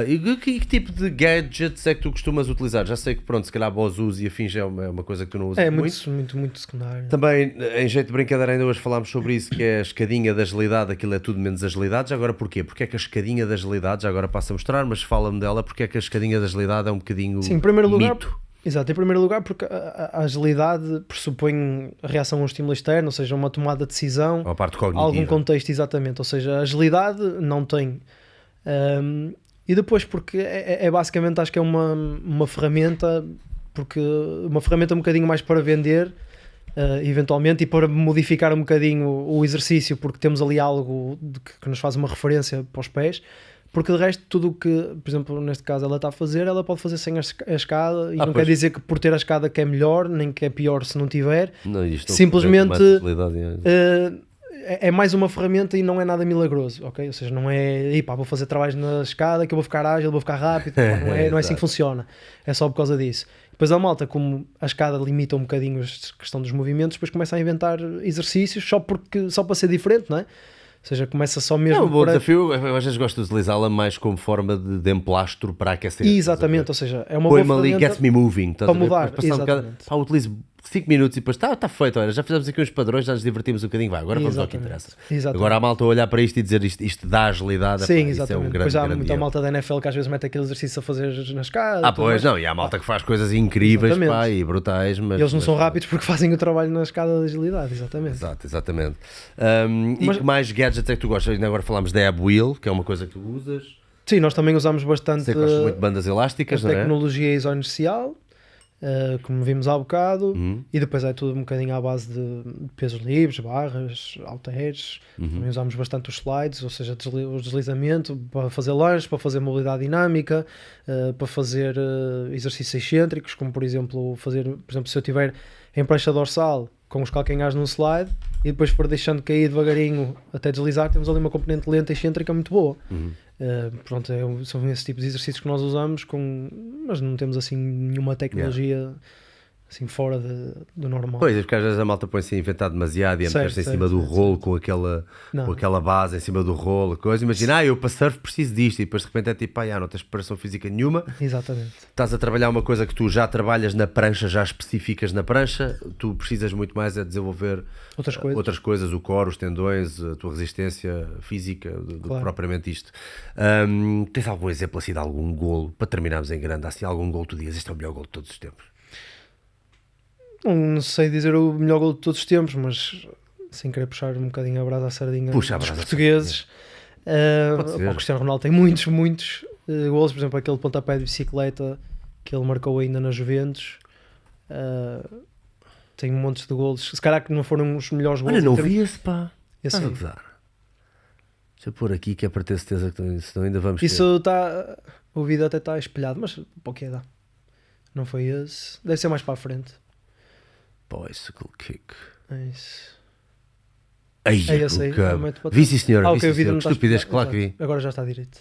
E que tipo de gadgets é que tu costumas utilizar? Já sei que, pronto, se calhar Bozus e afins é uma coisa que tu não usas muito. Muito secundário. Também, em jeito de brincadeira, ainda hoje falámos sobre isso, que é a escadinha da agilidade, aquilo é tudo menos agilidade. Já agora porquê? Porque é que a escadinha da agilidade, já agora passa a mostrar, mas fala-me dela, porque é que a escadinha da agilidade é um bocadinho em primeiro lugar, mito. Exato, em primeiro lugar porque a agilidade pressupõe a reação a um estímulo externo, ou seja, uma tomada de decisão, a parte cognitiva. Algum contexto, exatamente, ou seja, a agilidade não tem. E depois porque é basicamente, acho que é uma ferramenta, porque uma ferramenta um bocadinho mais para vender, eventualmente, e para modificar um bocadinho o exercício, porque temos ali algo que nos faz uma referência para os pés, porque de resto tudo o que, por exemplo, neste caso ela está a fazer, ela pode fazer sem a escada, e não quer dizer que por ter a escada que é melhor, nem que é pior se não tiver. Não, isto simplesmente é mais uma ferramenta e não é nada milagroso, ok? Ou seja, não é, vou fazer trabalhos na escada que eu vou ficar ágil, vou ficar rápido, não é assim que funciona, é só por causa disso. Depois a malta, como a escada limita um bocadinho a questão dos movimentos, depois começa a inventar exercícios só para ser diferente, não é? Ou seja, começa só mesmo... É um bom desafio, eu às vezes gosto de utilizá-la mais como forma de emplastro para aquecer. Exatamente, ou seja, é uma boa ferramenta... Põe-me ali, gets me moving. Para mudar, exatamente. Utilizo 5 minutos e depois está feito, olha, já fizemos aqui uns padrões, já nos divertimos um bocadinho, agora vamos ao que interessa. Exatamente. Agora a malta a olhar para isto e dizer isto dá agilidade. Sim, exatamente. Isso é um grande, depois há muita malta da NFL que às vezes mete aquele exercício a fazer na escada. E há malta que faz coisas incríveis e brutais. Mas, eles não são rápidos porque fazem o trabalho na escada de agilidade, exatamente. Exatamente. E que mais gadgets é que tu gostas? Ainda agora falámos da Ab Wheel, que é uma coisa que tu usas. Sim, nós também usamos bastante. Sei que gostas muito de bandas elásticas, não é? Tecnologia isoinercial. Como vimos há bocado, e depois é tudo um bocadinho à base de pesos livres, barras, halteres. Também usamos bastante os slides, ou seja, o deslizamento para fazer lanches, para fazer mobilidade dinâmica, para fazer exercícios excêntricos, como por exemplo, se eu tiver em prancha dorsal com os calcanhares num slide e depois for deixando cair devagarinho até deslizar, temos ali uma componente lenta e excêntrica muito boa. São esse tipo de exercícios que nós usamos, mas não temos assim nenhuma tecnologia assim, fora do normal. Pois, porque às vezes a malta põe-se a inventar demasiado e a meter-se em cima do rolo com aquela base em cima do rolo, coisa. Imagina, eu para surf preciso disto e depois de repente é tipo, não tens preparação física nenhuma. Exatamente. Estás a trabalhar uma coisa que tu já trabalhas na prancha, já especificas na prancha, tu precisas muito mais a desenvolver outras coisas, o core, os tendões, a tua resistência física, do que propriamente isto. Tens algum exemplo assim de algum golo, para terminarmos em grande, assim, algum golo tu dizes, este é o melhor golo de todos os tempos? Não sei dizer o melhor golo de todos os tempos, mas sem querer puxar um bocadinho a brasa à sardinha dos portugueses, o Cristiano Ronaldo tem muitos golos, por exemplo aquele pontapé de bicicleta que ele marcou ainda na Juventus, tem montes de golos, se calhar que não foram os melhores golos. Olha, não vi esse, pá, estás a gozar. Deixa eu pôr aqui que é para ter certeza que senão ainda vamos isso está, o vídeo até está espelhado, mas para que dá, não foi esse, deve ser mais para a frente. Bicycle kick. É isso. Ai, vi sim senhor, vi sim senhor. Que estupidez, claro que vi. Agora já está direito.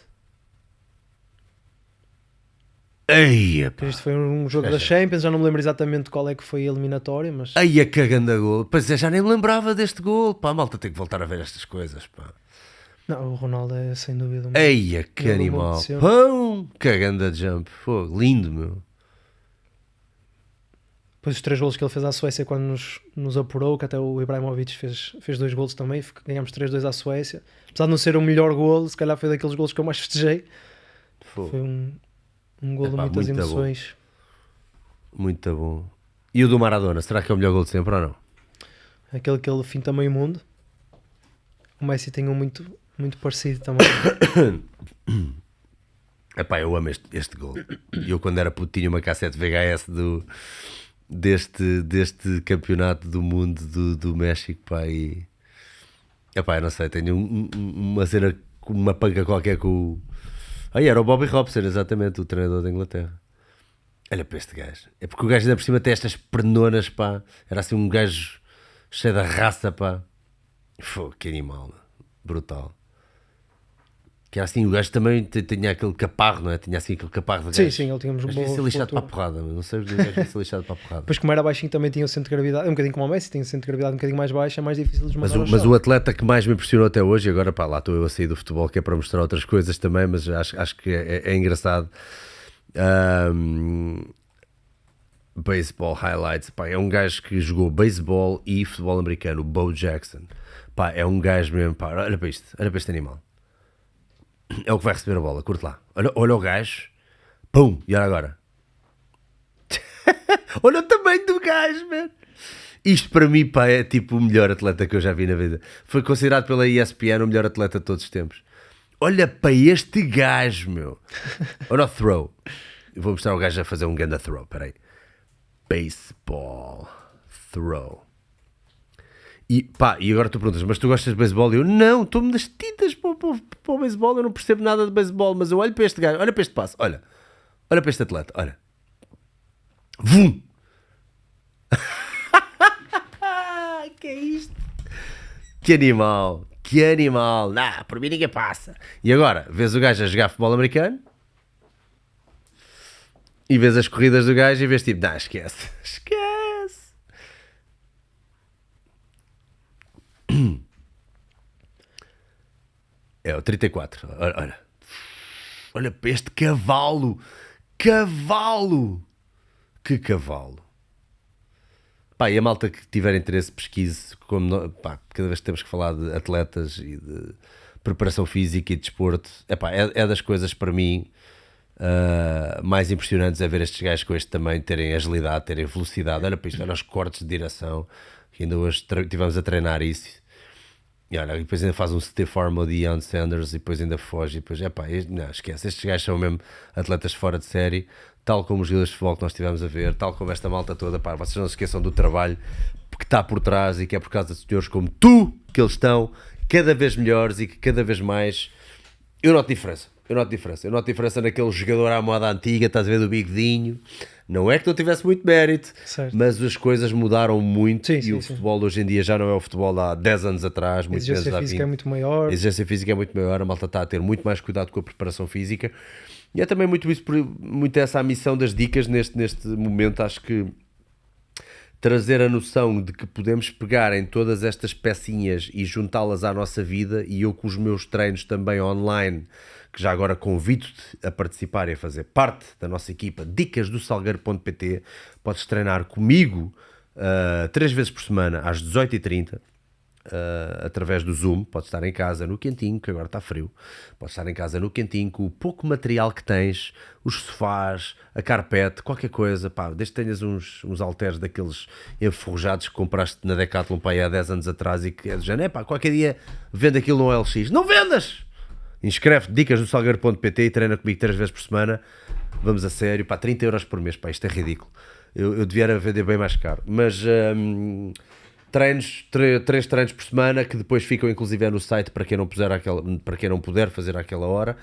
Isto foi um jogo da Champions, já não me lembro exatamente qual é que foi a eliminatória, mas... Ai, a cagando a gol. Pois é, já nem me lembrava deste gol. Pá, a malta tem que voltar a ver estas coisas, pá. Não, o Ronaldo é sem dúvida Ai, que animal. Pão, cagando a jump. Fogo, lindo, meu. Depois os 3 golos que ele fez à Suécia quando nos apurou, que até o Ibrahimovic fez 2 golos também, ganhámos 3-2 à Suécia. Apesar de não ser o melhor golo, se calhar foi daqueles golos que eu mais festejei. Foi um golo de muitas emoções. Bom. Muito bom. E o do Maradona, será que é o melhor golo de sempre ou não? Aquele que ele finta meio mundo. O Messi tem um muito parecido também. Epá, eu amo este golo. Eu quando era puto tinha uma cassete VHS deste campeonato do mundo do México, pá, e epá, eu não sei, tenho uma cena, uma panca qualquer com o... era o Bobby Robson, exatamente, o treinador da Inglaterra. Olha para este gajo, é porque o gajo ainda por cima tem estas pernonas, pá, era assim um gajo cheio de raça, pá. Que animal, brutal. Que era assim, o gajo também tinha aquele caparro, não é? Tinha assim aquele caparro de gajo. Sim, ele tinha uns bons... Devia ser lixado para a porrada, não sei o que devia ser lixado para a porrada. Depois como era baixinho também tinha o centro de gravidade, um bocadinho como o Messi, tinha o centro de gravidade um bocadinho mais baixo, é mais difícil de desmontar. Mas o atleta que mais me impressionou até hoje, e agora pá, lá estou eu a sair do futebol, que é para mostrar outras coisas também, mas acho que é engraçado. Baseball highlights, pá, é um gajo que jogou baseball e futebol americano, o Bo Jackson. Pá, é um gajo mesmo, pá, olha para este animal. É o que vai receber a bola, curte lá. Olha o gajo. Pum! E olha agora. Olha o tamanho do gajo, man. Isto para mim, pá, é tipo o melhor atleta que eu já vi na vida. Foi considerado pela ESPN o melhor atleta de todos os tempos. Olha para este gajo, meu. Olha o throw. Eu vou mostrar o gajo a fazer um ganda throw, peraí. Baseball throw. E agora tu perguntas, mas tu gostas de beisebol? E eu, não, estou-me das tintas para o beisebol, eu não percebo nada de beisebol, mas eu olho para este gajo, olha para este passo, olha para este atleta, olha. Vum! Que é isto? Que animal! Não, por mim ninguém passa. E agora, vês o gajo a jogar futebol americano e vês as corridas do gajo e vês tipo, não, esquece. É o 34. Olha para este cavalo. Que cavalo. Pá, e a malta que tiver interesse, pesquise. Cada vez que temos que falar de atletas e de preparação física e de desporto, é das coisas para mim mais impressionantes é ver estes gajos com este tamanho terem agilidade, terem velocidade. Olha para isto, olha os cortes de direção, que ainda hoje tivemos a treinar isso. E olha, depois ainda faz um stiff arm ao Deion Sanders e depois ainda foge. E depois, não, esquece, estes gajos são mesmo atletas fora de série, tal como os jogadores de futebol que nós estivemos a ver, tal como esta malta toda. Pá, vocês não se esqueçam do trabalho que está por trás e que é por causa de senhores como tu que eles estão cada vez melhores e que cada vez mais. Eu noto diferença naquele jogador à moda antiga, estás a ver, do bigodinho. Não é que não tivesse muito mérito, certo, mas as coisas mudaram muito. O futebol hoje em dia já não é o futebol de há 10 anos atrás. A exigência física é muito maior. A exigência física é muito maior, a malta está a ter muito mais cuidado com a preparação física. E é também muito essa a missão das dicas neste momento. Acho que trazer a noção de que podemos pegar em todas estas pecinhas e juntá-las à nossa vida, e eu com os meus treinos também online, que já agora convido-te a participar e a fazer parte da nossa equipa, dicasdosalgueiro.pt, podes treinar comigo 3 vezes por semana às 18h30, através do Zoom. Podes estar em casa no quentinho, que agora está frio, podes estar em casa no quentinho com o pouco material que tens, os sofás, a carpete, qualquer coisa, pá, desde que tenhas uns halteres daqueles enferrujados que compraste na Decathlon pá, há 10 anos atrás e que é do género, pá, qualquer dia vende aquilo no LX, não vendas! Inscreve-te, dicasdosalgueiro.pt e treina comigo 3 vezes por semana, vamos a sério, pá, 30 euros por mês, pá, isto é ridículo, eu devia vender bem mais caro, mas... treinos, 3 treinos por semana, que depois ficam inclusive no site para quem não puder fazer àquela hora.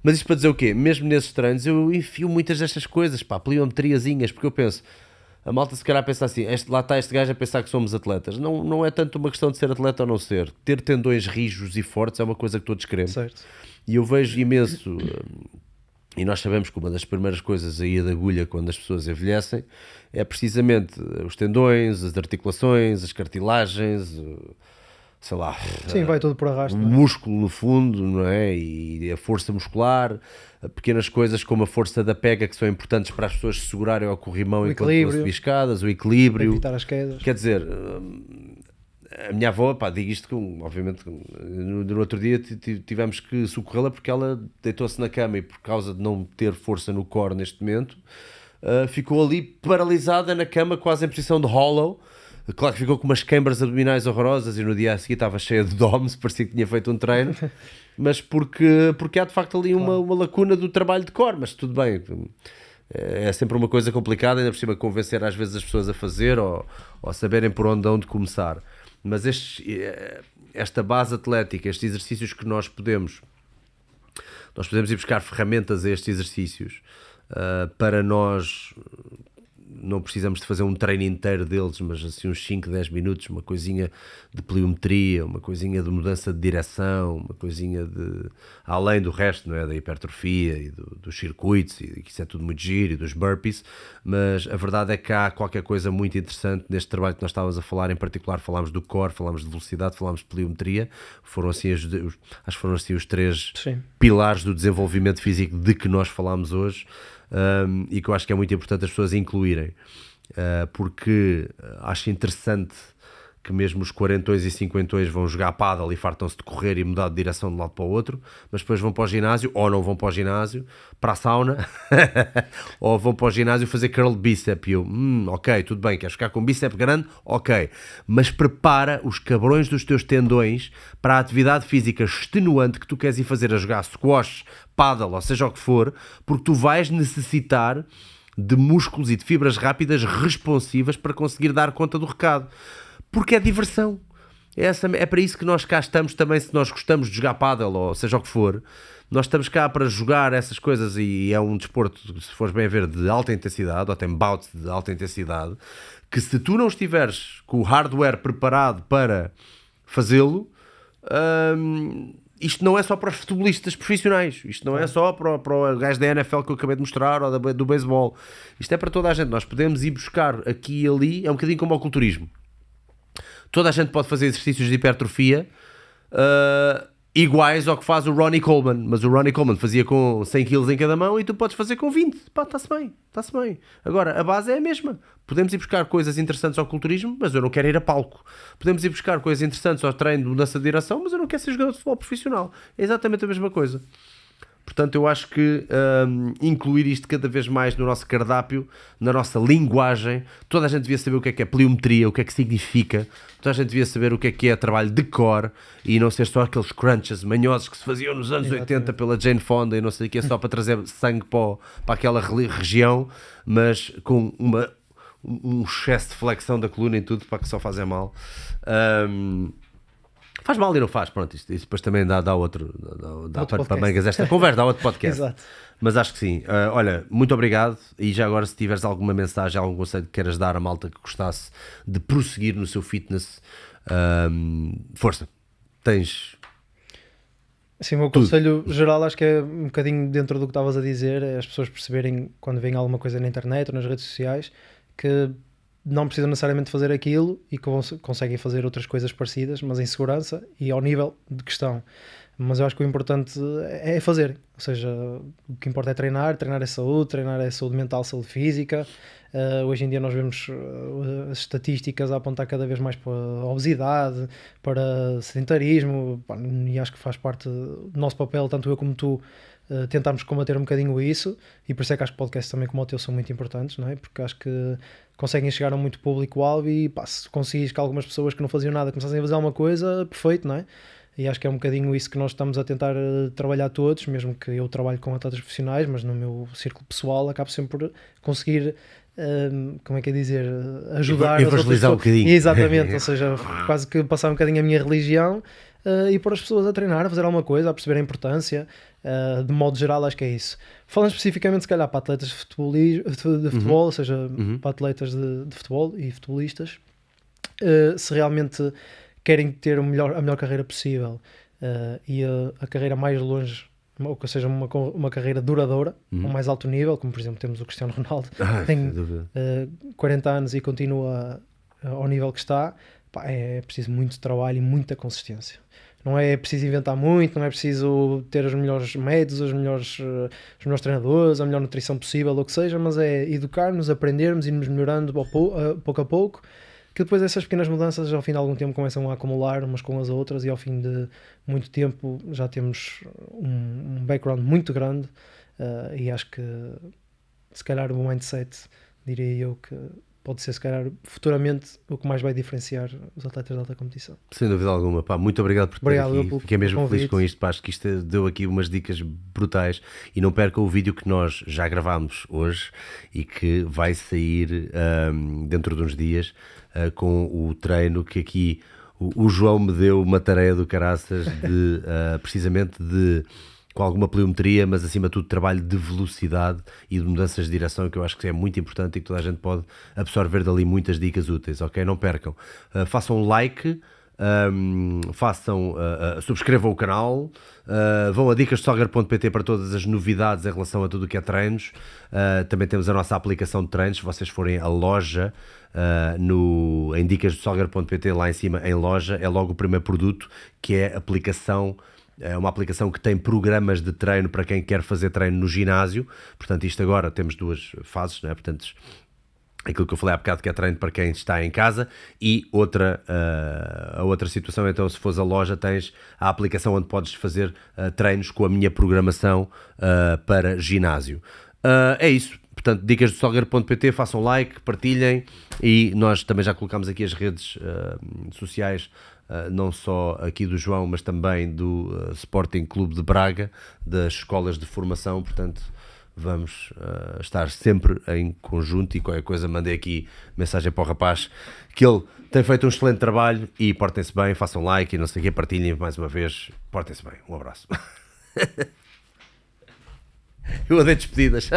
Mas isto para dizer o quê? Mesmo nesses treinos eu enfio muitas destas coisas, pá, pliometriazinhas, porque eu penso, a malta se calhar pensa assim, lá está este gajo a pensar que somos atletas. Não é tanto uma questão de ser atleta ou não ser. Ter tendões rijos e fortes é uma coisa que todos queremos. Certo. E eu vejo imenso... E nós sabemos que uma das primeiras coisas aí da agulha quando as pessoas envelhecem é precisamente os tendões, as articulações, as cartilagens, sei lá. Sim, vai tudo por arrasto. O músculo no fundo, não é? E a força muscular, pequenas coisas como a força da pega que são importantes para as pessoas se segurarem ao corrimão enquanto estão a subir escadas, o equilíbrio. Evitar as quedas. Quer dizer... A minha avó, pá, digo isto obviamente, no outro dia tivemos que socorrê-la porque ela deitou-se na cama e por causa de não ter força no core neste momento, ficou ali paralisada na cama, quase em posição de hollow. Claro que ficou com umas câimbras abdominais horrorosas e no dia a seguir estava cheia de DOMS, parecia que tinha feito um treino, mas porque há de facto ali uma lacuna do trabalho de core, mas tudo bem. É sempre uma coisa complicada, ainda por cima convencer às vezes as pessoas a fazer ou saberem por onde começar. Mas esta base atlética, estes exercícios que nós podemos ir buscar ferramentas a estes exercícios para nós, não precisamos de fazer um treino inteiro deles, mas assim uns 5, 10 minutos, uma coisinha de pliometria, uma coisinha de mudança de direção, uma coisinha de, além do resto, não é? Da hipertrofia e dos circuitos, e que isso é tudo muito giro, e dos burpees, mas a verdade é que há qualquer coisa muito interessante neste trabalho que nós estávamos a falar, em particular falámos do core, falámos de velocidade, falámos de pliometria, acho que foram assim os 3 pilares do desenvolvimento físico de que nós falámos hoje. E que eu acho que é muito importante as pessoas incluírem, porque acho interessante que mesmo os 40ões e 50ões vão jogar pádel e fartam-se de correr e mudar de direção de um lado para o outro, mas depois vão para o ginásio, ou não vão para o ginásio, para a sauna, ou vão para o ginásio fazer curl de bíceps. E eu, ok, tudo bem, queres ficar com bíceps grande? Ok, mas prepara os cabrões dos teus tendões para a atividade física extenuante que tu queres ir fazer, a jogar squash, pádel, ou seja o que for, porque tu vais necessitar de músculos e de fibras rápidas responsivas para conseguir dar conta do recado. Porque é diversão. É para isso que nós cá estamos também, se nós gostamos de jogar pádel ou seja o que for, nós estamos cá para jogar essas coisas e é um desporto, se fores bem a ver, de alta intensidade, ou tem bouts de alta intensidade, que se tu não estiveres com o hardware preparado para fazê-lo, isto não é só para os futebolistas profissionais, isto não é só para o gajo da NFL que eu acabei de mostrar ou do beisebol, isto é para toda a gente. Nós podemos ir buscar aqui e ali, é um bocadinho como ao culturismo. Toda a gente pode fazer exercícios de hipertrofia iguais ao que faz o Ronnie Coleman, mas o Ronnie Coleman fazia com 100 kg em cada mão e tu podes fazer com 20. Pá, está-se bem. Agora, a base é a mesma. Podemos ir buscar coisas interessantes ao culturismo, mas eu não quero ir a palco. Podemos ir buscar coisas interessantes ao treino de mudança de direção, mas eu não quero ser jogador de futebol profissional. É exatamente a mesma coisa. Portanto, eu acho que incluir isto cada vez mais no nosso cardápio, na nossa linguagem, toda a gente devia saber o que é pliometria, o que é que significa, toda a gente devia saber o que é trabalho de core e não ser só aqueles crunches manhosos que se faziam nos anos 80 pela Jane Fonda e não sei o que, é só para trazer sangue para aquela região, mas com um excesso de flexão da coluna e tudo, para que só fazem mal. Faz mal e não faz, pronto, isto depois também dá outro para mangas esta conversa, dá outro podcast. Exato. Mas acho que sim. Olha, muito obrigado, e já agora se tiveres alguma mensagem, algum conselho que queiras dar à malta que gostasse de prosseguir no seu fitness, força, tens... Sim, o meu conselho geral acho que é um bocadinho dentro do que estavas a dizer, é as pessoas perceberem quando vem alguma coisa na internet ou nas redes sociais que não precisam necessariamente fazer aquilo e conseguem fazer outras coisas parecidas, mas em segurança e ao nível de que estão. Mas eu acho que o importante é fazer, ou seja, o que importa é treinar é saúde mental, saúde física. Hoje em dia nós vemos as estatísticas a apontar cada vez mais para a obesidade, para sedentarismo, e acho que faz parte do nosso papel, tanto eu como tu, tentarmos combater um bocadinho isso, e por isso é que acho que podcasts também como o teu são muito importantes, não é? Porque acho que conseguem chegar a muito público-alvo e se conseguires que algumas pessoas que não faziam nada começassem a fazer alguma coisa, perfeito, não é? E acho que é um bocadinho isso que nós estamos a tentar trabalhar todos, mesmo que eu trabalhe com atletas profissionais, mas no meu círculo pessoal acabo sempre por conseguir, como é que é dizer, ajudar evangelizar um bocadinho. Exatamente, ou seja, quase que passar um bocadinho a minha religião e pôr as pessoas a treinar, a fazer alguma coisa, a perceber a importância. De modo geral, acho que é isso. Falando especificamente, se calhar, para atletas de futebol, ou seja, para atletas de futebol e futebolistas, se realmente querem ter a melhor carreira possível e a carreira mais longe, ou seja, uma carreira duradoura, ao mais alto nível, como por exemplo temos o Cristiano Ronaldo, que tem 40 anos e continua ao nível que está, é preciso muito trabalho e muita consistência. Não é preciso inventar muito, não é preciso ter os melhores métodos, os melhores treinadores, a melhor nutrição possível, ou o que seja, mas é educar-nos, aprendermos, irmos melhorando pouco a pouco, que depois essas pequenas mudanças ao fim de algum tempo começam a acumular umas com as outras e ao fim de muito tempo já temos um background muito grande e acho que se calhar o mindset, diria eu, que pode ser se calhar futuramente o que mais vai diferenciar os atletas de alta competição. Sem dúvida alguma, muito obrigado por ter aqui. Fiquei mesmo feliz com isto, acho que isto deu aqui umas dicas brutais e não percam o vídeo que nós já gravámos hoje e que vai sair dentro de uns dias com o treino que aqui o João me deu uma tarefa do caraças de precisamente com alguma pliometria, mas acima de tudo trabalho de velocidade e de mudanças de direção, que eu acho que é muito importante e que toda a gente pode absorver dali muitas dicas úteis, ok? Não percam. Façam um like, subscrevam o canal, vão a dicasdesoccer.pt para todas as novidades em relação a tudo o que é treinos. Também temos a nossa aplicação de treinos, se vocês forem à loja, em dicasdesoccer.pt, lá em cima em loja, é logo o primeiro produto, que é aplicação. É uma aplicação que tem programas de treino para quem quer fazer treino no ginásio. Portanto, isto agora temos duas fases, não é? Portanto, aquilo que eu falei há bocado, que é treino para quem está em casa, e a outra situação, então, se fores à loja, tens a aplicação onde podes fazer treinos com a minha programação para ginásio. É isso. Portanto, dicasdesoccer.pt, façam like, partilhem, e nós também já colocámos aqui as redes sociais, não só aqui do João, mas também do Sporting Clube de Braga, das escolas de formação. Portanto, vamos estar sempre em conjunto, e qualquer coisa mandei aqui mensagem para o rapaz, que ele tem feito um excelente trabalho, e portem-se bem, façam like e não sei o quê, partilhem mais uma vez, portem-se bem, um abraço. Eu odeio despedidas.